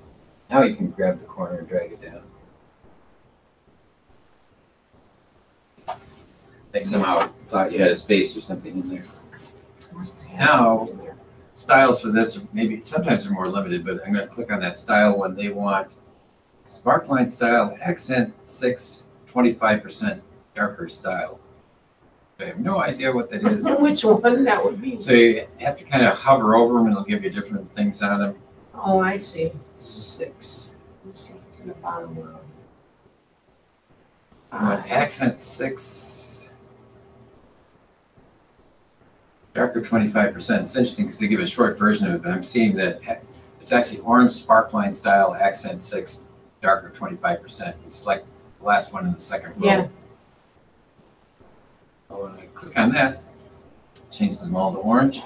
Now you can grab the corner and drag it down. Like somehow thought you had a space or something in there. Now, styles for this, maybe sometimes they're more limited, but I'm going to click on that style when they want Sparkline style, accent 6, 25% darker style. I have no idea what that is. Which one that would be? So you have to kind of hover over them and it'll give you different things on them. Oh, I see. 6. Let's see if it's in the bottom row. Accent 6, darker 25%. It's interesting because they give a short version of it, but I'm seeing that it's actually orange sparkline style, accent 6, darker 25%. It's like the last one in the second row. Yeah. So when I click on that, it changes them all to orange.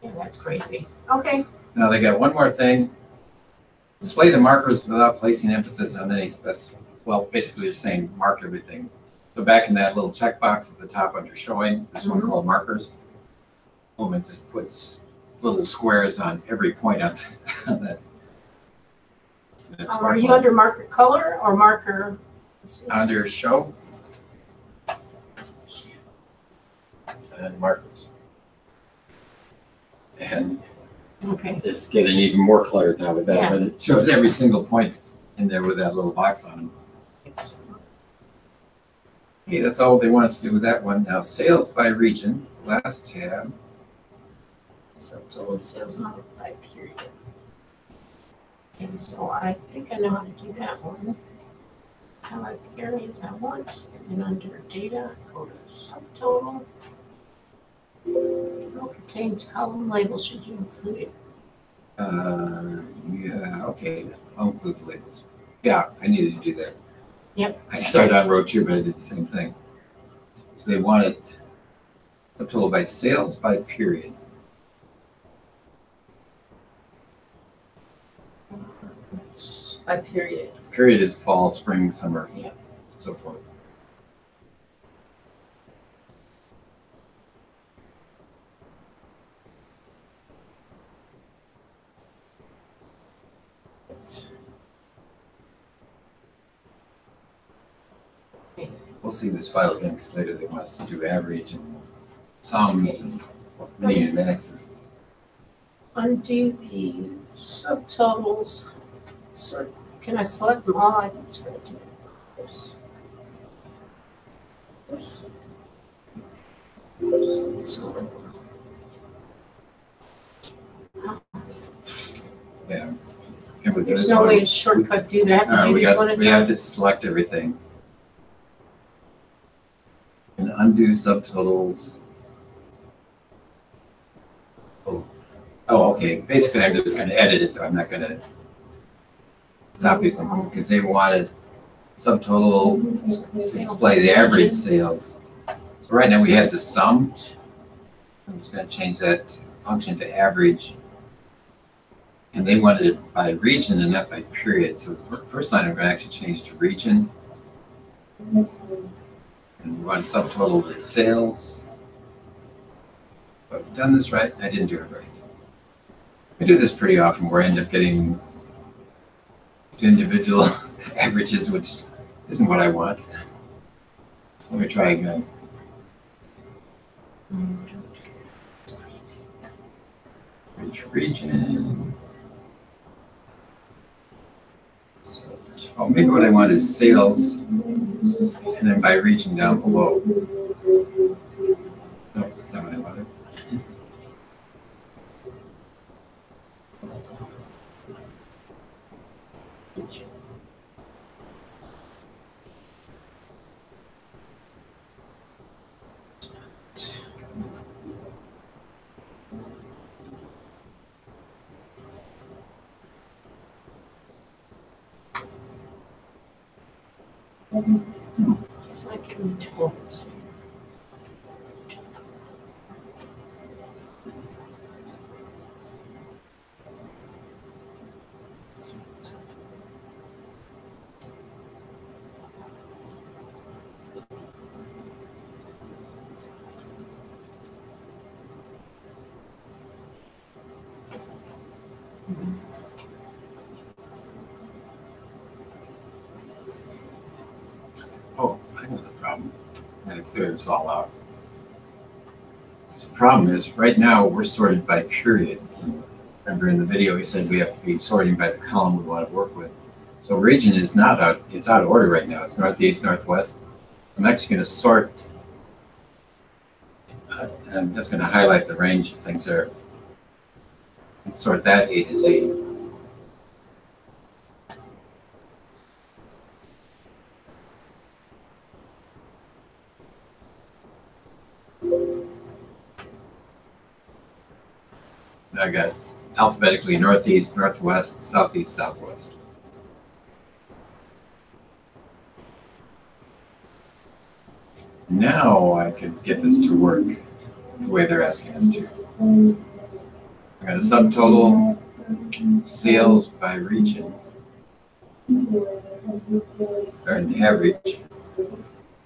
Yeah, that's crazy. Okay. Now they got one more thing. Display the markers without placing emphasis on any well, basically you're saying mark everything. So back in that little checkbox at the top under showing, there's one called markers. Boom, it just puts little squares on every point on that. Are you under marker color or marker? Under show and markers. And Okay. it's getting even more cluttered now with that, Yeah. but it shows every single point in there with that little box on them. Okay, that's all they want us to do with that one. Now, sales by region, last tab. So total sales number by period. And so I think I know how to do that one. Highlight the areas I want, and then under data, go to subtotal. Row contains column label, should you include it? Yeah, okay, I'll include the labels. Yeah, I needed to do that. Yep. I started on row 2, but I did the same thing. So they wanted subtotal by sales by period. By period. Period is fall, spring, summer, Yep. so forth. We'll see this file again because later they want us to do average and sums and mini and maxes. Undo the subtotals. So can I select them all? I think try to do this. This. This one. Yeah. Can we do There's this no one? way to shortcut do that. I have to do this one at a we have time. to select everything. And undo subtotals. Oh, okay. Basically, I'm just going to edit it, though. I'm not going to stop using it because they wanted subtotal to display the average sales. So right now we have the sum. I'm just going to change that function to average. And they wanted it by region and not by period. So the first line I'm going to actually change to region. And we want subtotal with sales. But I've done this right. I didn't do it right. I do this pretty often where I end up getting individual averages, which isn't what I want. So let me try again. Which region? Oh, maybe what I want is sales, and then by region down below. No, that's not what I wanted. It's not giving me totals. Oh, I know the problem. I'm gonna clear this all out. So the problem is, right now, we're sorted by period. Remember in the video, we said we have to be sorting by the column we want to work with. So region is not out, it's out of order right now. It's northeast, northwest. I'm actually gonna sort, I'm just gonna highlight the range of things there. And sort that A to Z. And I got alphabetically northeast, northwest, southeast, southwest. Now I could get this to work the way they're asking us to. I got a subtotal, sales by region, or an average.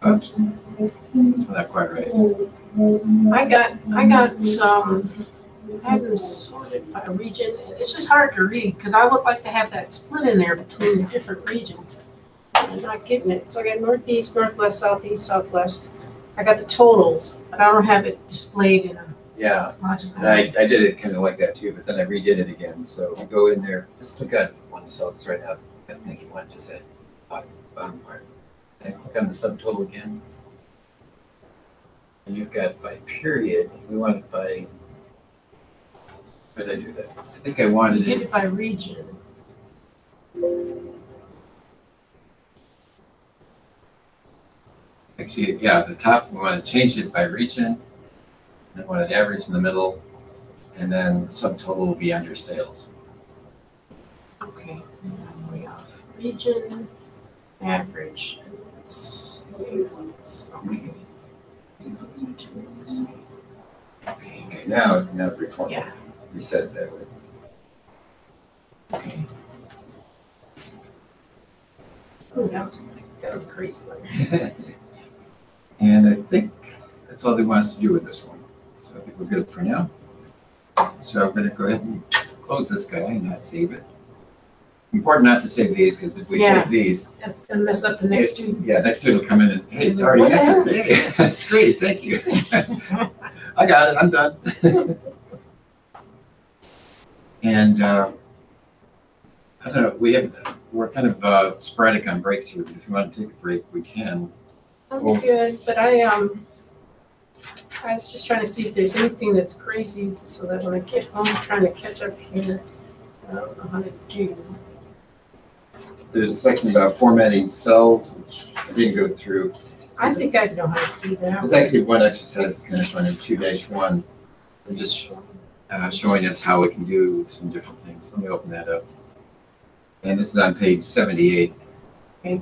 Oops, that's not quite right. I got some, I have them sorted by region. It's just hard to read because I would like to have that split in there between the different regions. I'm not getting it. So I got northeast, northwest, southeast, southwest. I got the totals, but I don't have it displayed in a Yeah, logical and I way. did it kind of like that too, but then I redid it again. So we go in there, just click on one cell, because right now I think you want just that bottom part. And click on the subtotal again. And you've got by period, we want it by, where did I do that? I think I You wanted did it, it by region. actually, yeah, at the top, we want to change it by region. Then want an average in the middle, and then the subtotal will be under sales. Okay, I'm way off. Region, average, sales, okay. Okay, Okay, now reform. yeah, Reset it that way. okay. Oh, that was a crazy one. And I think that's all they want us to do with this one. So I think we're good for now. So I'm going to go ahead and close this guy and not save it. Important not to save these, because if we Yeah. save these, That's gonna mess up the next student. yeah, next student will come in and, hey, it's already What the answered. Hey, that's great, thank you. I got it, I'm done. And I don't know, we're kind of sporadic on breaks here, but if you want to take a break, we can. I'm good, but I was just trying to see if there's anything that's crazy so that when I get home, trying to catch up here, I don't know how to do. There's a section about formatting cells, which I didn't go through. I think I know how to do that. There's actually one exercise kind of fun in 2-1. They're just showing us how we can do some different things. Let me open that up. And this is on page 78. Okay.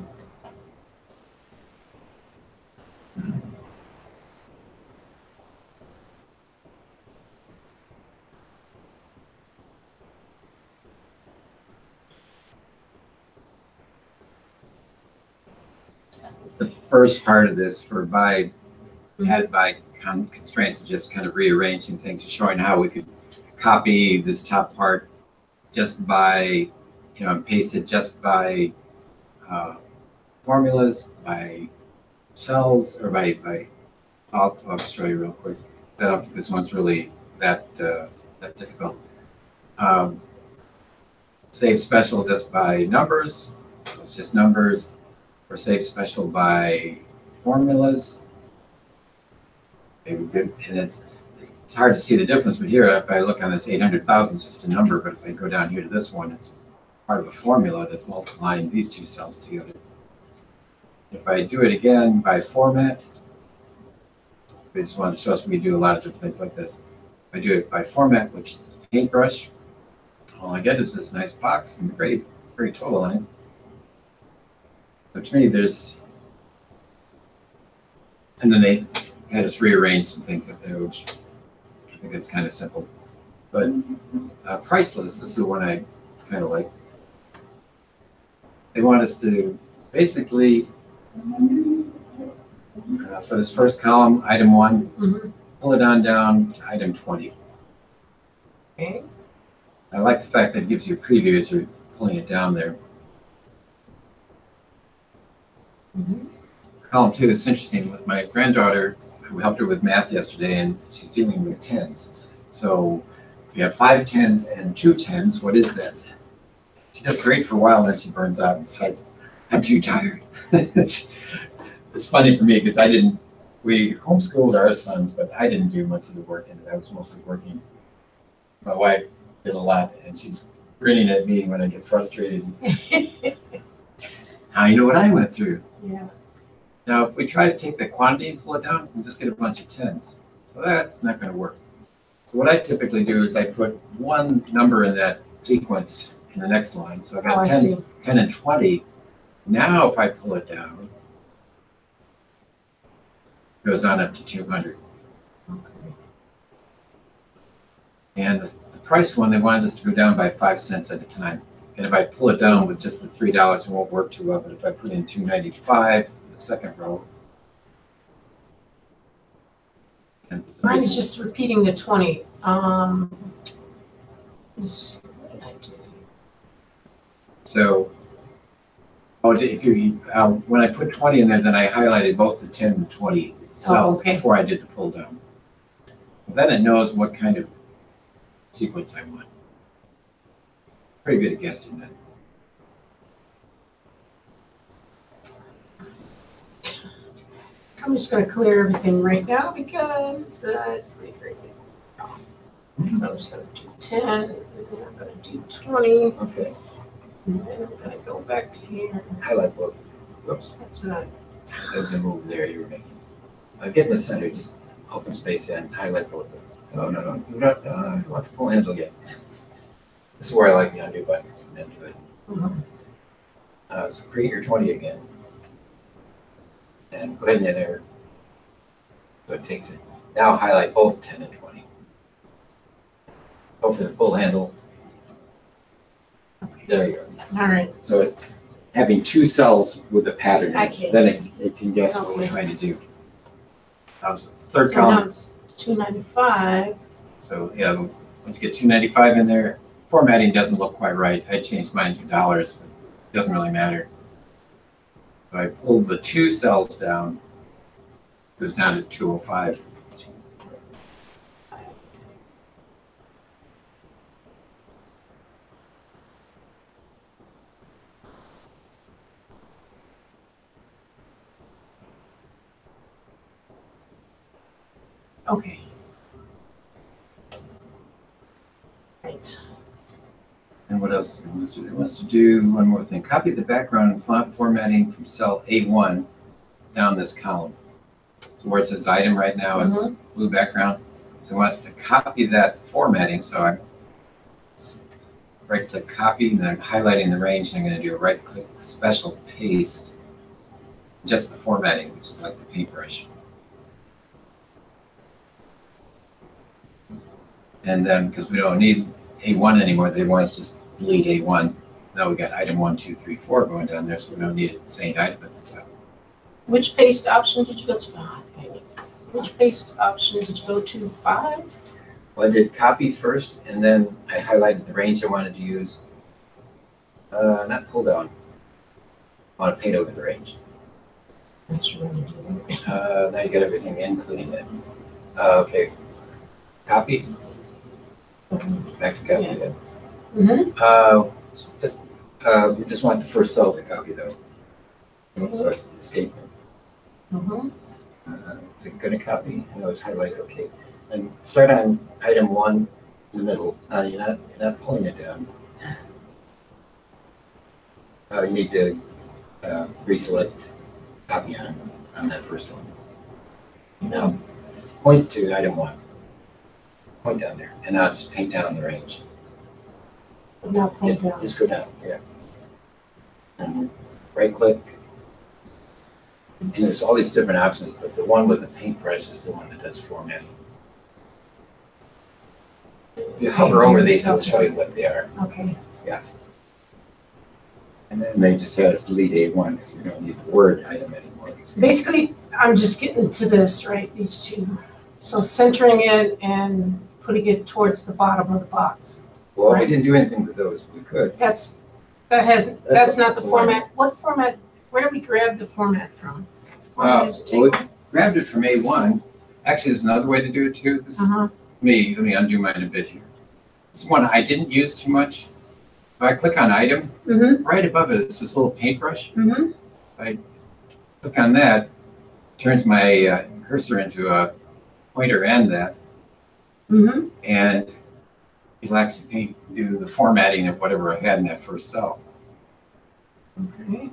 The first part of this for added by constraints is just kind of rearranging things, showing how we could copy this top part just by, and paste it just by formulas, by cells, or by I'll show you real quick. I don't think this one's really that difficult. Save special just by numbers, so it's just numbers, or save special by formulas. And it's hard to see the difference, but here, if I look on this 800,000, it's just a number, but if I go down here to this one, it's part of a formula that's multiplying these two cells together. If I do it again by format, I just want to show us we do a lot of different things like this. If I do it by format, which is the paintbrush, all I get is this nice box and great total line. So to me, there's And then they had us rearrange some things up there, which I think that's kind of simple. But priceless, this is the one I kind of like. They want us to basically, for this first column, item 1, pull it on down to item 20. Okay. I like the fact that it gives you a preview as you're pulling it down there. Column 2 is interesting. With my granddaughter, who helped her with math yesterday, and she's dealing with tens. So if you have 5 tens and 2 tens, what is that? She does great for a while, then she burns out and decides, I'm too tired. it's funny for me because we homeschooled our sons, but I didn't do much of the work, and I was mostly working. My wife did a lot, and she's grinning at me when I get frustrated. Now you know what I went through. Yeah. Now, if we try to take the quantity and pull it down, we'll just get a bunch of tens. So that's not going to work. So what I typically do is I put one number in that sequence in the next line. So I've got 10 and 20. Now, if I pull it down, it goes on up to 200. Okay. And the price one, they wanted us to go down by 5 cents at a time. And if I pull it down with just the $3, it won't work too well. But if I put in $2.95, the second row. And Mine is just repeating the 20. Let's see, what did I do? So, if you, when I put 20 in there, then I highlighted both the 10 and 20 cells before I did the pull down. Then it knows what kind of sequence I want. Pretty good at guessing that. I'm just going to clear everything right now because it's pretty great. So I'm just going to do 10, and then I'm going to do 20. Okay. And then I'm going to go back to here. Highlight both. Whoops. That's right. That was a move there you were making. Get in the center, just open space and highlight both of them. Oh, no. You don't want the pull handle yet. This is where I like the undo buttons. Undo it. So create your 20 again. And go ahead and enter. So it takes it. Now highlight both 10 and 20. Go for the pull handle. Okay. There you go. All right. So having 2 cells with a pattern, then it can guess what we're trying to do. Third So column. now it's 295. So yeah, once you get 295 in there, formatting doesn't look quite right. I changed mine to dollars, but it doesn't really matter. So I pulled the 2 cells down, it goes down to 205. Okay. Right. And what else do they want us to do? They want us to do one more thing. Copy the background and font formatting from cell A1 down this column. So where it says item right now, it's blue background. So it wants to copy that formatting. So I right click copy, and then I'm highlighting the range. And I'm going to do a right click special paste, just the formatting, which is like the paintbrush. And then because we don't need A1 anymore, they want us to just delete A1. Now we got item 1, 2, 3, 4 going down there, so we don't need it saying item at the top. Which paste option did you go to? Which paste option did you go to? 5? Well, I did copy first, and then I highlighted the range I wanted to use. Not pull down. I want to paint over the range. Now you got everything, including that. Okay. Copy. Back to copy again. We just want the first cell to copy though. So it's escape. Is it going to copy? No, it's highlighted. Okay. And start on item 1 in the middle. You're not pulling it down. You need to reselect copy on that first one. Now point to item 1. Point down there, and now just paint down the range. Now point down. Just go down, yeah. And right click, And there's all these different options, but the one with the paintbrush is the one that does formatting. If you hover over these, it'll show you what they are. Okay. And then they just had us delete A1 because we don't need the word item anymore. Basically, I'm just getting to this, right, these two. So centering it and putting it towards the bottom of the box. Well, we didn't do anything with those. We could. That's That's not the a line. format. What format, where did we grab the format from? Well, we grabbed it from A1. Actually, there's another way to do it too. This, Uh-huh. let me undo mine a bit here. This one I didn't use too much. If I click on item, Mm-hmm, right above it is this little paintbrush. mm-hmm. Click on that, turns my cursor into a pointer and that, Mm-hmm. and it'll actually do the formatting of whatever I had in that first cell. Okay.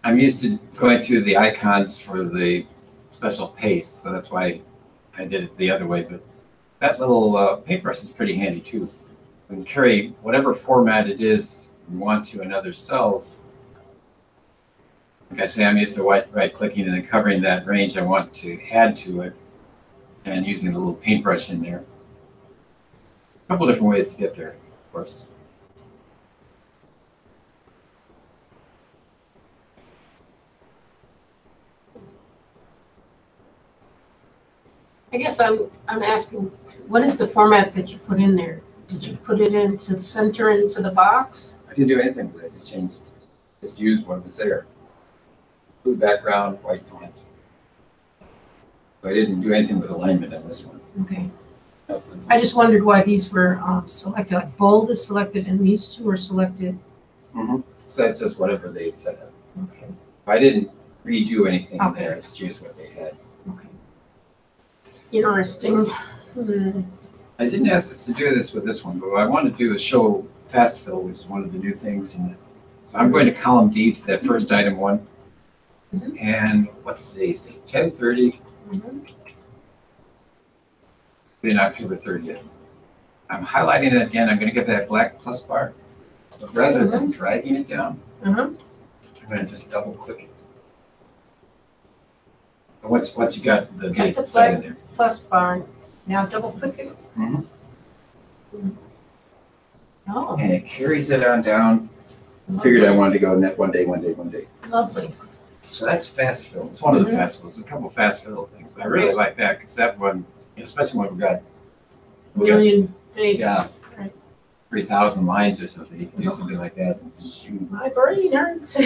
I'm used to going through the icons for the special paste, so that's why I did it the other way. But that little paintbrush is pretty handy too. You can carry whatever format it is you want to in other cells. Like I say, I'm used to right-clicking and then covering that range I want to add to it and using the little paintbrush in there. A couple different ways to get there, of course. I guess I'm asking, what is the format that you put in there? Did you put it into center into the box? I didn't do anything with it. Just used what was there. Blue background, white font. But I didn't do anything with alignment on this one. Okay. Nothing. I just wondered why these were selected, like bold is selected and these two are selected. So that's just whatever they had set up. Okay. I didn't redo anything in Okay. there. I just used what they had. Okay. Interesting. Hmm. I didn't ask us to do this with this one, but what I want to do is show fast fill, which is one of the new things. So I'm going to column D to that first item one. Mhm. And what's today's date? 10/30. Mhm. In October 30th. I'm highlighting it again. I'm going to get that black plus bar. But rather than dragging it down, Uh-huh. I'm going to just double click it. And once you got the Got date the set in there. Plus bar. Now double click it. Mhm. Oh, And it carries it on down. Figured I wanted to go net one day. lovely. So that's fast fill. It's one of the fast fills. There's a couple of fast fill things, but I really like that because that one, especially when we got Million pages. yeah. Right. 3,000 lines or something, you can do something like that. My brain hurts.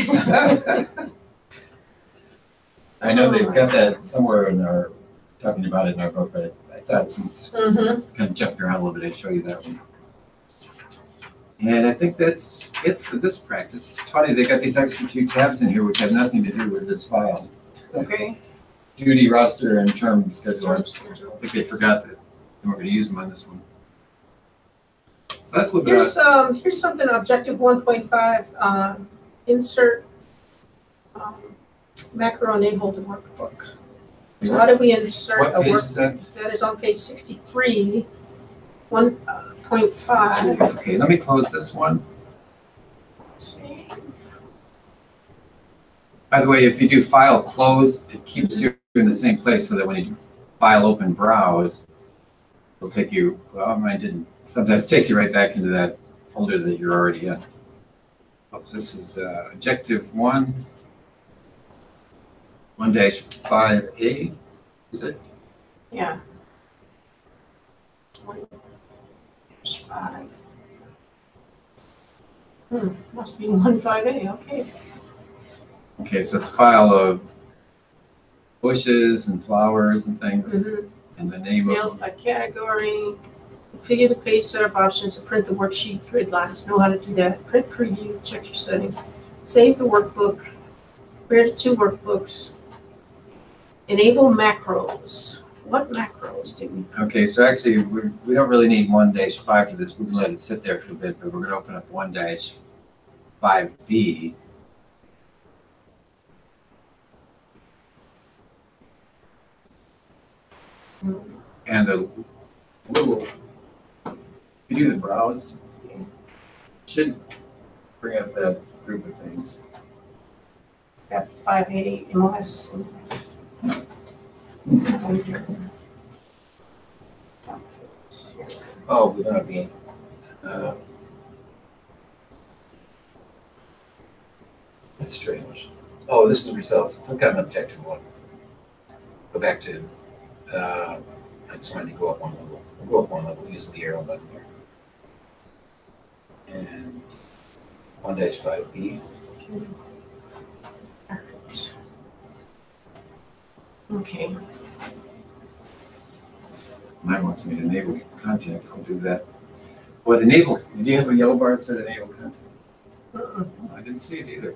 I know they've got that somewhere in our, talking about it in our book, but I thought since Mm-hmm. kind of jumping around a little bit, I'd show you that one. And I think that's it for this practice. It's funny, they got these extra 2 tabs in here which have nothing to do with this file. Okay. Duty, roster, and term schedule. I Term think they forgot that they weren't going to use them on this one. So that's a little bit. Here's something, objective 1.5, insert macro enabled workbook. So how do we insert What a page work is that? that is on page 63, 1.5? Okay, let me close this one. Save. By the way, if you do file close, it keeps you in the same place so that when you do file open browse, it'll take you, well, mine didn't. Sometimes it takes you right back into that folder that you're already in. Oh, this is objective 1-5A, is it? Yeah. 5. Must be 1.5A, okay. Okay, so it's a file of bushes and flowers and things, Mhm. and the name Sales of by category, configure the page setup options to print the worksheet grid lines, know how to do that, print preview, check your settings, save the workbook, compare the 2 workbooks, enable macros. What macros do we? Okay, so actually, we don't really need 1-5 for this. We can let it sit there for a bit, but we're going to open up 1-5B. And the little, if you do the browse, should bring up that group of things. Got 5A MLS. Oh, we don't have any. That's strange. Oh, this is the results. Click on objective one. Go back to, I just wanted to go up one level. We'll go up one level, use the arrow button there. And 1-5B. Okay. Mine wants me to enable content. I'll do that. What enable? Did you have a yellow bar that said enable content? Uh-uh. Oh, I didn't see it either.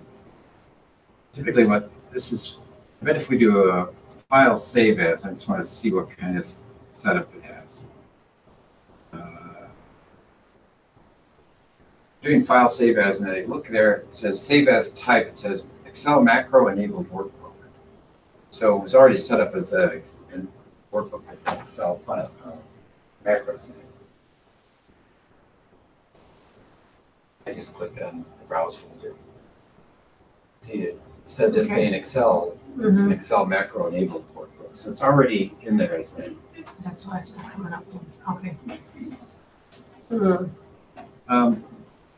Typically, what this is, I bet if we do a file save as, I just want to see what kind of setup it has. Doing file save as, and I look there, it says save as type, it says Excel macro enabled workbook. So it was already set up as a workbook with Excel file macros in it. I just clicked on the browse folder. See it, instead of just being Excel, it's an Excel macro enabled workbook. So it's already in there, I think. That's why it's not coming up. Okay.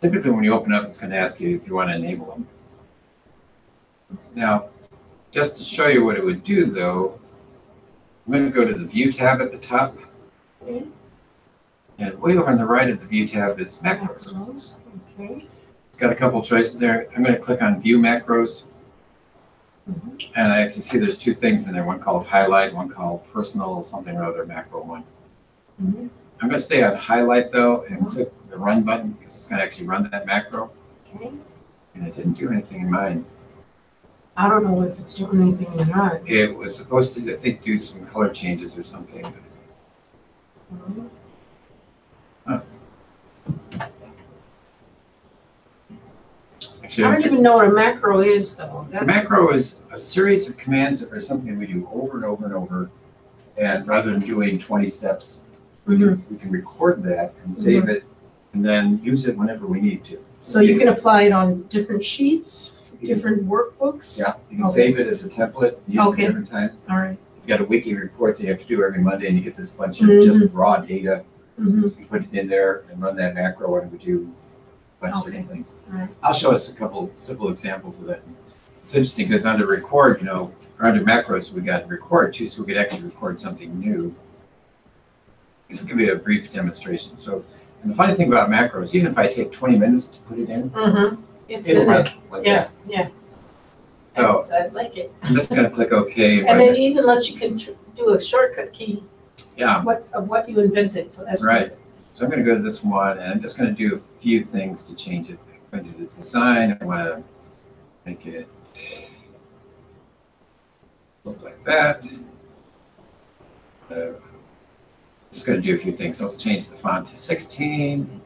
Typically, when you open up, it's going to ask you if you want to enable them. Now, just to show you what it would do, though, I'm going to go to the View tab at the top. Okay. And way over on the right of the View tab is Macros. Okay. It's got a couple choices there. I'm going to click on View Macros. And I actually see there's two things in there, one called Highlight, one called Personal, something or other, macro one. I'm going to stay on Highlight, though, and click the Run button, because it's going to actually run that macro. Okay. And it didn't do anything in mine. I don't know if it's doing anything or not. It was supposed to, I think, do some color changes or something. Huh. Actually, I don't even know what a macro is, though. a macro is a series of commands or something we do over and over and over. And rather than doing 20 steps, we can record that and save it and then use it whenever we need to. So you can apply it on different sheets, different workbooks? Yeah, you can save it as a template, use it different times. All right. You've got a weekly report that you have to do every Monday, and you get this bunch of just raw data. You put it in there and run that macro, and we do a bunch of different things. Right. I'll show us a couple simple examples of that. It's interesting because under record, or under macros, we got record too, so we could actually record something new. This will give you a brief demonstration. So, and the funny thing about macros, even if I take 20 minutes to put it in, It's it'll in run it. like Yeah, that. yeah. So I like it. I'm just going to click OK. And then even lets you do a shortcut key Yeah. of what you invented. So that's Right. So I'm going to go to this one, and I'm just going to do a few things to change it. I'm going to do the design. I want to make it look like that. Just going to do a few things. Let's change the font to 16.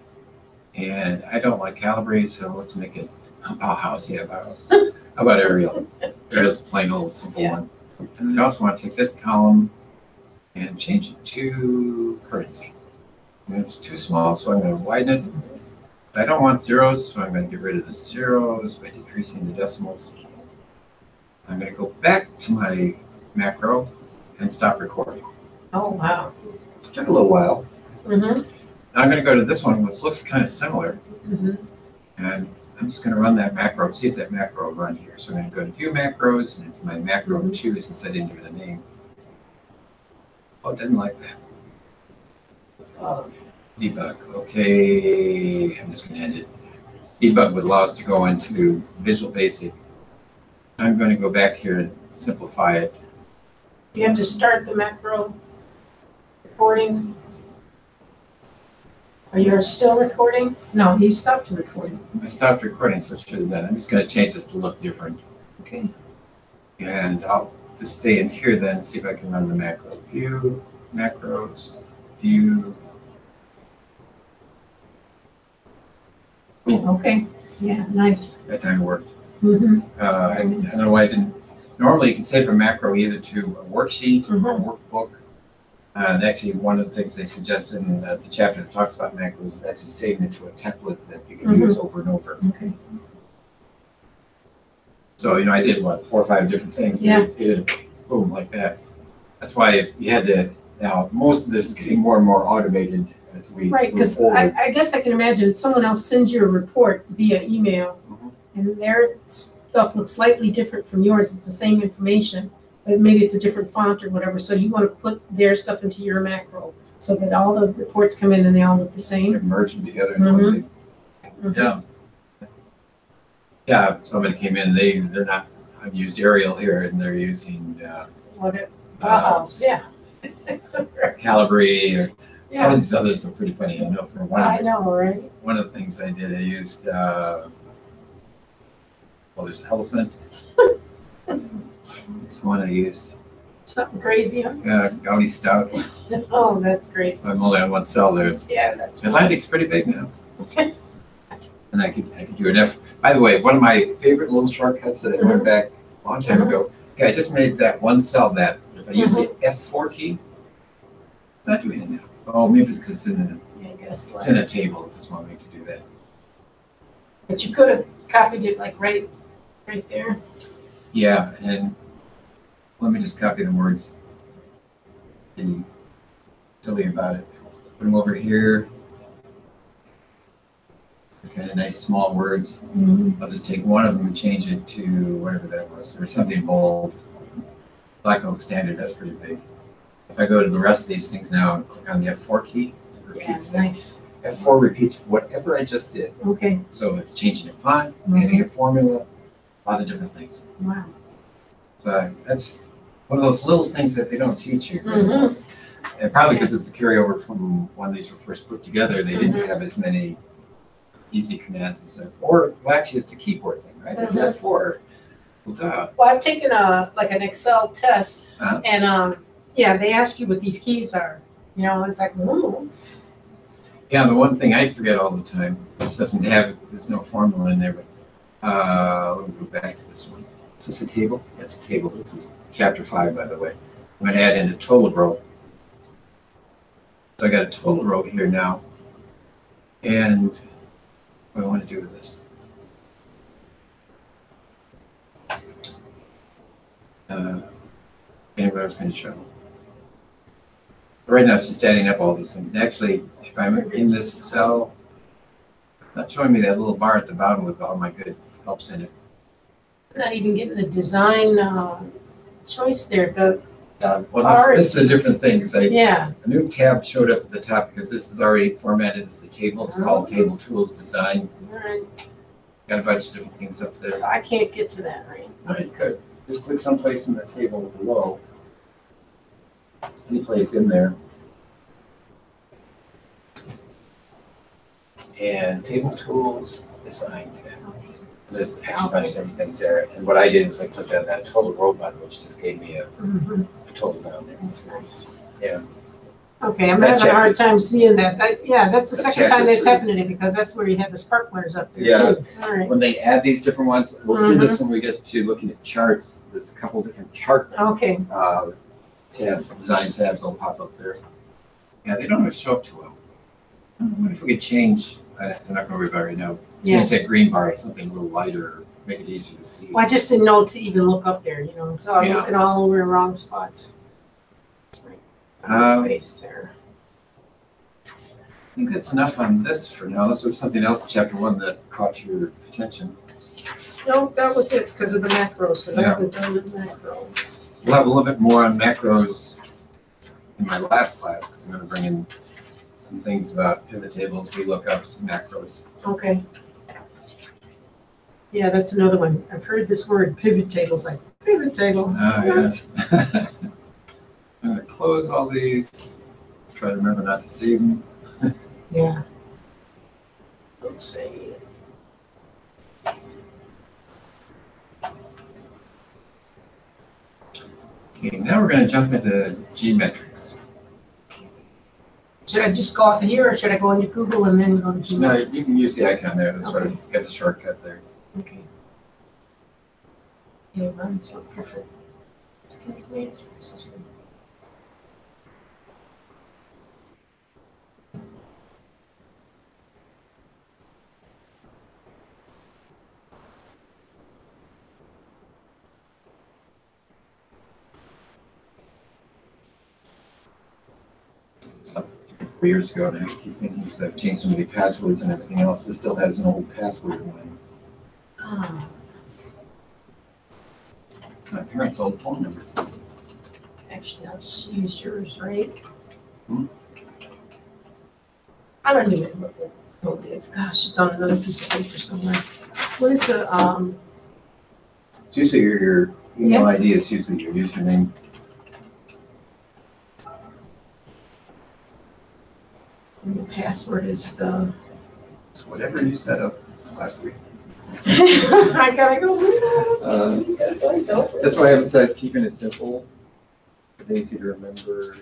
And I don't like Calibrate, so let's make it Bauhaus. Yeah, Bauhaus. How about Arial? Arial's a plain old simple one. And I also want to take this column and change it to currency. And it's too small, so I'm going to widen it. I don't want zeros, so I'm going to get rid of the zeros by decreasing the decimals. I'm going to go back to my macro and stop recording. Oh, wow. It took a little while. Mm-hmm. Now I'm going to go to this one, which looks kind of similar. Mm-hmm. And I'm just going to run that macro, see if that macro will run here. So I'm going to go to View Macros, and it's my macro 2 since I didn't give it a name. Oh, it didn't like that. Debug. Okay, I'm just going to end it. Debug would allow us to go into Visual Basic. I'm going to go back here and simplify it. You have to start the macro recording. Are you still recording? No, you stopped recording. I stopped recording, so it should have been. I'm just going to change this to look different. Okay. And I'll just stay in here then and see if I can run the macro. View, macros, view. Boom. Okay. Yeah, nice. That time it worked. Mm-hmm. I don't know why I didn't. Normally, you can save a macro either to a worksheet or a workbook. And actually, one of the things they suggested in the chapter that talks about macros is actually saving it to a template that you can use over and over. Okay. So, I did 4 or 5 different things. But Yeah. it didn't boom like that. That's why you had to, now most of this is getting more and more automated as we Right, move because forward. I guess I can imagine someone else sends you a report via email, and their stuff looks slightly different from yours. It's the same information, but maybe it's a different font or whatever. So you want to put their stuff into your macro so that all the reports come in and they all look the same. Merge them together. In one big- Yeah. Yeah, if somebody came in, they're not, I've used Arial here, and they're using Yeah. Calibri, or some Yeah, of these others are pretty funny. I know for I know, right? one of the things I did, I used, there's Elephant. It's one I used. Something crazy, huh? Goudy Stout. Oh, that's crazy. I'm only on one cell there. Yeah, that's. Atlantic's pretty big now. And I could do an F. By the way, one of my favorite little shortcuts that I went back a long time ago. Okay, I just made that one cell that if I use the F4 key, it's not doing it now. Oh, maybe it's because it's in a table. It doesn't want me to do that. But you could have copied it like right there. Yeah, and let me just copy the words. Be silly about it. Put them over here. They're kind of nice small words. I'll just take one of them and change it to whatever that was, or something bold. Black Oak Standard, that's pretty big. If I go to the rest of these things now and click on the F4 key, it repeats that. Nice. F4 repeats whatever I just did. Okay. So it's changing a font, adding a formula, a lot of different things. Wow. So that's one of those little things that they don't teach you. And probably because it's a carryover from when these were first put together, they didn't have as many easy commands and stuff. Or, well, actually, it's a keyboard thing, right? It's F4. Well, I've taken an Excel test, and they ask you what these keys are. It's like, ooh. Yeah, the one thing I forget all the time, this doesn't have, there's no formula in there, but let me go back to this one. Is this a table? That's a table. This is chapter 5, by the way. I'm going to add in a total row. So I got a total row here now. And what do I want to do with this? Anyway, I was going to show. Right now, it's just adding up all these things. And actually, if I'm in this cell, it's not showing me that little bar at the bottom with all my good helps in it. Not even getting the design choice there. The Well, bars. this is a different thing. Yeah. A new tab showed up at the top because this is already formatted as a table. It's called Table Tools Design. All right. Got a bunch of different things up there. So I can't get to that, right? No, you could. Just click someplace in the table below. Any place in there. And Table Tools Design tab. There's actually a bunch of different things there. And what I did was I clicked on that total row button, which just gave me a total down there. That's nice. Yeah. Okay, I'm That's having a hard time seeing that. That's the That's second time chapter that's 3. happened to me because that's where you have the sparklers up there Yeah. too. All right. When they add these different ones, we'll see this when we get to looking at charts. There's a couple different chart Okay. tabs, design tabs will pop up there. Yeah, they don't always show up too well. I wonder if we could change, I'm not going to worry about it right now, change that green bar to something a little lighter, make it easier to see. Well, I just didn't know to even look up there, so I'm looking all over the wrong spots. Face there. I think that's enough on this for now. Let's look at something else in chapter 1 that caught your attention. No, that was it because of the macros, because I haven't done the macro. We'll have a little bit more on macros in my last class because I'm going to bring in some things about pivot tables, VLOOKUPs, macros. Okay. Yeah, that's another one. I've heard this word pivot tables, like pivot table. Oh, yes. I'm going to close all these. Try to remember not to save them. Yeah. Let's see. Okay, now we're going to jump into geometrics. Should I just go off of here or should I go into Google and then go to Gmail? No, you can use the icon there. That's why Okay. you got the shortcut there. Okay. Yeah, runs so perfect. Skills management system. years ago, and I keep thinking because I've changed so many passwords and everything else, it still has an old password one. Oh, My parents' old phone number. actually, I'll just use yours, right? Hmm? I don't even know what it is. Gosh, it's on another piece of paper somewhere. What is the, It's usually your email ID is usually your username. and the password is the, It's whatever you set up last week. I gotta go. Because I don't. That's why I emphasize keeping it simple. It's easy to remember.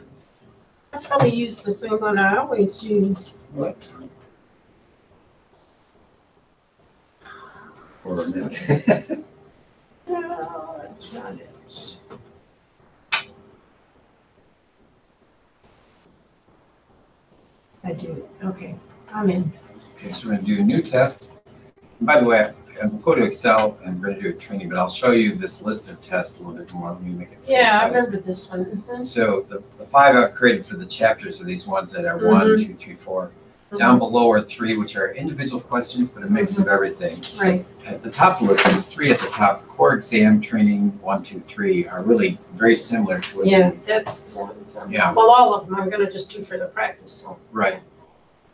I probably use the same one I always use. Well, that's fine. Or not. No, that's not it. I do, okay, I'm in. Okay, so we're gonna do a new test. And by the way, I'm going to Excel and we're gonna do a training, but I'll show you this list of tests a little bit more. Let me make it. Yeah, I full size. remember this one. Mhm. So the 5 I've created for the chapters are these ones that are 1, 2, 3, 4. Down below are 3, which are individual questions, but a mix of everything. Right, At the top of the list, there's 3 at the top. Core exam training 1, 2, 3 are really very similar to what yeah, that's the ones. Yeah. Well, all of them I'm gonna just do for the practice, so. Right.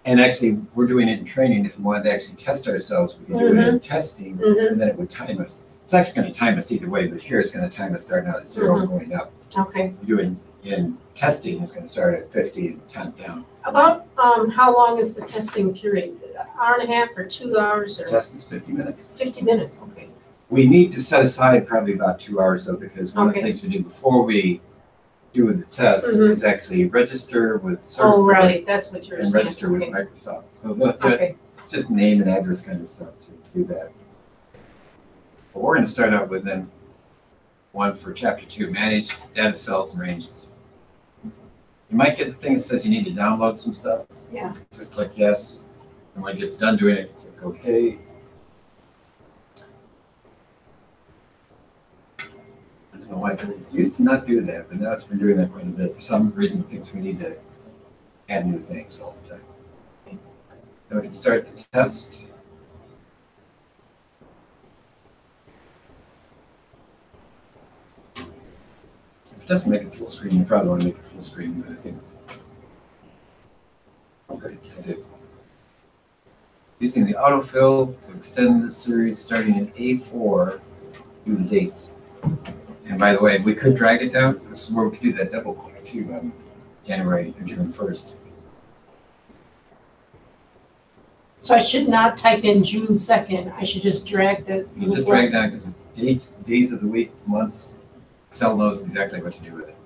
And actually, we're doing it in training. If we wanted to actually test ourselves, we can do it in testing, and then it would time us. It's actually going to time us either way, but here it's going to time us starting out at 0 and going up. Okay. We do it in testing, it's going to start at 50 and count down. About, how long is the testing period? An hour and a half or 2 hours The or test is 50 minutes. 50 minutes? Okay. We need to set aside probably about 2 hours though, because one of the Okay. things we do before we do the test is actually register with CERT Oh, right, that's what you're and saying. register with Okay. Microsoft. So Okay, just name and address kind of stuff to do that. But we're going to start out with then one for chapter 2, manage data cells and ranges. You might get the thing that says you need to download some stuff. Yeah. Just click yes. And when it gets done doing it, click OK. I don't know why, but it used to not do that, but now it's been doing that quite a bit. For some reason, it thinks we need to add new things all the time. Then we can start the test. If it doesn't make it full screen, you probably want to make it full screen, but I think. Okay, I did. Using the autofill to extend the series starting in A4, do the dates. And by the way, we could drag it down. This is where we could do that double click too on January or June 1st. so I should not type in June 2nd, I should just drag the. You just drag it down because dates, days of the week, months, Excel knows exactly what to do with it.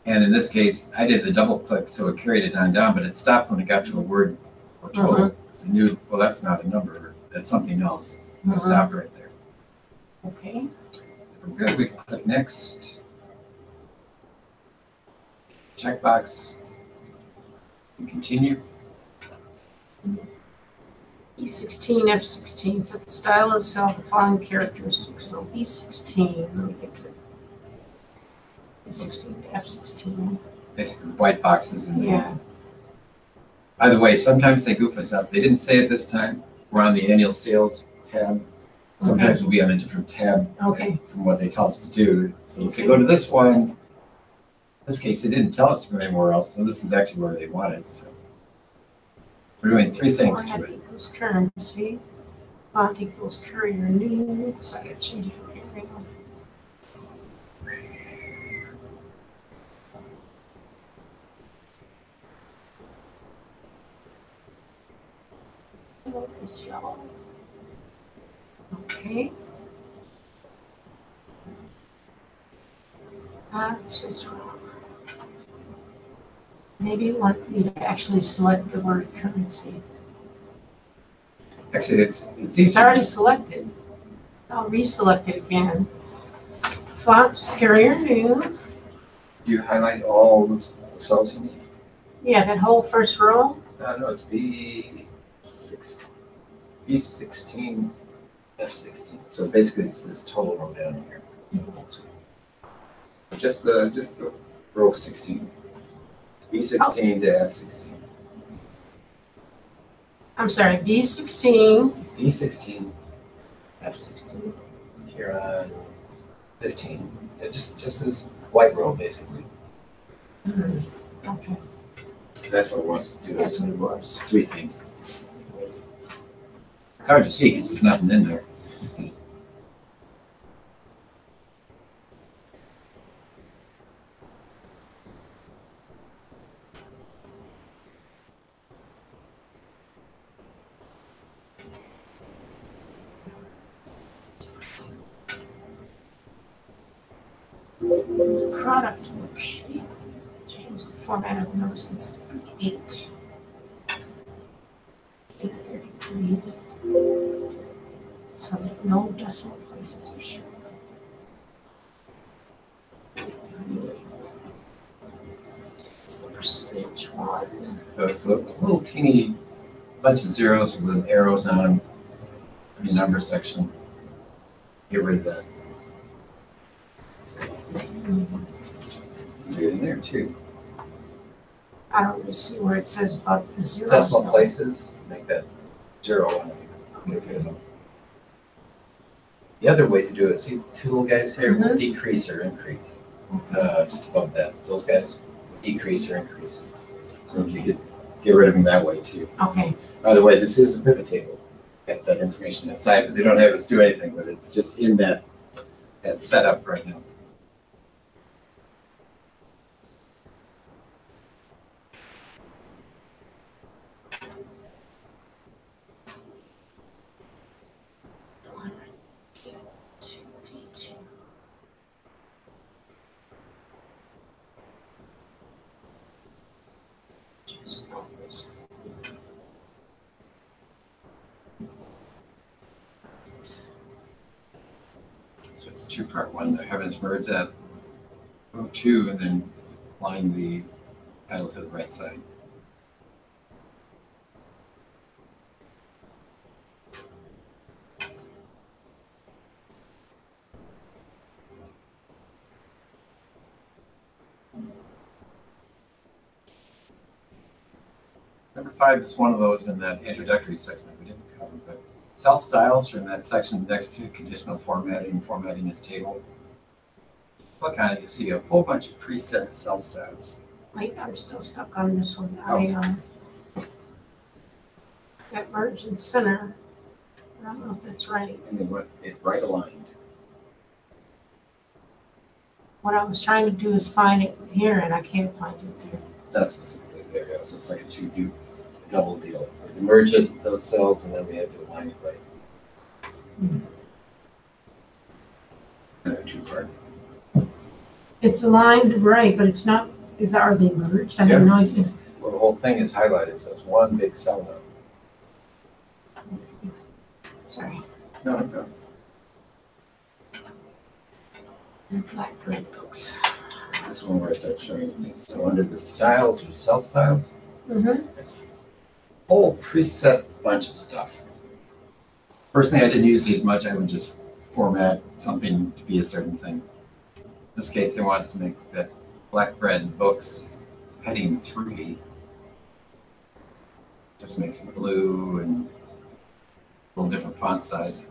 And in this case, I did the double click, so it carried it on down, but it stopped when it got to a word or total. So I knew, well, that's not a number, that's something else. So it stopped right there. Okay, If we're good, we can click next. Checkbox. And continue. B16, F16, set the style of cell, the following characteristics. So B16, let me get to B16 to F16. Basically, the white boxes in the Yeah. By the way, sometimes they goof us up. They didn't say it this time. We're on the annual sales tab. Sometimes we'll be on a different tab Okay, from what they tell us to do. So they'll say, go to this one. In this case, they didn't tell us to go anywhere else, so this is actually where they wanted. So we're doing 3 things to format it. equals currency, font equals courier new, so I gotta change it from here. Hang on. Oh, it's yellow. Okay. That's this one. Maybe you want me to actually select the word currency. Actually, it's easy. It's already selected. I'll reselect it again. Fonts, carrier new. Do you highlight all the cells you need? Yeah, that whole first row. No, it's B6, B16, F16. So basically, it's this total row down here. Just the row 16. B16 to F16. I'm sorry, B16, B16 F16. here on 15. Yeah, just this white row basically. Okay, That's what it wants to do. that's what it was. Three things. It's hard to see because there's nothing in there. Product worksheet. Change the format of numbers since 8. 833. So that no decimal places are shown. It's the percentage one. So it's a little teeny bunch of zeros with arrows on them in the number section. Get rid of that. Get it in there too. I don't really see where it says about the zeros. Decimal though. places, make that 0 on it. Get rid of them. The other way to do it, see the two little guys here, will decrease or increase. Just above that, those guys, decrease or increase. So you could get rid of them that way too. Okay, By the way, this is a pivot table. Got that information inside, but they don't have us do anything with it. It's just in that setup right now. So it's a two-part one. They're having us merge that row 2 and then line the title to the right side. Number 5 is one of those in that introductory section that we didn't cover, but cell styles are in that section next to conditional formatting, formatting this table. Look on it, you see a whole bunch of preset cell styles. wait, I'm still stuck on this one. That merge and center. I don't know if that's right. And they want it right aligned. What I was trying to do is find it here and I can't find it there. It's not specifically there, yeah, so it's like a double deal. We merge it, those cells, and then we have to align it right. And a two-part. It's aligned right, but it's not, are they merged? I have no idea. Well, the whole thing is highlighted, so it's one big cell now. Sorry. No. The Blackbird books. This is one where I start showing you things. So under the styles or cell styles, there's a whole preset bunch of stuff. Personally, I didn't use these much. I would just format something to be a certain thing. In this case, they want us to make that Blackbird books heading 3. Just makes it blue and a little different font size.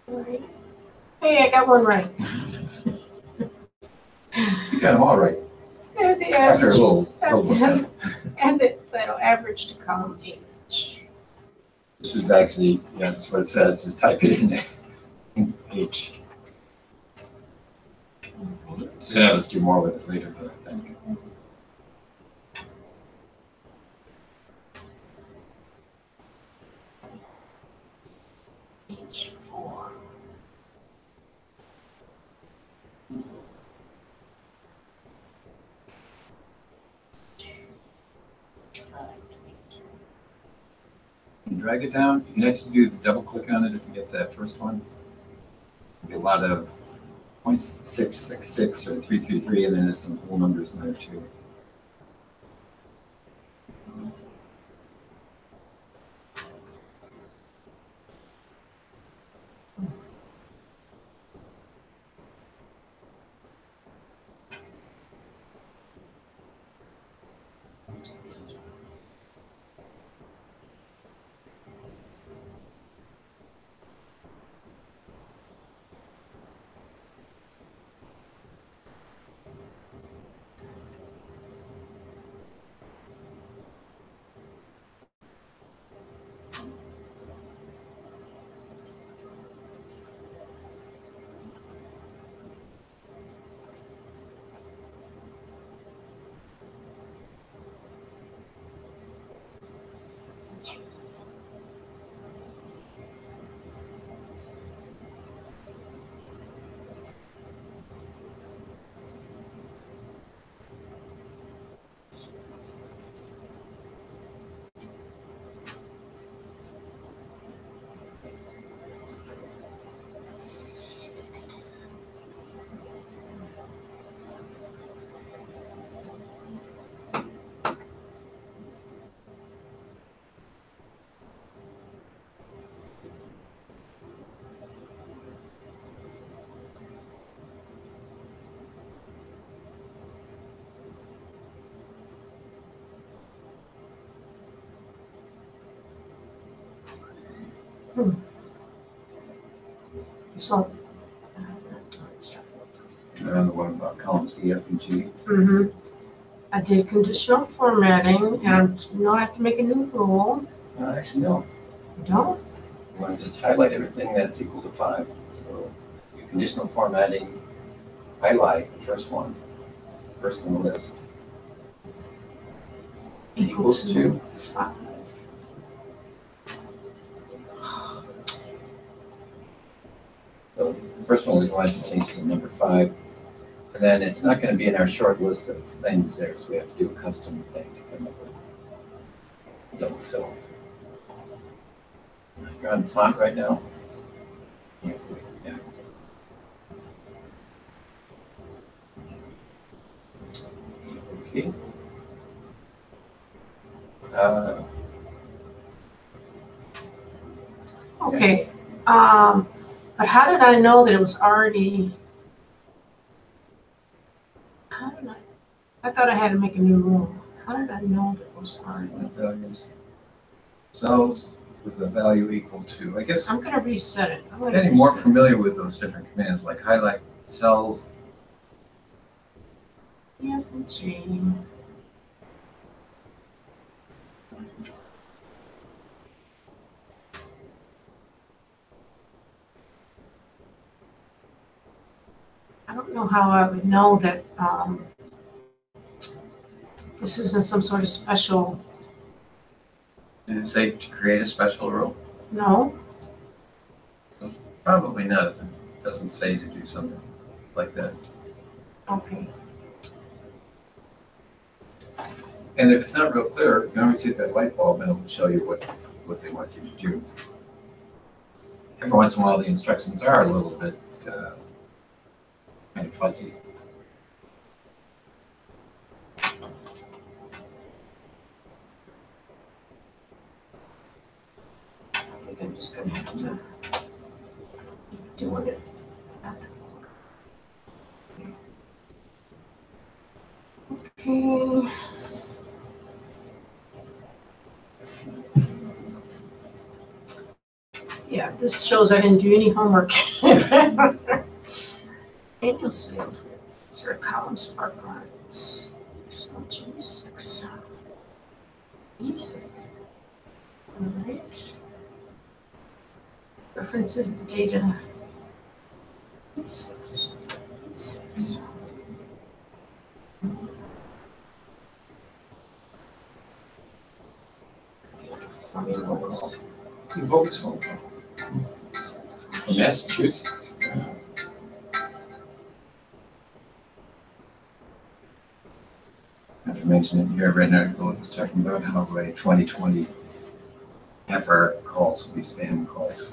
Right. Hey, I got one right. You got them all right. And the After a average, little and the title average to column H. This is actually, yeah, that's what it says. Just type it in there. H. Yeah, let's do more with it later, but I think. H4. You drag it down. You can actually do the double click on it if you get that first one. There'll be a lot of 0.666 or 333, and then there's some whole numbers in there too. So. And the one about columns E, F, and G. Mm-hmm. I did conditional formatting, and I have to make a new rule. Actually, no. You don't? You want to just highlight everything that's equal to 5. So your conditional formatting, highlight the first one, first on the list. Equals to 5. So the first one we want to change to number 5. And then it's not going to be in our short list of things there, so we have to do a custom thing to come up with double fill. You're on font right now? Yeah. Okay. Okay. But how did I know that it was already? How did I thought I had to make a new rule. How did I know that it was already? Values. Cells with a value equal to, I guess. I'm gonna reset it. Getting more familiar with those different commands, like highlight cells. F and G. I don't know how I would know that this isn't some sort of special. Did it say to create a special rule? No. Probably not. It doesn't say to do something like that. Okay. And if it's not real clear, you can always hit that light bulb and it'll show you what they want you to do. Every once in a while, the instructions are a little bit kind of fuzzy. I think I'm just gonna have to keep doing it. Okay. Yeah, this shows I didn't do any homework. Annual sales, zero column spark lines. So G6. E6. All right. References the data. E6. E6. Formulas. Invokes phone call. From Massachusetts. Not to mention it here, I read an article that was talking about how by 2020, half our calls will be spam calls.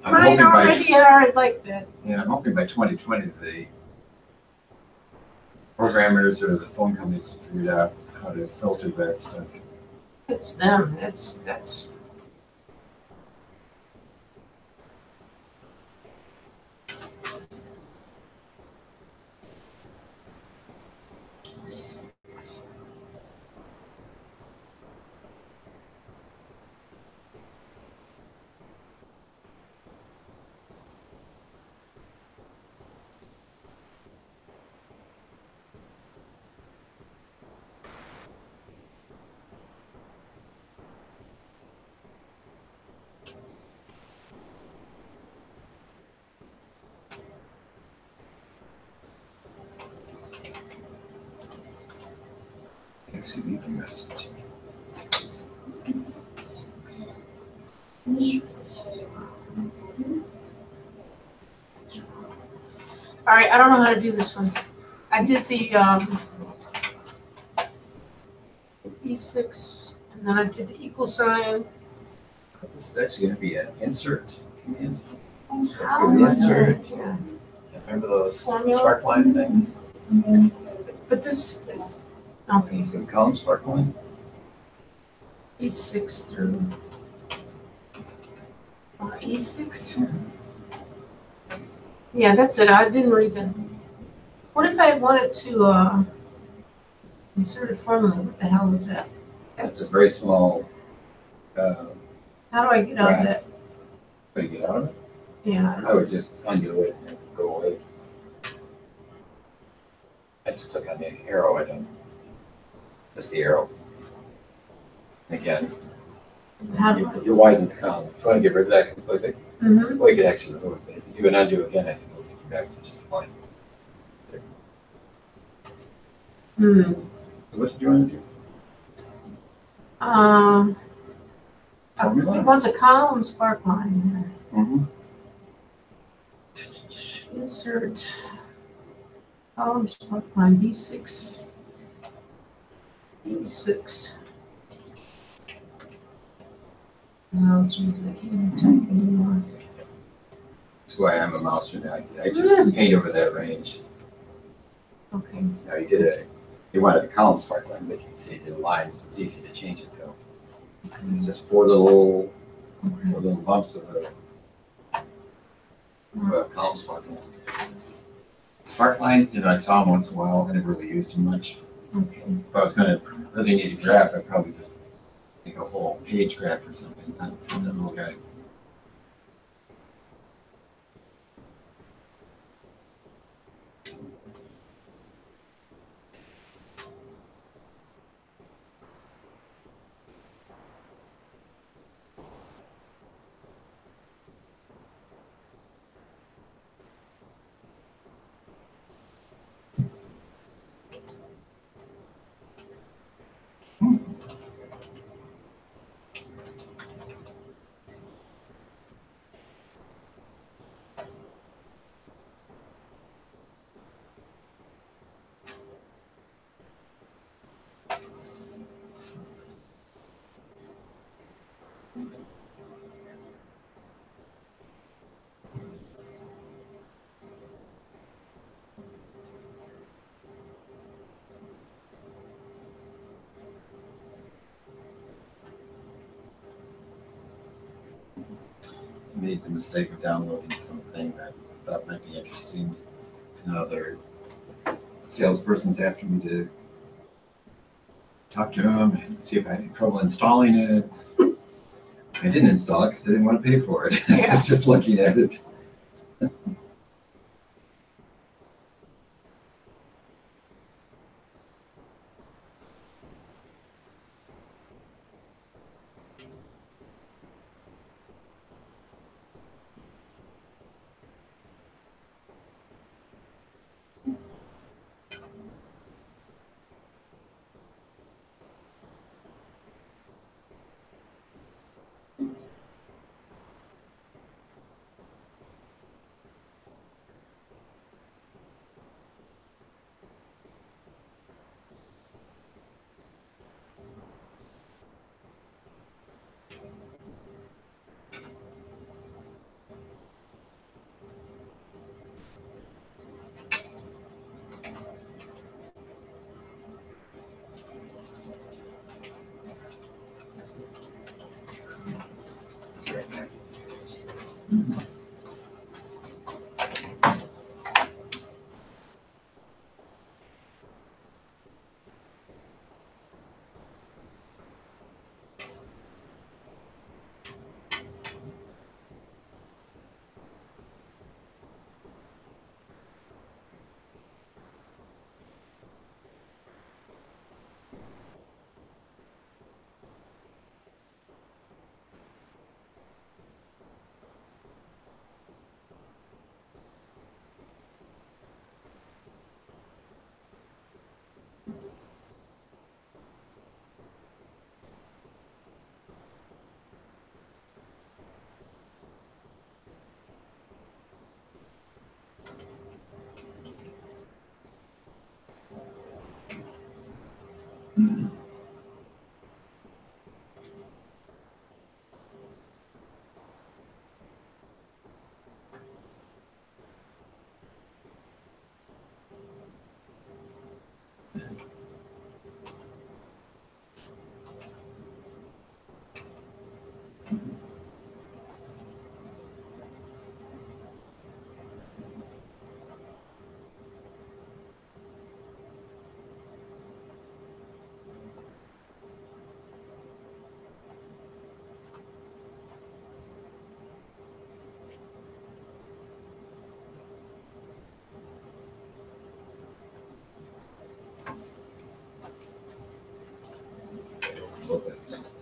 Mine already are like that. Yeah, I'm hoping by 2020 the programmers or the phone companies have figured out how to filter that stuff. It's them. That's. Actually, leave a message. All right, I don't know how to do this one. I did the E6, and then I did the equal sign. This is actually going to be an insert command. How The do I insert. do it? Yeah. Remember those Formula? sparkline things? But this is, okay, It says column sparkline. E6 through E6. Yeah, that's it. I didn't read that. What if I wanted to insert a formula? What the hell is that? That's a very small How do I get out of that? How do you get out of it? Yeah. I would just undo it and go away. I just click on the arrow. I don't. Just the arrow. Again, How you widen the column. If you want to get rid of that completely, Mm-hmm. well, you could actually remove it. If you do an undo again, I think it'll take you back to just the line. Hmm. So what did you want to do? It wants a column spark line Mm-hmm. here. Insert column spark line B6. B6. Oh, geez, I can't even type anymore. That's why I'm a mouser now. I just paint over that range. Okay. Now you did it. You wanted the column spark line, but you can see the lines. It's easy to change it though. It's just four little bumps of a column spark line. Spark lines, I saw them once in a while. I never really used them much. Okay. If I was going to really need a graph, I'd probably just make a whole page graph or something, not a little guy. Made the mistake of downloading something that I thought might be interesting. Another salesperson's after me to talk to him and see if I had trouble installing it. I didn't install it because I didn't want to pay for it. I was just looking at it.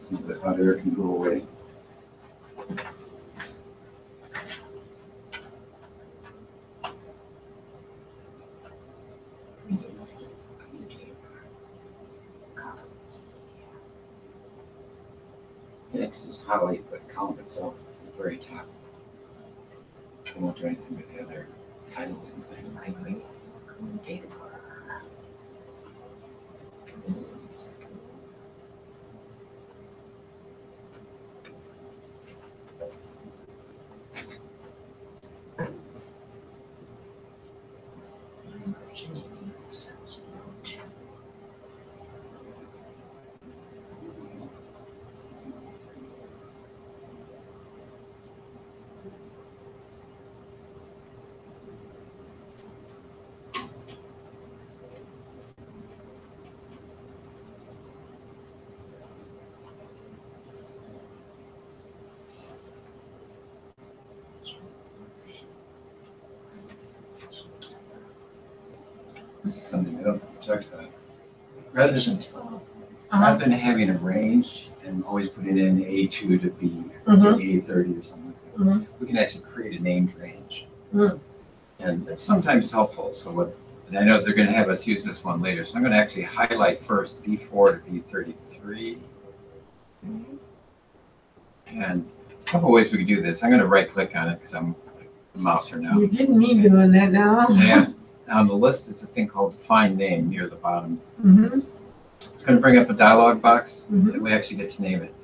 so the hot air can go away. Next, just highlight the column itself at the very top. I won't do anything with the other titles and things. This is something I don't think we talked about. Rather than having a range and always putting in A2 to B to A30 or something like that, we can actually create a named range. And that's sometimes helpful. So what, and I know they're going to have us use this one later. So I'm going to actually highlight first B4 to B33. And a couple ways we can do this. I'm going to right click on it because I'm a mouser now. You're getting me doing that now. Yeah. On the list is a thing called Define Name near the bottom. It's going to bring up a dialog box, and we actually get to name it.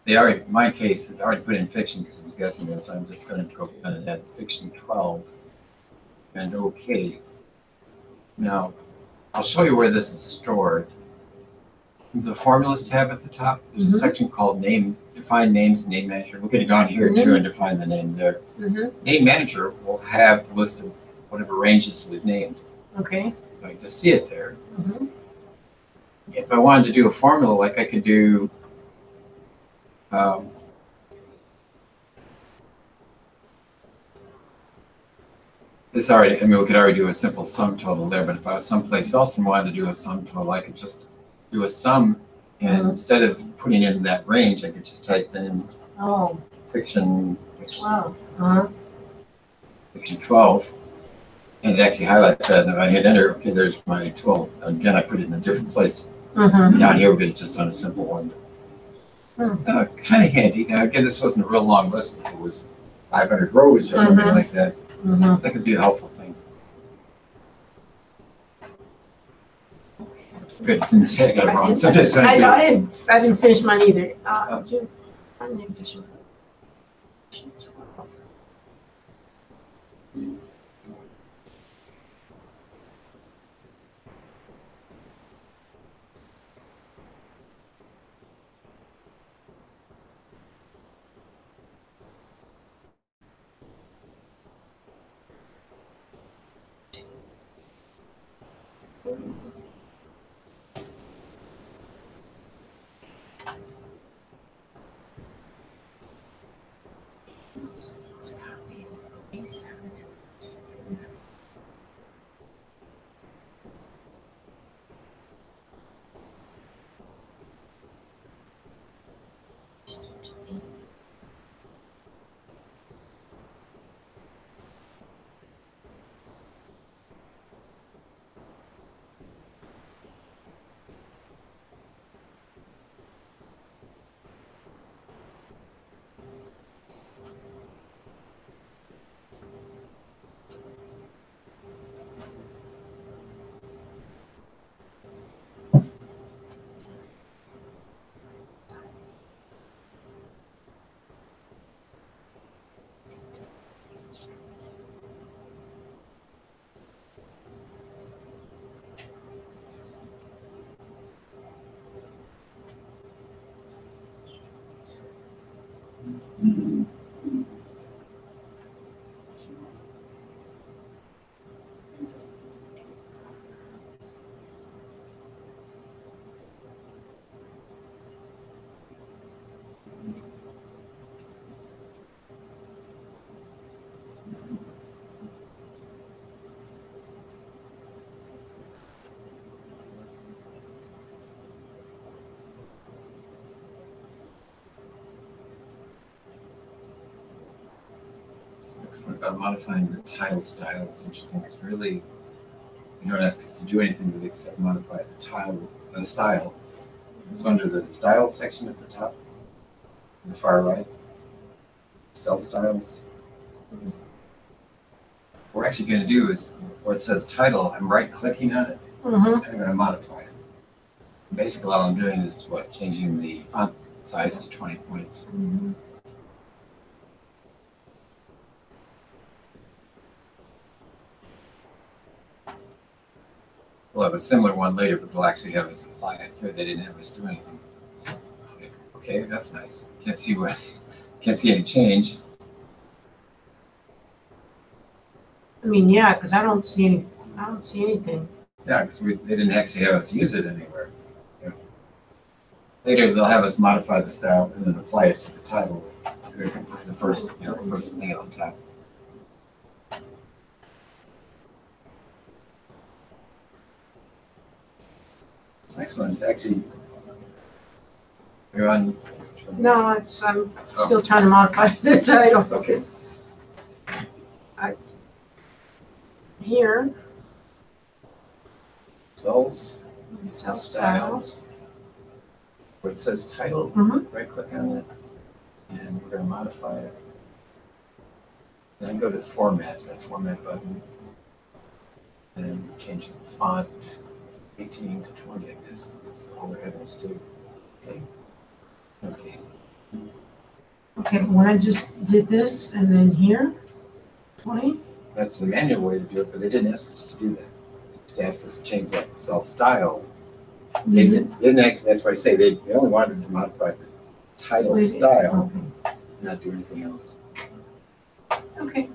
They already, in my case, it already put in fiction because I was guessing this. So I'm just going to go ahead and add fiction 12 and OK. Now, I'll show you where this is stored. The Formulas tab at the top, there's a section called Name, Define Names, Name Manager. We're going to go on here too and define the name there. Name Manager will have the list of whatever ranges we've named. Okay. So I just see it there. If I wanted to do a formula, like I could do this already, I mean, we could already do a simple sum total there, but if I was someplace else and wanted to do a sum total, I could just do a sum, and instead of putting in that range, I could just type in fiction, fiction 12. And it actually highlights that, and if I hit enter, okay, there's my 12. Again, I put it in a different place. Down here, we could have just done a simple one. Kind of handy. Now, again, this wasn't a real long list. If it was 500 rows or something like that, that could be a helpful thing. Good. Didn't say I got it wrong. Sometimes I didn't finish mine either. I didn't finish mine. next one about modifying the title style is interesting. It's really, you don't ask us to do anything with it except modify the style. So under the style section at the top, on the far right, cell styles. What we're actually going to do is where it says title, I'm right clicking on it. Mm-hmm. I'm going to modify it. Basically, all I'm doing is changing the font size to 20 points. Mm-hmm. We'll have a similar one later, but they'll actually have us apply it. Here they didn't have us do anything. So, okay, that's nice. Can't see any change. I mean, yeah, because I don't see anything. Yeah, because they didn't actually have us use it anywhere. Yeah. Later they'll have us modify the style and then apply it to the title. The first thing at the top. This next one is actually you're on. No, I'm still trying to modify the title. Okay. Here, Cells. cell styles. Where it says title, Mm-hmm. right click on it, and we're going to modify it. Then go to format, that format button, and change the font 18 to 20, I guess. That's all we're having us do. Okay. Okay. Okay, but when I just did this and then here, 20. That's the manual way to do it, but they didn't ask us to do that. They just asked us to change that cell style. They didn't actually, that's why I say they only wanted us to modify the title style, Okay. not do anything else. Okay.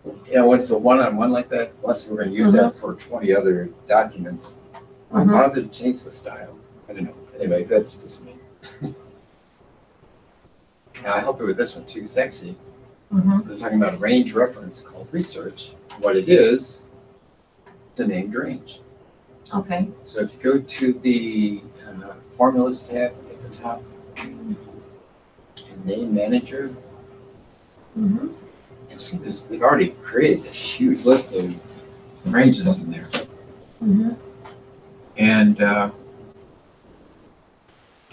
When it's a one-on-one like that, unless we're going to use that for 20 other documents, why bother to change the style? I don't know. Anyway, that's just me. Now, I help you with this one too. It's actually, they're talking about a range reference called research. What it is, it's a named range. Okay. So if you go to the formulas tab at the top, and name manager, you see they've already created a huge list of ranges in there. And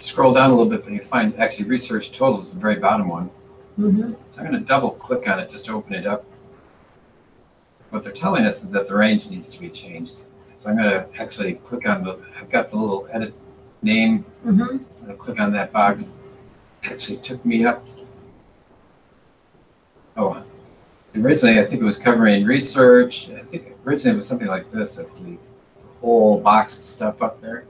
scroll down a little bit, and you find actually research total is the very bottom one. So I'm going to double click on it just to open it up. What they're telling us is that the range needs to be changed. So I'm going to actually click on I've got the little edit name. I'm going to click on that box. It actually took me up. Oh, originally I think it was covering research. I think originally it was something like this, the whole box of stuff up there.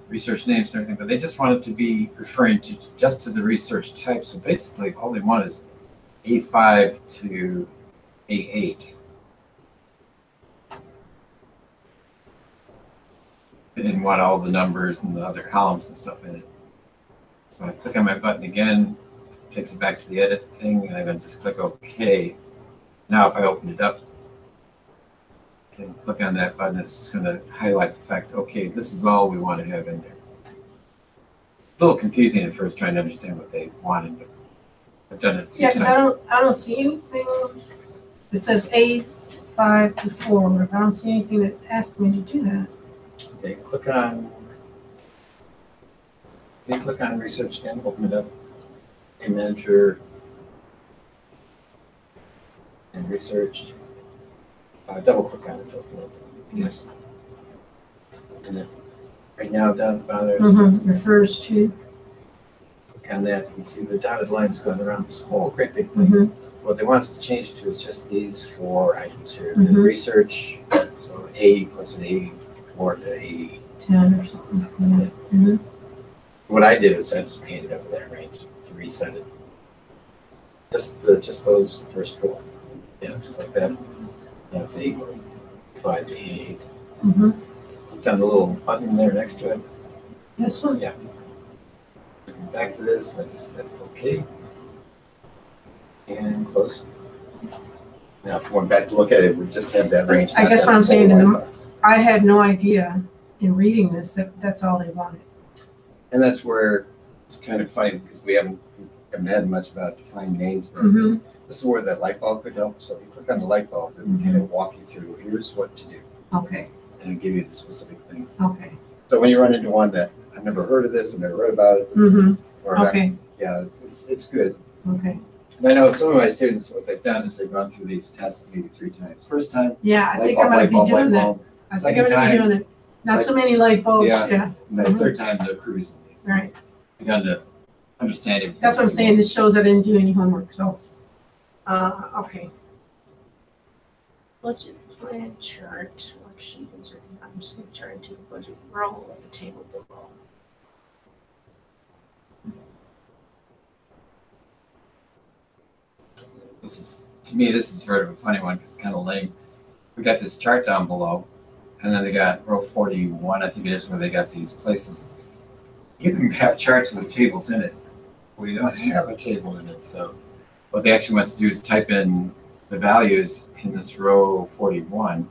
Research names and everything, but they just wanted to be referring just to the research type. So basically all they want is A5 to A8. They didn't want all the numbers and the other columns and stuff in it. So I click on my button again, it takes it back to the edit thing, and I'm going to just click OK. Now if I open it up and click on that button, it's just going to highlight the fact, okay, this is all we want to have in there. It's a little confusing at first trying to understand what they wanted, but I've done it a few Yeah, because times. I don't see anything that says A5 to 4. I don't see anything that asks me to do that. Okay, click on research again, open it up, name manager, and research. Double click on it, yes. And then right now down at the bottom there's Refers to. click on that, you can see the dotted lines going around this whole great big thing. What they want us to change it to is just these 4 items here. The research, so A was an A4 to A 10 or something. What I did was I just painted over that range to reset it. Just those first 4. Yeah, just like that. Now it's A5 to A8. Click on the little button there next to it. This one? Yeah. Back to this, I just said OK. And close. Now if we went back to look at it, we just have that range. I guess what I'm saying, box. I had no idea in reading this that that's all they wanted. And that's where it's kind of funny because we haven't had much about defined names. There. This is where that light bulb could help. So if you click on the light bulb, it will kind of walk you through, here's what to do. Okay, And it'll give you the specific things. okay. So when you run into one that, I've never heard of this, I've never read about it, Mm-hmm, or okay, yeah, it's good. okay. And I know some of my students, what they've done is they've gone through these tests maybe 3 times. First time, Yeah, I light think bulb, I'm gonna light be bulb, doing light that. bulb. I think Second I'm gonna be time, doing it. Not so like- many light bulbs, Yeah. yeah, And the third time, they're cruising. right. Begun to understand it. That's what I'm saying, this shows I didn't do any homework, so, okay. Budget plan chart, worksheet, insert the items from the chart into the budget row of the table below. This is, to me, this is sort of a funny one because it's kind of lame. We got this chart down below, and then they got row 41, I think it is, where they got these places. You can have charts with tables in it. We don't have a table in it, so what they actually want to do is type in the values in this row 41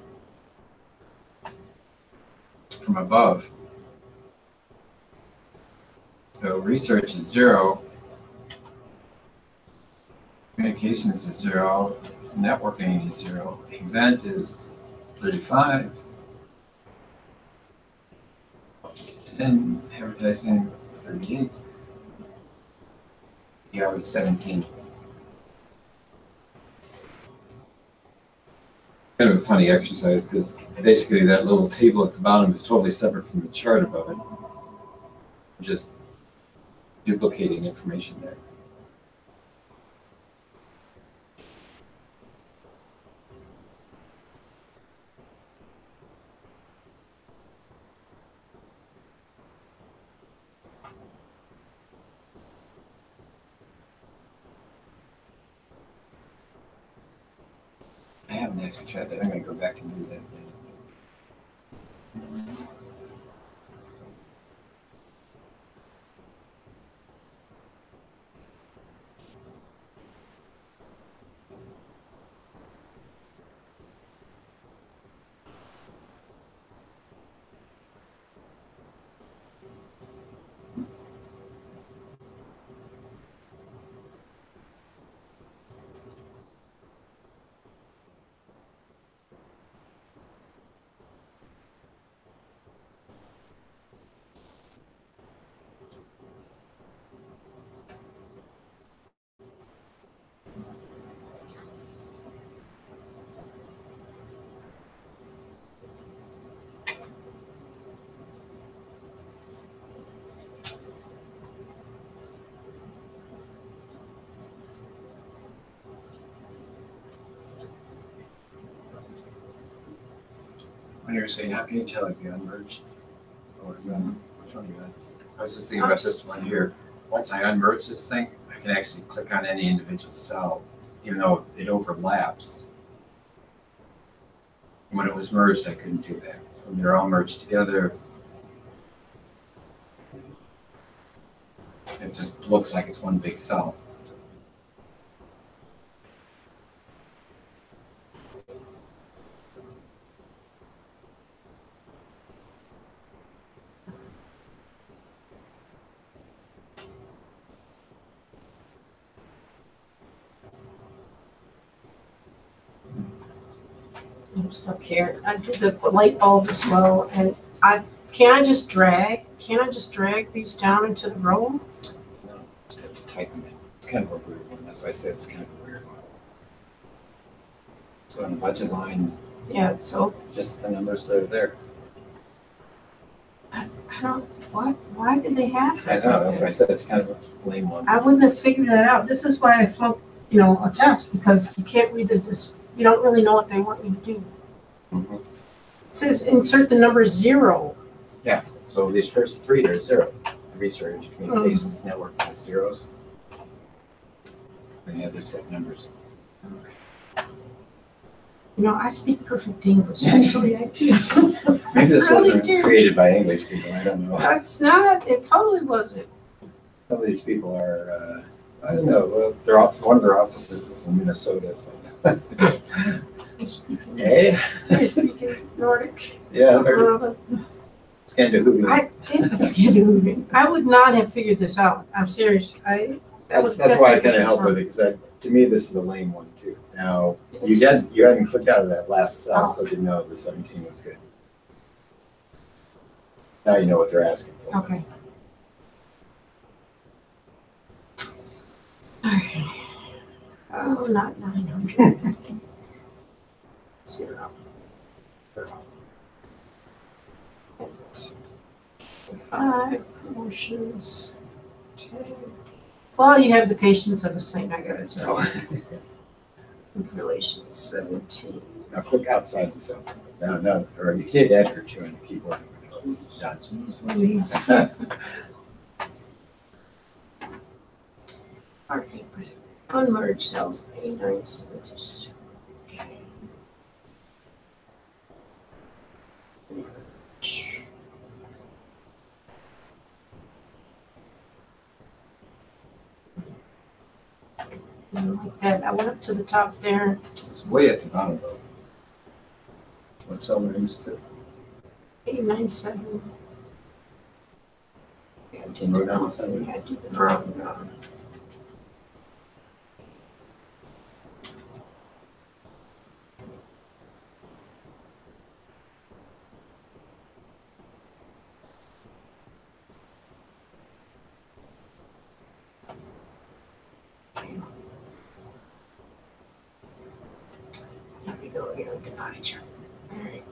from above. So research is 0. Communications is 0, networking is 0, event is 35, and advertising 38, PR is 17. Kind of a funny exercise because basically that little table at the bottom is totally separate from the chart above it. Just duplicating information there. I haven't actually tried that. I'm going to go back and do that again. When you were saying, how can you tell if you unmerged? Or which one you got? I was just thinking about this one here. Once I unmerge this thing, I can actually click on any individual cell, even though it overlaps. And when it was merged, I couldn't do that. So when they're all merged together, it just looks like it's one big cell. I'm stuck here. I did the light bulb as well, and can't I just drag these down into the row? No, just have to type them in. It's kind of a weird one. That's why I said it's kind of a weird one. So on the budget line, Yeah, so just the numbers that are there. I don't, why did they have I that? know, that's why I said it's kind of a lame one. I wouldn't have figured that out. This is why I flunked, a test, because you can't read this, you don't really know what they want you to do. Mhm. It says insert the number 0. So these first 3 are 0. Research, communications, network, are zeros. And the other set numbers. I speak perfect English, actually, I do. Maybe this I really wasn't do. created by English people, I don't know. That's not, it totally wasn't. Some of these people are, I don't know, well, one of their offices is in Minnesota, so. Hey? You're speaking Nordic. Yeah, something they're or other. Scandinavian. I think it's Scandinavian. I would not have figured this out. I'm serious. That's why I kind of help with it, because To me, this is a lame one too. Now, you hadn't clicked out of that last cell, so you didn't know the 17 was good. Now you know what they're asking for. Okay. Okay. Oh, not 900. 0. 5 promotions. 10. Well, you have the patience of a saint, I gotta tell you. Relations 17. Now click outside the cell. No, or you hit enter too on the keyboard. It's done. Jeez Louise. Okay, unmerged cells, 8972. Like that. I went up to the top there. It's way at the bottom though. What cell range is it? 897. From row 97? Yeah, I did the wrong. Here we go again with the eye chart. All right.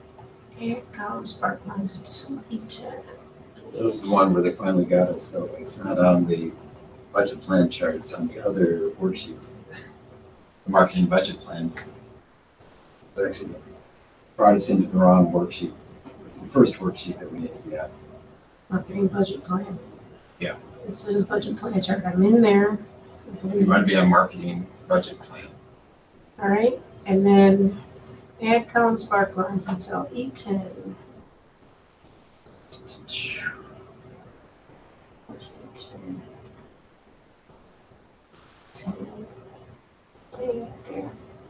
Here comes spark lines to some E10. This is one where they finally got us, so it's not on the budget plan chart, it's on the other worksheet. The marketing budget plan. They actually brought us into the wrong worksheet. It's the first worksheet that we need to get. Marketing budget plan. Yeah. It says budget plan chart. I'm in there. You want to be on marketing budget plan. All right. And then add column spark lines in cell E10.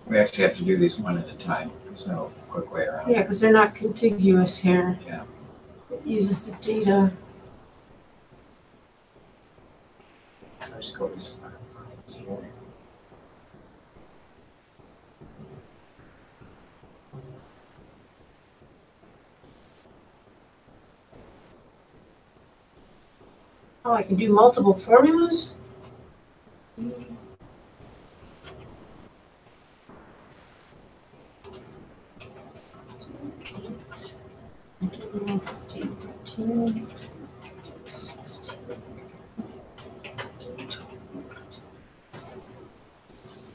We actually have to do these one at a time. There's no quick way around. Yeah, because they're not contiguous here. Yeah. It uses the data. First go to spark lines here. Oh, I can do multiple formulas?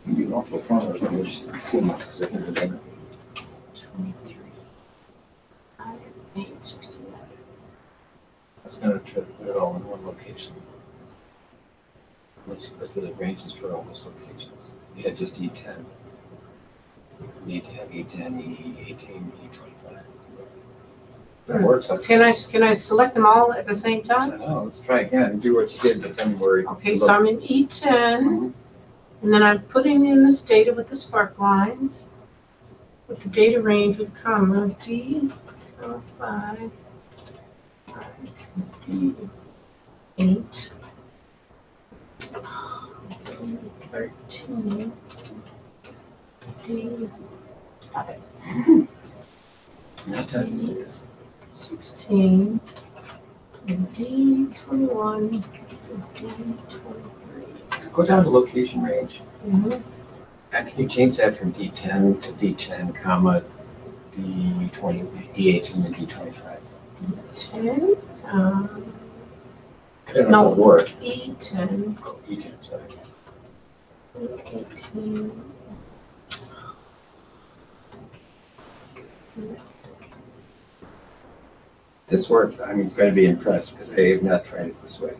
You do multiple formulas on which CMOS is different. 23. 8, 69. That's going to put it all in one location. Let's go to the ranges for all those locations. You had just E10. You need to have E10, E18, E25. That works. Can I select them all at the same I time? don't know. Let's try again. Do what you did, but then worry. Okay, so I'm in E10, and then I'm putting in this data with the spark lines, with the data range with comma, D, 5, D, 8, D, 13, D, stop it, Not that. D, 16, and D, 21, and D, 23. Go down to location range. Mhm. How can you change that from D10 to D10, comma, D20, D18, and D25? 10, I don't know No. if it'll work. E10, Oh, E10, sorry. E18. This works. I'm going to be impressed because I have not tried it this way.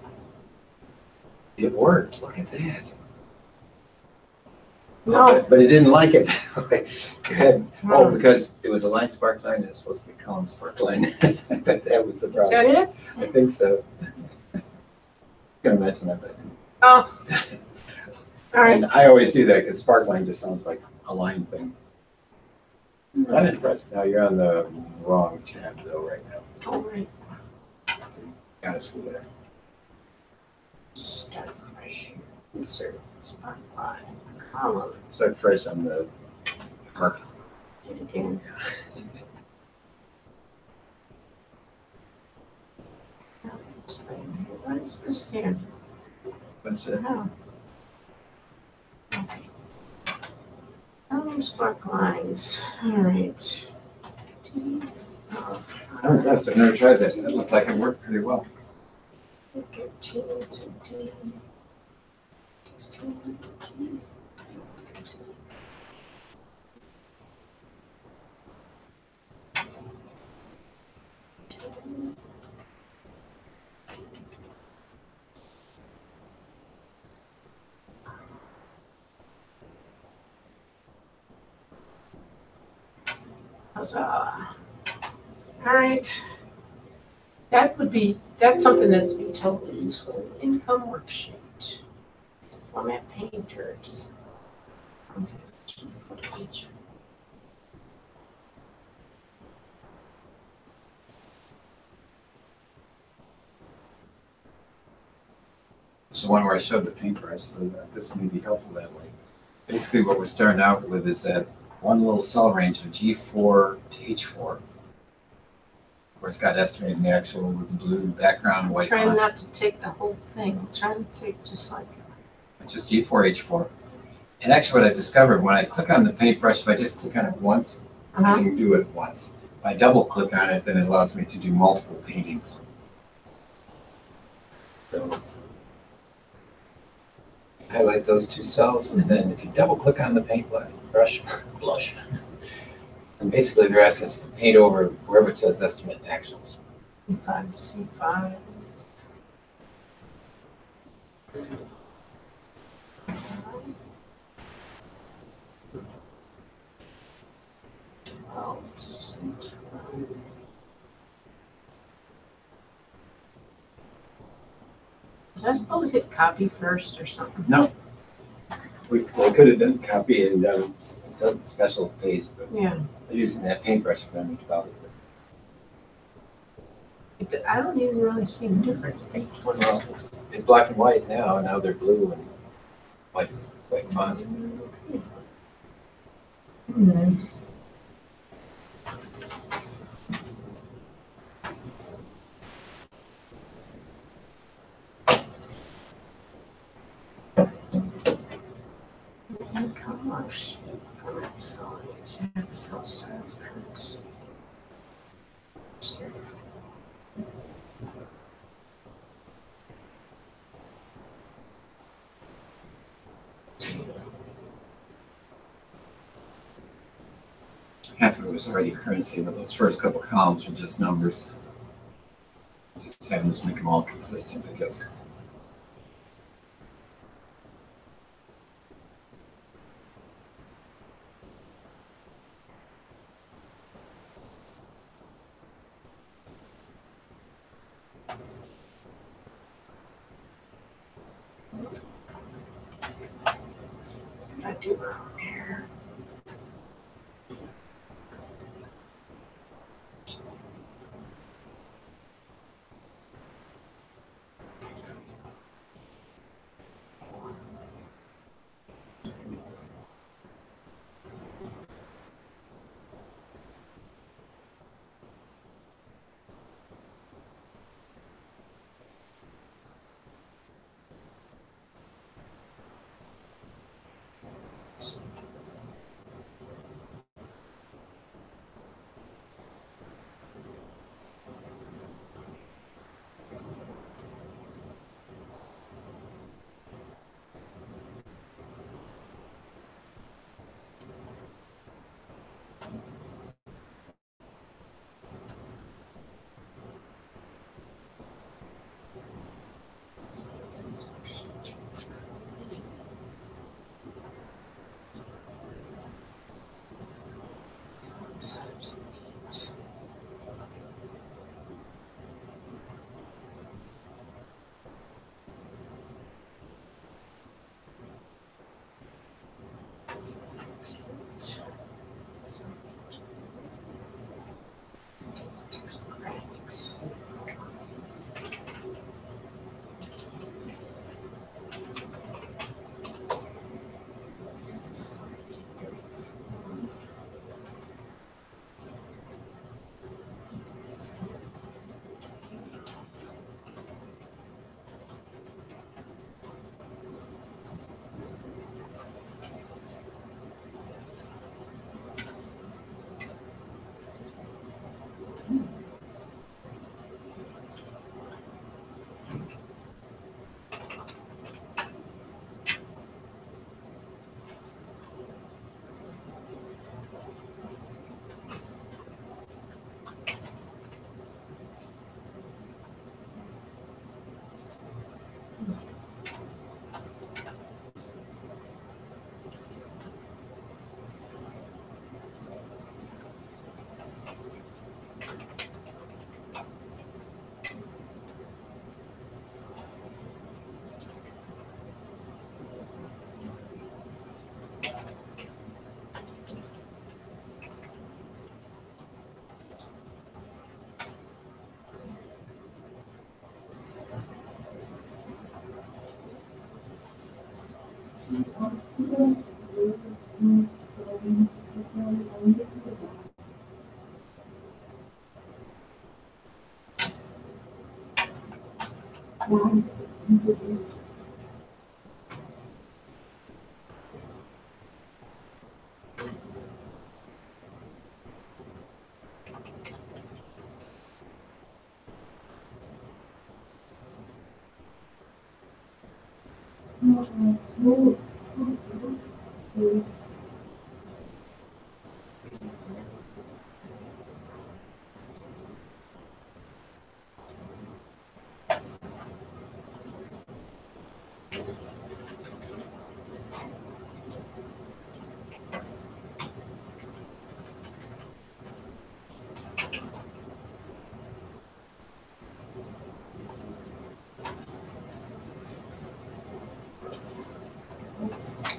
It worked. Look at that. No. But it didn't like it that way. It had, oh, Hmm. because it was a line spark line and it's supposed to be column spark line. But that was the Is problem. that it? I think so. Gonna mention that, but Oh. All right. and I always do that because spark line just sounds like a line thing. But I'm impressed. Now you're on the wrong tab though right now. All right. Got us through there. Start fresh. Insert. Spotlight. Column. Start first on the mark. Do it again. This thing. What is this here? What's it? Oh. Okay. Column spark lines. All right. Teeth. Oh, I'm impressed. I've never tried that. It looked like it worked pretty well. get T to D. 16, T. Huzzah. All right. That's something that would be totally useful. Income worksheet. Format painters. This is the one where I showed the paintbrush, so this may be helpful that way. Basically, what we're starting out with is that one little cell range of G4 to H4, where it's got estimated the actual with the blue background, white Trying font, not to take the whole thing. I'm trying to take just like which is G4, H4. And actually what I discovered, when I click on the paintbrush, if I just click on it once, I can do it once. If I double click on it, then it allows me to do multiple paintings. So highlight those two cells, and then if you double click on the paintbrush, and basically they're asking us to paint over wherever it says estimate actuals. C5 to C5. Oh, is I supposed to hit copy first or something? No. We could have done copy and done special paste, but Yeah. they're using that paintbrush for them to develop it. I don't even really see the difference. Well, in black and white now they're blue and white font. Hmm. E-commerce format size, cell style currency. Half of it was already currency, but those first couple columns are just numbers. Just having to make them all consistent, I guess. I do around here.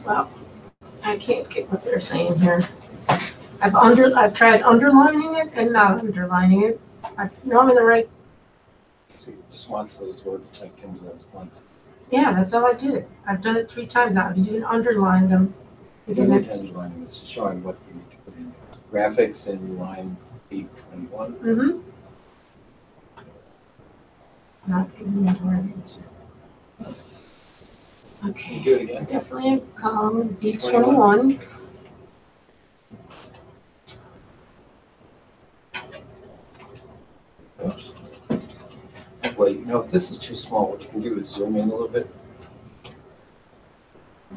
Well, I can't get what they're saying here. I've tried underlining it and not underlining it. I know I'm in the right. See, it just wants those words typed into those ones. Yeah, that's all I did. I've done it 3 times now. If you didn't underline them, you You need didn't. to underline it's showing what you need to put in there. Graphics in line B21. Mm-hmm. Not giving me the right answer. Okay. Do it again. Definitely a column B21. Well, you know, if this is too small, what you can do is zoom in a little bit.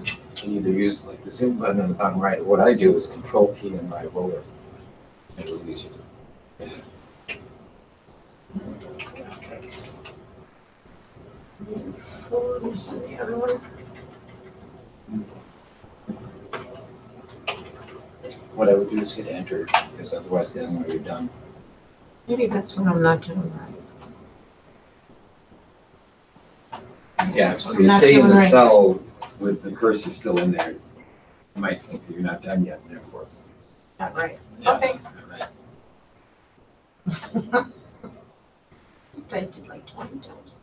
You can either use like the zoom button on the bottom right, or what I do is control key and my roller. Make it a little easier. Graphics. Forms on the other one. What I would do is hit enter, because otherwise then when you're done. Maybe that's what I'm not doing right. Yeah, That's so what you I'm not stay in doing the right. cell with the cursor still in there. You might think that you're not done yet, and therefore it's. Not right. Yeah, Okay. right. Just typed it like 20 times.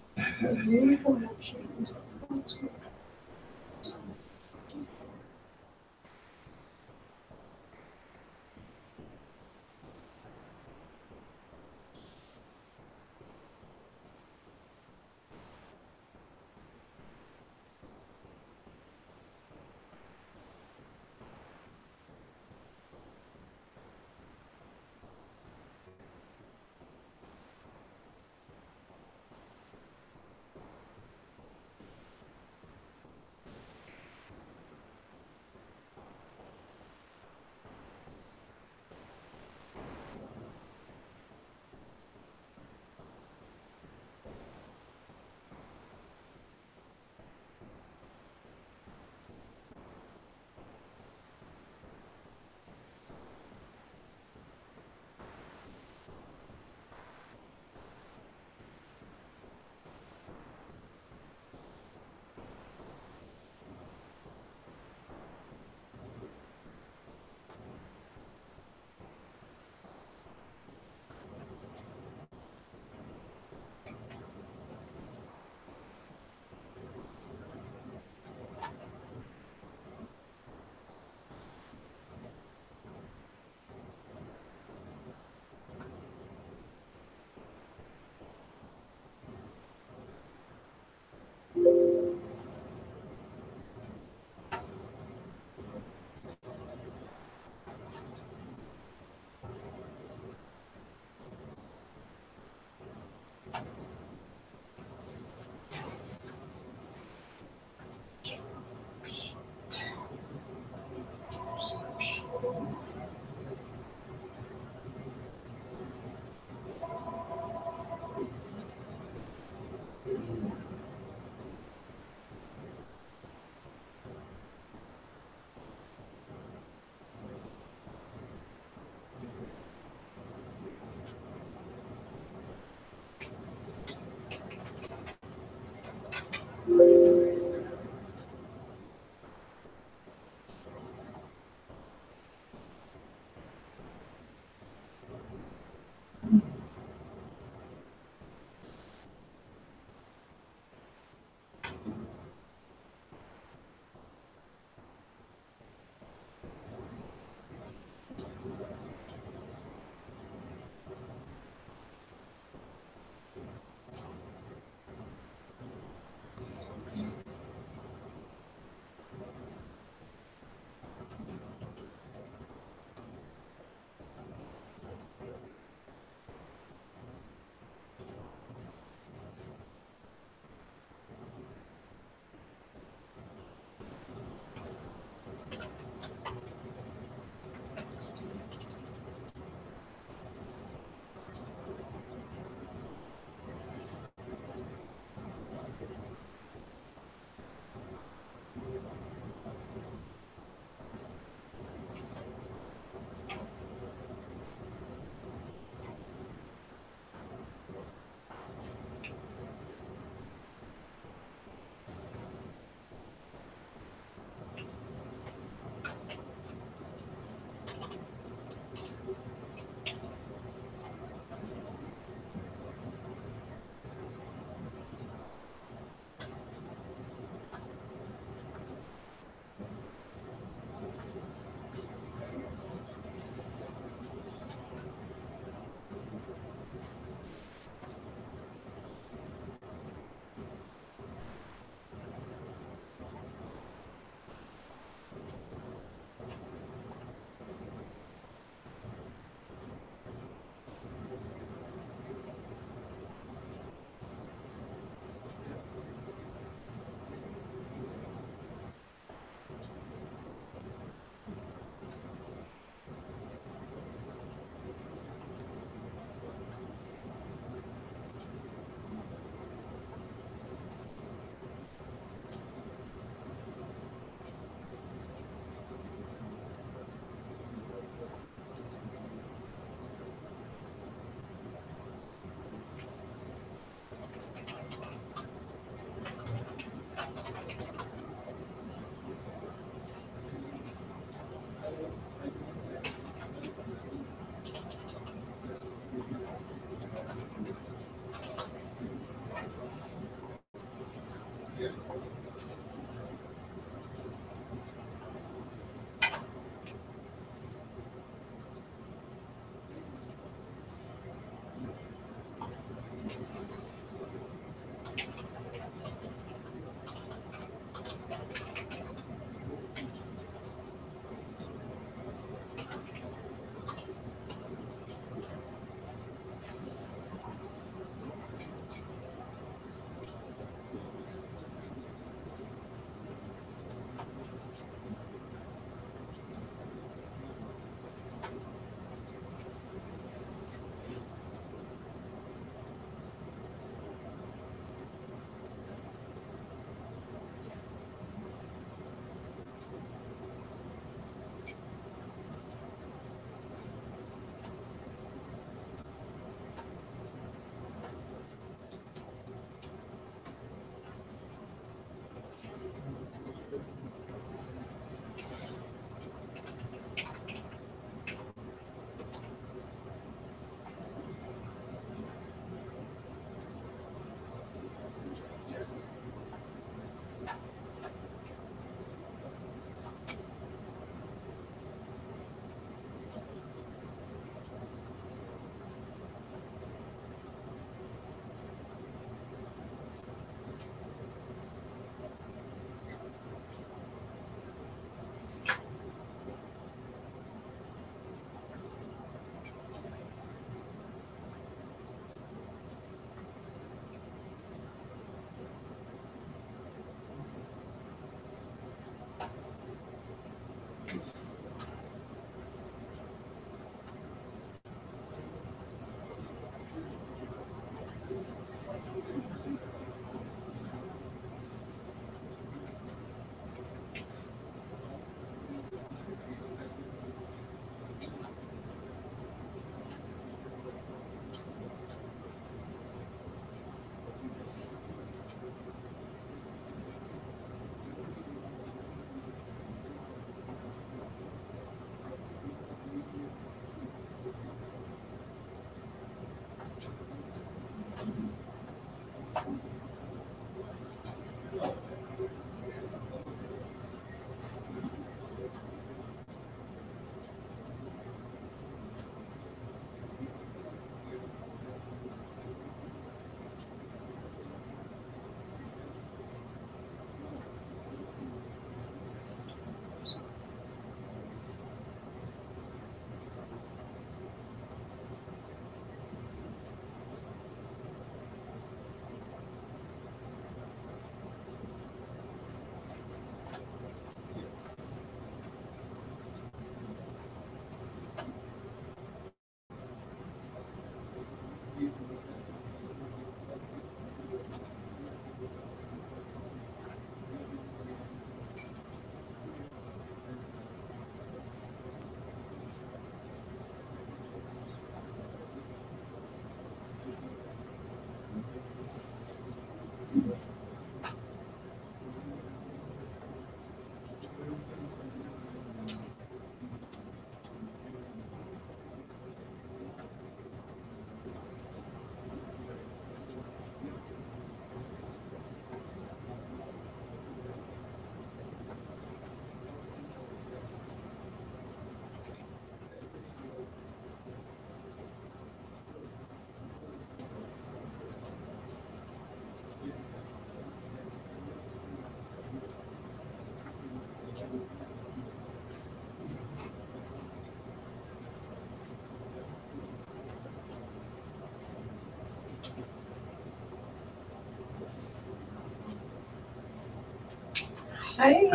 I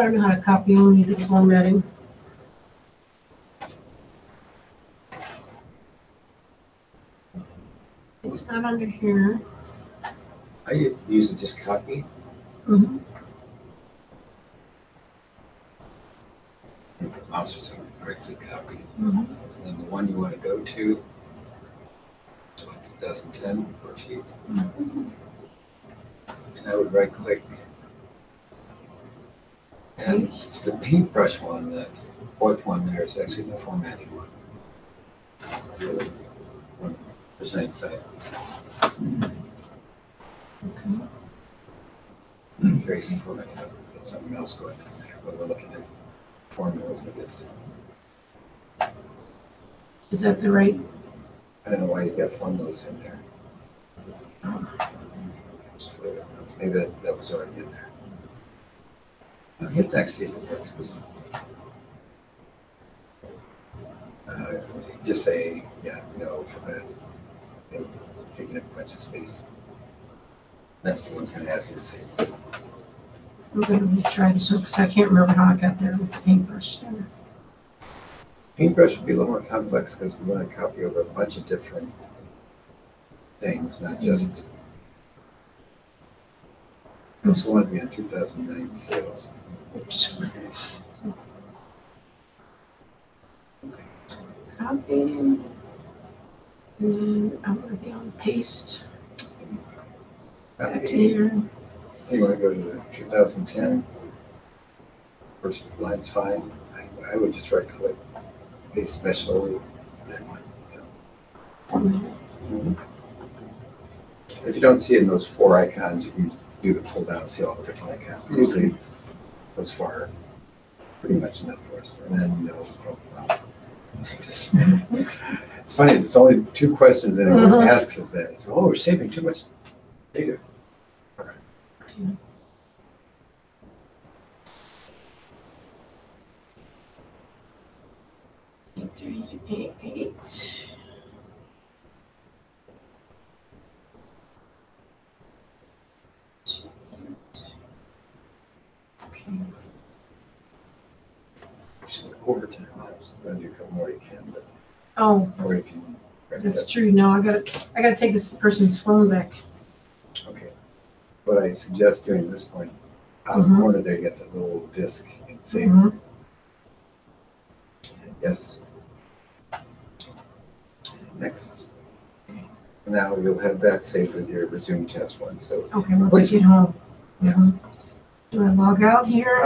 don't know how to copy only the formatting. It's not under here. I usually just copy. Mhm. Mouse is right click copy. Mhm. And then the one you want to go to, so 2010 worksheet. And I would right click. And the paintbrush one, the fourth one there is actually the formatting one. One percent site. Crazy formatting. Got something else going on there, but we're looking at formulas, I guess. Is that the right? I don't know why you've got formulas in there. Maybe that was already in there. I'll hit next, see if it works. 'Cause, just say, yeah, no for that. And taking up a bunch of space. That's the one's going to ask you the same thing. I'm going to try this one because I can't remember how I got there with the paintbrush. Paintbrush would be a little more complex because we want to copy over a bunch of different things, not just. I also want to be on 2009 sales. Oops. Copy. And then I'm going to be on paste. Back to here. You want to go to the 2010 First line's fine. I would just right click, paste special, that one. If you don't see it in those 4 icons, you can do the pull down, see all the different icons. Usually those 4 are pretty much enough for us. And then, it's funny, there's only 2 questions and it asks us that. It's, we're saving too much data. All right. Eight. Okay. Actually, overtime, I was going to do a couple more you can, but Oh, or you can. that's true. No, I gotta take this person's phone back. Okay. What I suggest doing at this point, out of the corner there, you get the little disc and save. Yes. Next. Now you'll have that saved with your resume test one. So Okay, once I get home. Yeah. Do I log out here?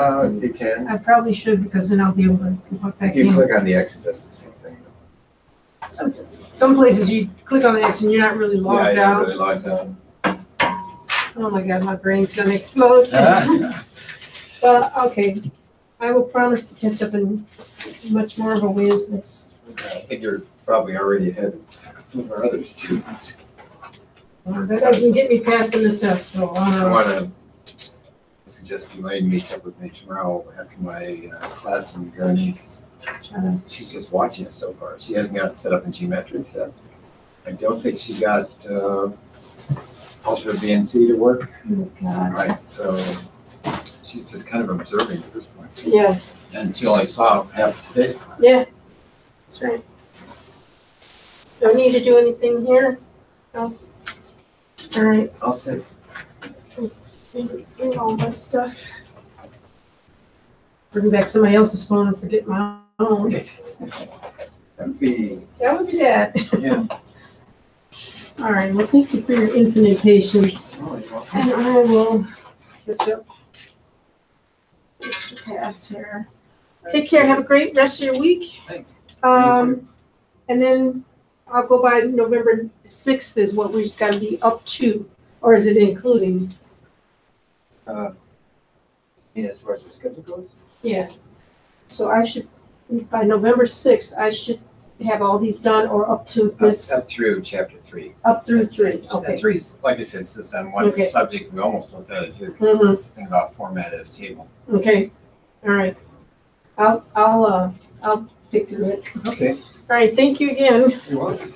you can. I probably should, because then I'll be able to walk back If you in. click on the exit, that's the same thing. Some places you click on the X and you're not really logged Yeah, out. really logged out. Oh my God, my brain's gonna explode. Well, okay, I will promise to catch up in much more of a whiz next. I think you're probably already ahead of some of our other students. That doesn't get me passing the test, so I want to suggest you might meet up with me tomorrow after my class in Gurney. She's just watching it so far. She hasn't got it set up in geometrics yet. I don't think she got Ultra BNC to work. Oh, God. Right, so she's just kind of observing at this point. Yeah, And she only saw half today's class. yeah, that's right. Don't need to do anything here? No? All right, I'll say. bring all my stuff. Bring back somebody else's phone and forget my own. That'd be, That would be bad. yeah. All right, well, thank you for your infinite patience. Oh, you're welcome. And I will catch up. Just to pass here. Take care, have a great rest of your week. Thanks. And then I'll go by November 6th is what we've got to be up to, or is it including? As far as your schedule goes? Yeah. So I should, by November 6th, I should have all these done or up to this, Up through chapter 3. up through 3, And okay. 3's, like I said, it's just on one Okay. subject. We almost looked at it here because it's this thing about format as table. Okay, all right. I'll pick through it. Okay. All right, thank you again. You're welcome.